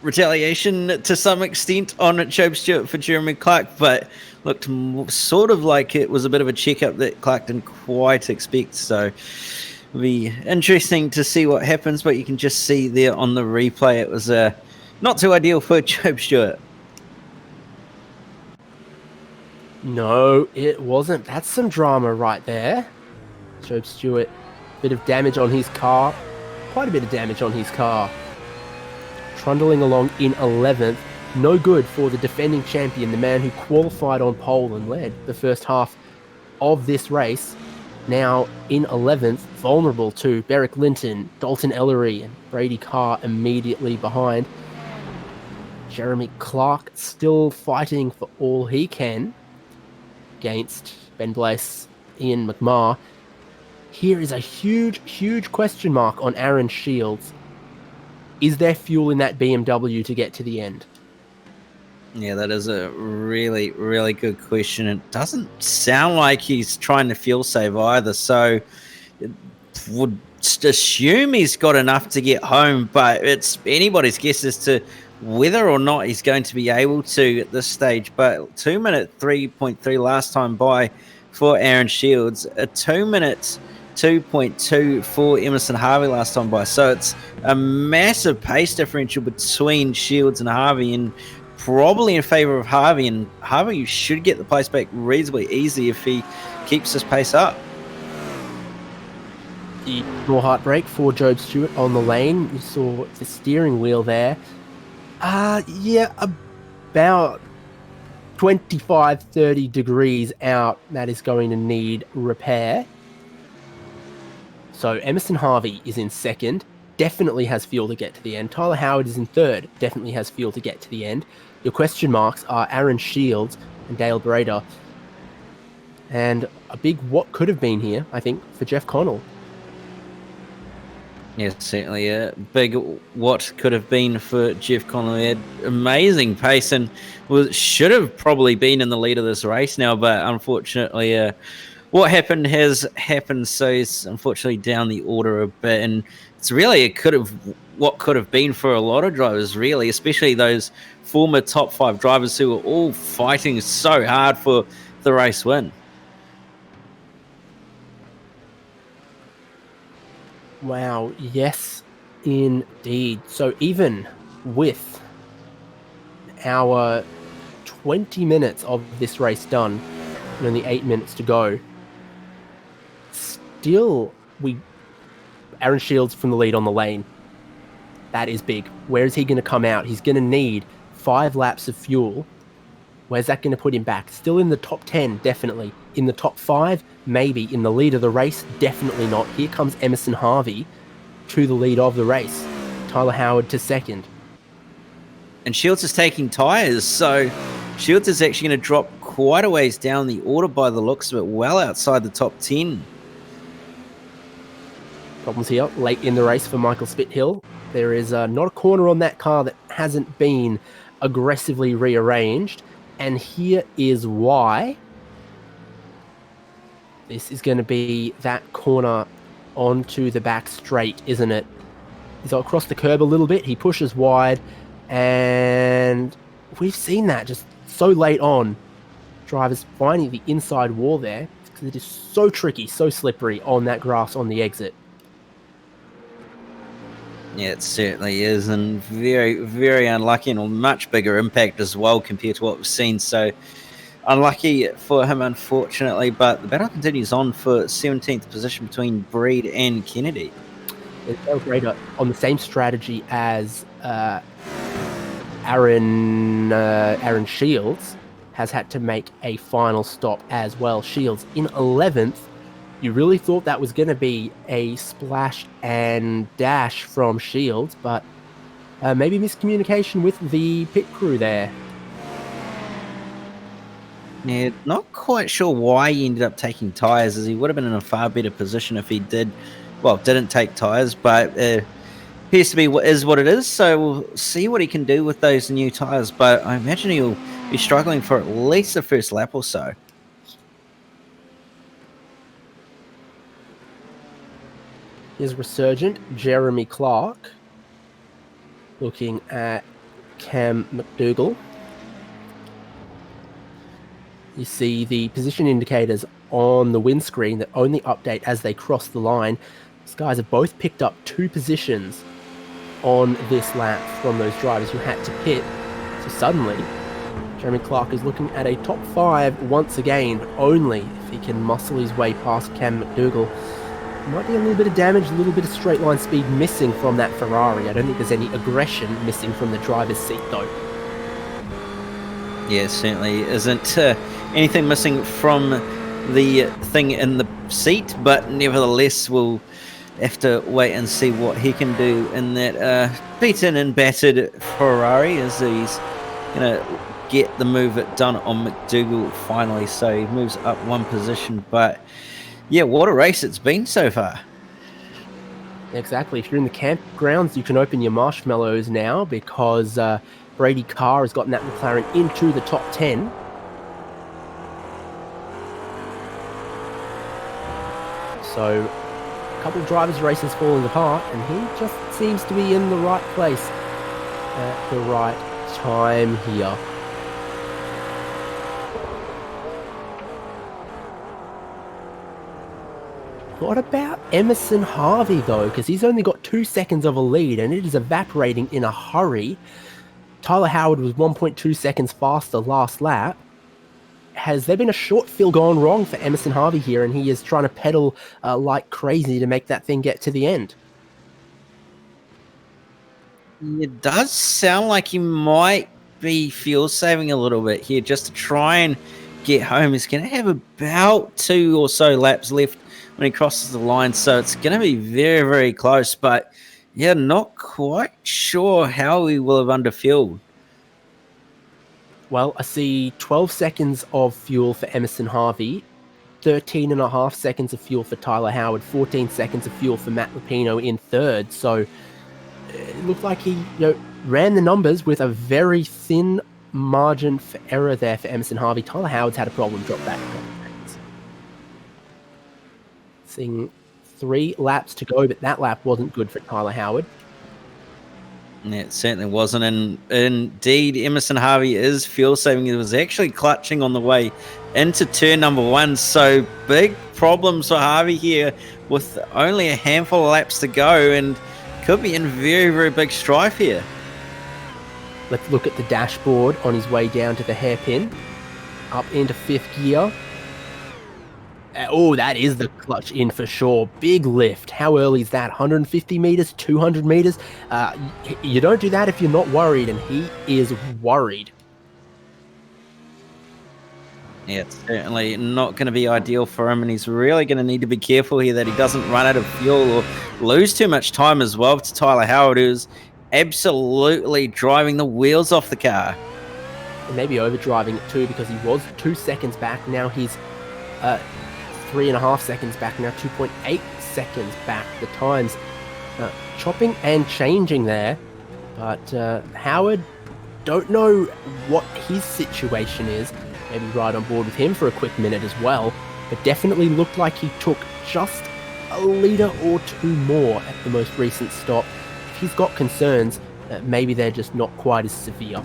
retaliation to some extent on Job Stewart for Jeremy Clark, but looked sort of like it was a bit of a checkup that Clark didn't quite expect. So it'll be interesting to see what happens, but you can just see there on the replay it was not too ideal for Job Stewart. No, it wasn't. That's some drama right there. Job Stewart, bit of damage on his car. quite a bit of damage on his car. Trundling along in 11th. No good for the defending champion, the man who qualified on pole and led the first half of this race. Now in 11th, vulnerable to Beric Linton, Dalton Ellery, and Brady Carr immediately behind. Jeremy Clark still fighting for all he can against Ben Blaise, Ian McMahon. Here is a huge, huge question mark on Aaron Shields. Is there fuel in that BMW to get to the end? Yeah, that is a really, really good question. It doesn't sound like he's trying to fuel save either, so would assume he's got enough to get home, but it's anybody's guess as to whether or not he's going to be able to at this stage. But 2 minute 3.3 last time by for Aaron Shields, a 2 minute 2.2 for Emerson Harvey last time by. So it's a massive pace differential between Shields and Harvey, and probably in favor of Harvey. And Harvey should get the place back reasonably easy if he keeps this pace up. The more heartbreak for Job Stewart on the lane. You saw the steering wheel there. Yeah, about 25-30 degrees out. That is going to need repair. So Emerson Harvey is in second, definitely has fuel to get to the end. Tyler Howard is in third, definitely has fuel to get to the end. Your question marks are Aaron Shields and Dale Brader. And a big what could have been here, I think, for Jeff Connell. Yeah, certainly a big what could have been for Jeff Connell. He had amazing pace and should have probably been in the lead of this race now, but unfortunately what happened has happened, so he's unfortunately down the order a bit. And it's really what could have been for a lot of drivers, really, especially those former top 5 drivers who were all fighting so hard for the race win. Wow, yes, indeed. So even with our 20 minutes of this race done, and only 8 minutes to go, still Aaron Shields from the lead on the lane. That is big. Where is he going to come out? He's going to need 5 laps of fuel. Where's that going to put him back? Still in the top 10, definitely. In the top 5, maybe. In the lead of the race, definitely not. Here comes Emerson Harvey to the lead of the race. Tyler Howard to second. And Shields is taking tyres, so Shields is actually going to drop quite a ways down the order by the looks of it, well outside the top 10. Problems here late in the race for Michael Spithill. There is not a corner on that car that hasn't been aggressively rearranged. And here is why. This is going to be that corner onto the back straight, isn't it? He's across the curb a little bit. He pushes wide. And we've seen that just so late on. Drivers finding the inside wall there, because it is so tricky, so slippery on that grass on the exit. Yeah, it certainly is, and very, very unlucky, and a much bigger impact as well compared to what we've seen. So unlucky for him, unfortunately, but the battle continues on for 17th position between Breed and Kennedy. Dale Brader on the same strategy as Aaron Shields has had to make a final stop as well. Shields in 11th. You really thought that was going to be a splash and dash from Shields, but maybe miscommunication with the pit crew there. Yeah, not quite sure why he ended up taking tyres, as he would have been in a far better position if he didn't take tyres, but appears to be what it is, so we'll see what he can do with those new tyres, but I imagine he'll be struggling for at least the first lap or so. Here's resurgent Jeremy Clark looking at Cam McDougall. You see the position indicators on the windscreen that only update as they cross the line. These guys have both picked up 2 positions on this lap from those drivers who had to pit. So suddenly, Jeremy Clark is looking at a top 5 once again, only if he can muscle his way past Cam McDougall. Might be a little bit of damage, a little bit of straight line speed missing from that Ferrari. I don't think there's any aggression missing from the driver's seat, though. Yeah, certainly isn't anything missing from the thing in the seat, but nevertheless, we'll have to wait and see what he can do in that beaten and battered Ferrari as he's going to get the move done on McDougall finally. So he moves up one position, but yeah, what a race it's been so far. Exactly. If you're in the campgrounds, you can open your marshmallows now because Brady Carr has gotten that McLaren into the top 10. So a couple of drivers' races falling apart, and he just seems to be in the right place at the right time here. What about Emerson Harvey, though? Because he's only got 2 seconds of a lead, and it is evaporating in a hurry. Tyler Howard was 1.2 seconds faster last lap. Has there been a short fill gone wrong for Emerson Harvey here, and he is trying to pedal like crazy to make that thing get to the end? It does sound like he might be fuel saving a little bit here just to try and get home. He's going to have about 2 or so laps left when he crosses the line, so it's going to be very, very close. But yeah, not quite sure how he will have underfueled. Well, I see 12 seconds of fuel for Emerson Harvey, 13.5 seconds of fuel for Tyler Howard, 14 seconds of fuel for Matt Lupino in third. So it looked like he ran the numbers with a very thin margin for error there for Emerson Harvey. Tyler Howard's had a problem, drop back. Seeing 3 laps to go, but that lap wasn't good for Tyler Howard. Yeah, it certainly wasn't. And indeed, Emerson Harvey is fuel saving. He was actually clutching on the way into turn number 1. So big problems for Harvey here with only a handful of laps to go, and could be in very, very big strife here. Let's look at the dashboard on his way down to the hairpin. Up into 5th gear. Oh, that is the clutch in for sure. Big lift. How early is that? 150 meters, 200 meters? You don't do that if you're not worried, and he is worried. Yeah, it's certainly not going to be ideal for him, and he's really going to need to be careful here that he doesn't run out of fuel or lose too much time as well to Tyler Howard, who's absolutely driving the wheels off the car. And maybe overdriving it too, because he was 2 seconds back. Now he's 3.5 seconds back, now 2.8 seconds back. The times chopping and changing there, but Howard, don't know what his situation is. Maybe ride on board with him for a quick minute as well, but definitely looked like he took just a litre or 2 more at the most recent stop. If he's got concerns, maybe they're just not quite as severe.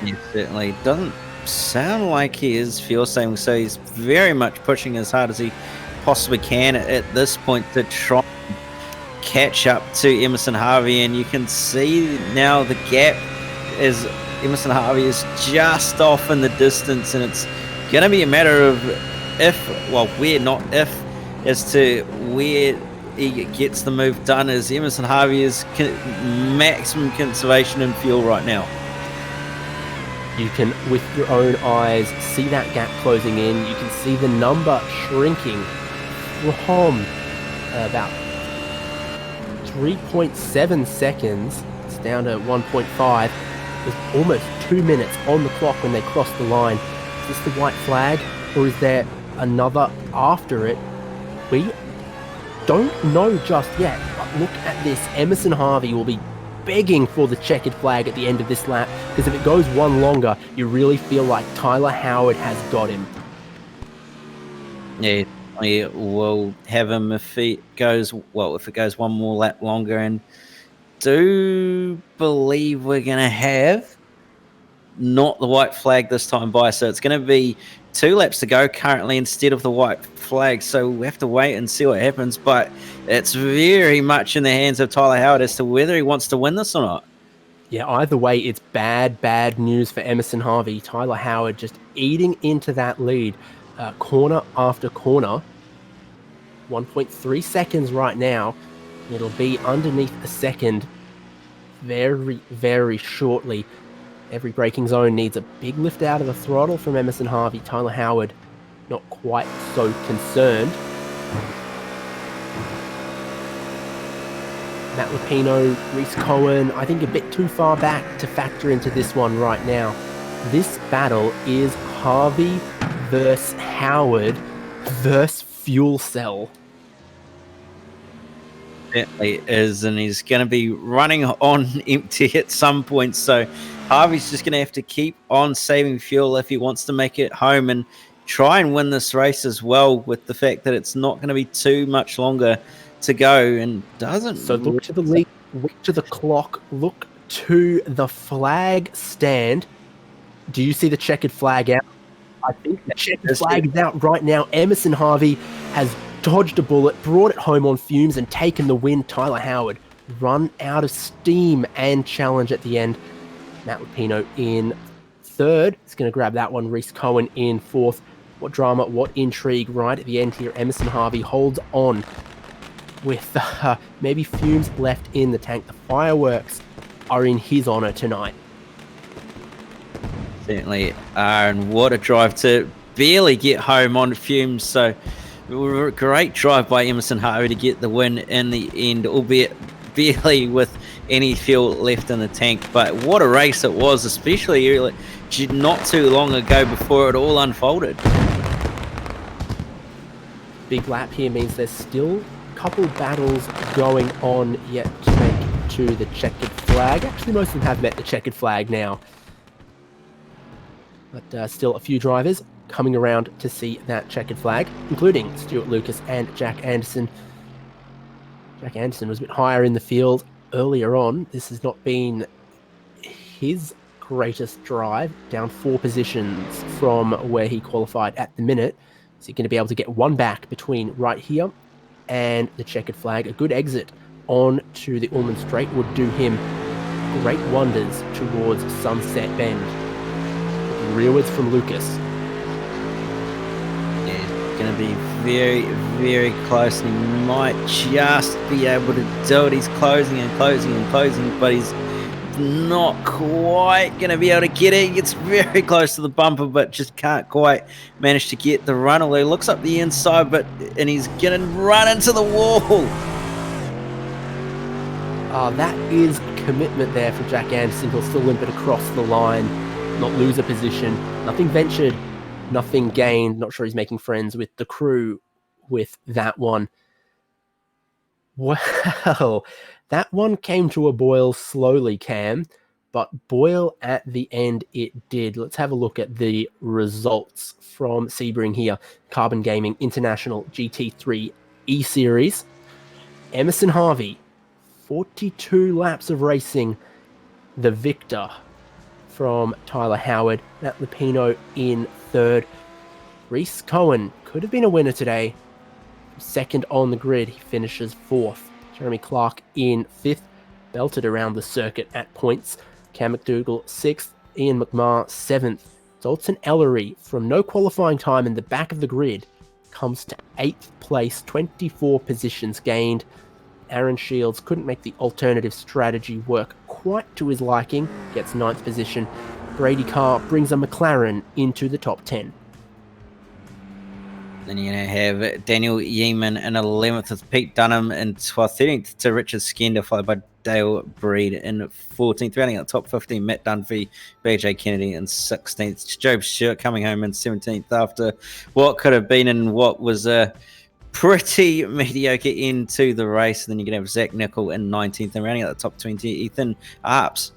Yeah, certainly doesn't sound like he is fuel saving, so he's very much pushing as hard as he possibly can at this point to try and catch up to Emerson Harvey. And you can see now the gap as Emerson Harvey is just off in the distance, and it's going to be a matter of if as to where he gets the move done, as Emerson Harvey is maximum conservation in fuel right now. You can, with your own eyes, see that gap closing in. You can see the number shrinking from about 3.7 seconds. It's down to 1.5. There's almost 2 minutes on the clock when they cross the line. Is this the white flag, or is there another after it? We don't know just yet, but look at this. Emerson Harvey will be begging for the checkered flag at the end of this lap, because if it goes one longer, you really feel like Tyler Howard has got him. Yeah, we'll have him if it goes one more lap longer, and do believe we're going to have not the white flag this time by, so it's going to be 2 laps to go currently instead of the white flag, so we have to wait and see what happens. But it's very much in the hands of Tyler Howard as to whether he wants to win this or not. Yeah, either way, it's bad news for Emerson Harvey. Tyler Howard just eating into that lead, corner after corner. 1.3 seconds right now. It'll be underneath a second very, very shortly. Every braking zone needs a big lift out of the throttle from Emerson Harvey. Tyler Howard not quite so concerned. Matt Lupino, Reese Cohen, I think a bit too far back to factor into this one right now. This battle is Harvey versus Howard versus Fuel Cell. Certainly is, and he's going to be running on empty at some point. So Harvey's just going to have to keep on saving fuel if he wants to make it home and try and win this race as well, with the fact that it's not going to be too much longer to go. And doesn't so look to the lead, look to the clock, look to the flag stand. Do you see the checkered flag out? I think the checkered flag is out right now. Emerson Harvey has dodged a bullet, brought it home on fumes, and taken the win. Tyler Howard run out of steam and challenge at the end. Matt Lupino in third. He's going to grab that one. Reese Cohen in fourth. What drama, what intrigue right at the end here. Emerson Harvey holds on with maybe fumes left in the tank. The fireworks are in his honor tonight. Certainly are, and what a drive to barely get home on fumes. So great drive by Emerson Harvey to get the win in the end, albeit barely with any fuel left in the tank. But what a race it was, especially early, not too long ago before it all unfolded. Big lap here means there's still a couple battles going on yet to make it to the checkered flag. Actually, most of them have met the checkered flag now. But still a few drivers coming around to see that checkered flag, including Stuart Lucas and Jack Anderson. Jack Anderson was a bit higher in the field earlier on. This has not been his greatest drive, down 4 positions from where he qualified at the minute. So you're going to be able to get one back between right here and the checkered flag. A good exit on to the Ullman Straight would do him great wonders towards Sunset Bend. Rearwards from Lucas. Yeah, going to be very, very close, and he might just be able to do it. He's closing and closing and closing, but he's not quite going to be able to get it. He gets very close to the bumper, but just can't quite manage to get the run. Although he looks up the inside, and he's going to run into the wall. That is commitment there for Jack Anderson. He'll still limp it across the line, not lose a position. Nothing ventured, nothing gained. Not sure he's making friends with the crew with that one. Well, that one came to a boil slowly, Cam, but boil at the end it did. Let's have a look at the results from Sebring here. Carbon Gaming International GT3 ESeries. Emerson Harvey, 42 laps of racing, the victor from Tyler Howard. Matt Lupino in third. Reese Cohen could have been a winner today. Second on the grid, he finishes fourth. Jeremy Clark in fifth, belted around the circuit at points. Cam McDougall sixth, Ian McMahon seventh. Dalton Ellery, from no qualifying time in the back of the grid, comes to 8th place, 24 positions gained. Aaron Shields couldn't make the alternative strategy work quite to his liking, gets 9th position. Brady Carr brings a McLaren into the top 10. Then you're going to have Daniel Yeaman in 11th with Pete Dunham in 12th, 13th to Richard Skender, followed by Dale Breed in 14th, rounding out top 15, Matt Dunphy, BJ Kennedy in 16th, Job Stewart coming home in 17th after what could have been in what was a pretty mediocre end to the race. And then you're going to have Zach Nickel in 19th, and rounding out the top 20, Ethan Arps.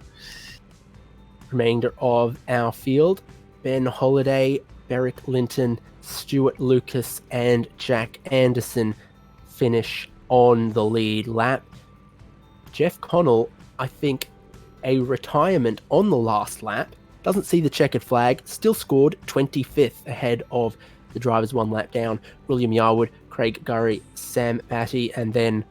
Remainder of our field, Ben Holiday, Beric Linton, Stuart Lucas and Jack Anderson finish on the lead lap. Jeff Connell, I think, a retirement on the last lap. Doesn't see the checkered flag. Still scored 25th ahead of the drivers 1 lap down. William Yarwood, Craig Gurry, Sam Batty, and then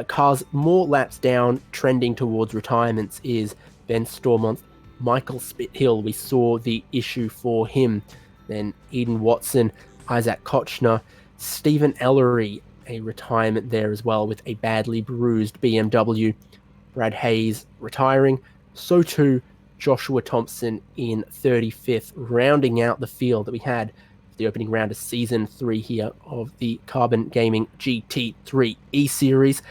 cars more laps down, trending towards retirements, is Ben Stormont, Michael Spithill. We saw the issue for him. Then Eden Watson, Isaac Kochner, Stephen Ellery, a retirement there as well with a badly bruised BMW. Brad Hayes retiring. So too Joshua Thompson in 35th, rounding out the field that we had for the opening round of Season 3 here of the Carbon Gaming GT3 E-Series.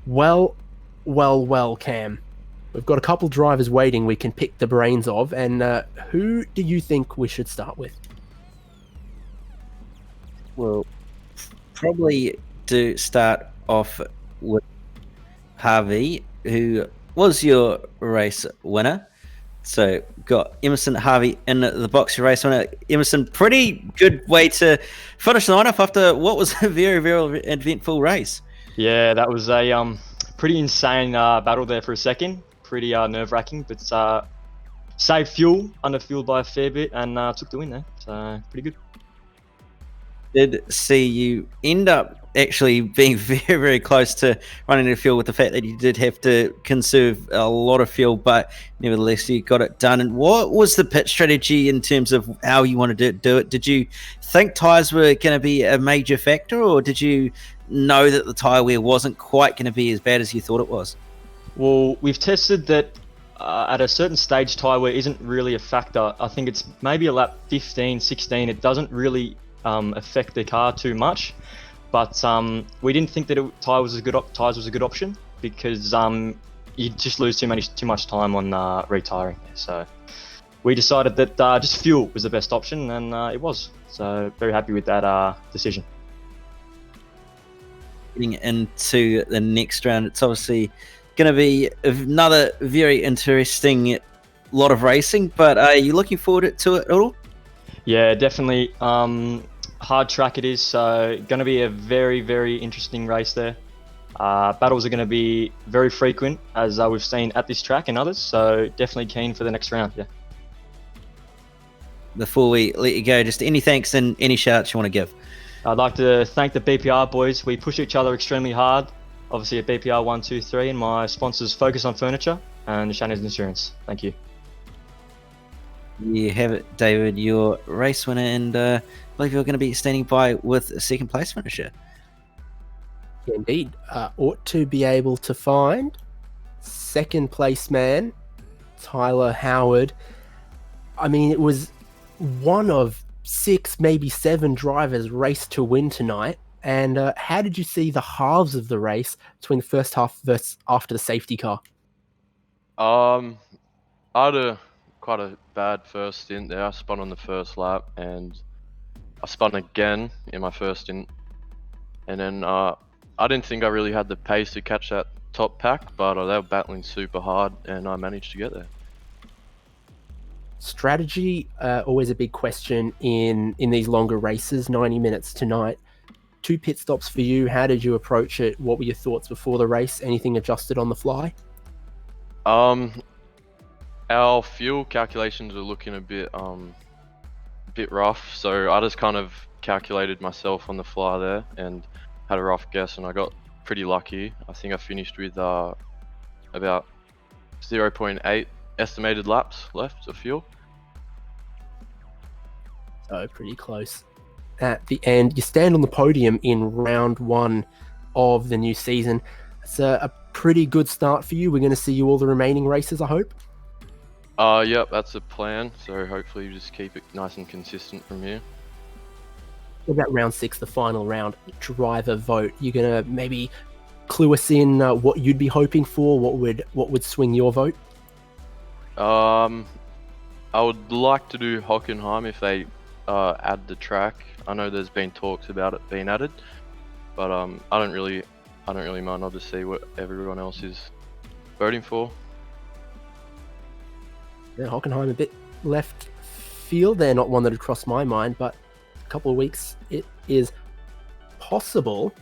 Well, Cam. We've got a couple drivers waiting we can pick the brains of, and who do you think we should start with? Well, probably to start off with Harvey, who was your race winner. So got Emerson Harvey in the box, your race winner. Emerson, pretty good way to finish the lineup after what was a very, very eventful race. Yeah, that was a pretty insane battle there for a second. Pretty nerve-wracking, but saved fuel, under-fueled by a fair bit, and took the win there. So pretty good. Did see you end up actually being very, very close to running the fuel with the fact that you did have to conserve a lot of fuel, but nevertheless you got it done. And what was the pit strategy in terms of how you wanted to do it? Did you think tyres were going to be a major factor, or did you know that the tyre wear wasn't quite going to be as bad as you thought it was? Well, we've tested that at a certain stage tyre wear isn't really a factor. I think it's maybe a lap 15, 16. It doesn't really affect the car too much, but we didn't think that tyres was a good option because you just lose too much time on retiring. So we decided that just fuel was the best option, and it was. So very happy with that decision. Getting into the next round, it's obviously going to be another very interesting lot of racing, but are you looking forward to it at all? Yeah, definitely. Hard track it is, so going to be a very, very interesting race there. Battles are going to be very frequent, as we've seen at this track and others, so definitely keen for the next round. Yeah. Before we let you go, just any thanks and any shout-outs you want to give? I'd like to thank the BPR boys. We push each other extremely hard. Obviously at BPR 123, and my sponsors Focus on Furniture and Shannon's Insurance. Thank you. You have it, David, your race winner, and I believe you're going to be standing by with a second place finisher. Indeed. Ought to be able to find second place man, Tyler Howard. I mean, it was one of 6, maybe 7 drivers raced to win tonight. And how did you see the halves of the race between the first half versus after the safety car? I had quite a bad first stint there. I spun on the first lap, and I spun again in my first stint. And then I didn't think I really had the pace to catch that top pack, but they were battling super hard, and I managed to get there. Strategy, always a big question in these longer races, 90 minutes tonight. 2 pit stops for you. How did you approach it? What were your thoughts before the race? Anything adjusted on the fly? Our fuel calculations are looking a bit rough, so I just kind of calculated myself on the fly there and had a rough guess, and I got pretty lucky. I think I finished with about 0.8 estimated laps left of fuel. So pretty close. At the end, you stand on the podium in round 1 of the new season. It's a pretty good start for you. We're going to see you all the remaining races, I hope. Yep, that's the plan. So hopefully you just keep it nice and consistent from here. What about round 6, the final round, driver vote? You're going to maybe clue us in what you'd be hoping for? What would swing your vote? I would like to do Hockenheim if they add the track. I know there's been talks about it being added, but I don't really mind. I'll just see what everyone else is voting for. Yeah, Hockenheim a bit left field there, not one that had crossed my mind, but a couple of weeks it is possible.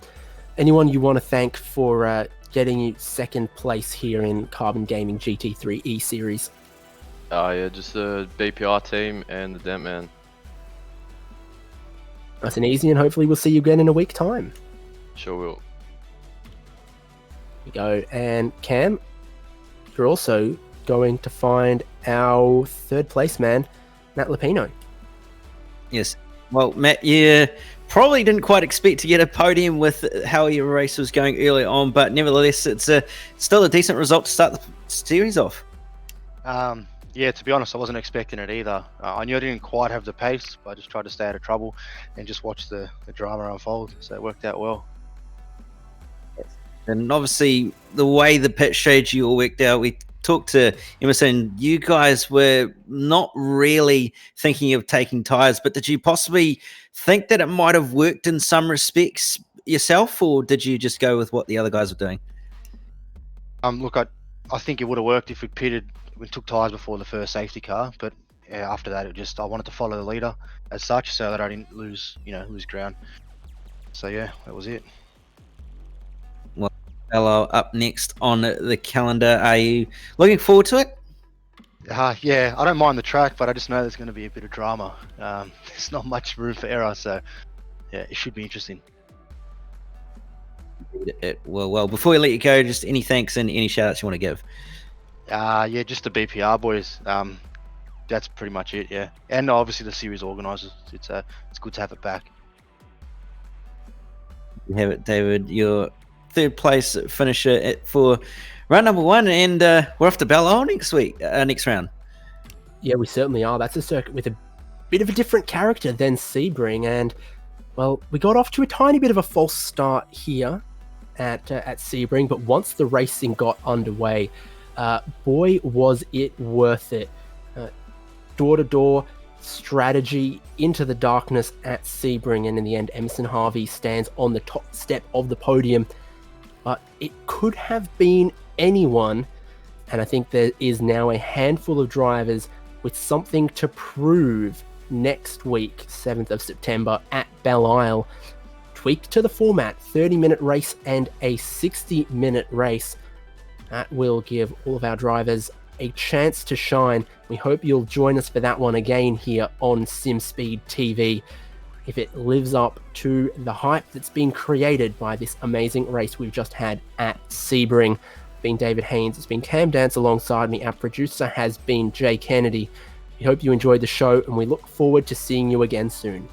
Anyone you want to thank for getting you second place here in Carbon Gaming GT3 E-Series? Yeah, just the BPR team and the Dent Man. Nice and easy, and hopefully we'll see you again in a week's time. Sure will. Here we go. And Cam, you're also going to find our third place man, Matt Lupino. Yes. Well, Matt, you probably didn't quite expect to get a podium with how your race was going early on, but nevertheless, it's still a decent result to start the series off. Yeah, to be honest, I wasn't expecting it either. I knew I didn't quite have the pace, but I just tried to stay out of trouble and just watch the drama unfold. So it worked out well. And obviously, the way the pit showed you all worked out, we talked to Emerson. You guys were not really thinking of taking tyres, but did you possibly think that it might have worked in some respects yourself, or did you just go with what the other guys were doing? Look, I think it would have worked if we took tyres before the first safety car, but after that, I wanted to follow the leader as such, so that I didn't lose ground. So yeah, that was it. Well, hello, up next on the calendar. Are you looking forward to it? Yeah, I don't mind the track, but I just know there's going to be a bit of drama. There's not much room for error, so yeah, it should be interesting. Well, before we let you go, just any thanks and any shout outs you want to give? Yeah, just the BPR boys. That's pretty much it, yeah. And obviously the series organisers. It's good to have it back. You have it, David. Your third place finisher for round number 1, and we're off to Balliol next round. Yeah, we certainly are. That's a circuit with a bit of a different character than Sebring, and well, we got off to a tiny bit of a false start here at Sebring, but once the racing got underway, boy, was it worth it. Door-to-door strategy into the darkness at Sebring, and in the end, Emerson Harvey stands on the top step of the podium. But it could have been anyone, and I think there is now a handful of drivers with something to prove next week, 7th of September at Balliol. Tweak to the format, 30-minute race and a 60-minute race. That will give all of our drivers a chance to shine. We hope you'll join us for that one again here on SimSpeed TV. If it lives up to the hype that's been created by this amazing race we've just had at Sebring. It's been David Haynes, it's been Cam Dance alongside me. Our producer has been Jay Kennedy. We hope you enjoyed the show, and we look forward to seeing you again soon.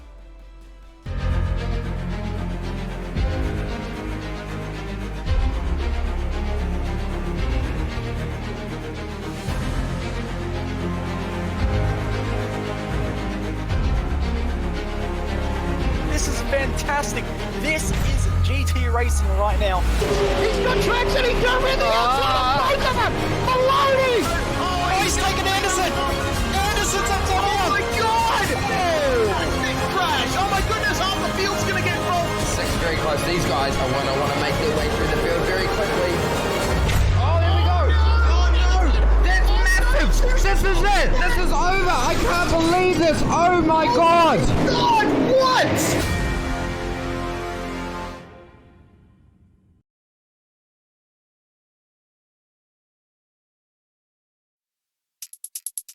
Fantastic. This is GT racing right now. He's got traction. He's got everything outside of both of them. Maloney. Oh, he's taking Anderson. Anderson's up to Oh my God! Big crash. Oh my goodness, half the field's going to get involved. Second very close. These guys I want to make their way through the field very quickly. Oh, there we go. Oh no, that's massive. This is it. This is over. I can't believe this. Oh my God. God, what?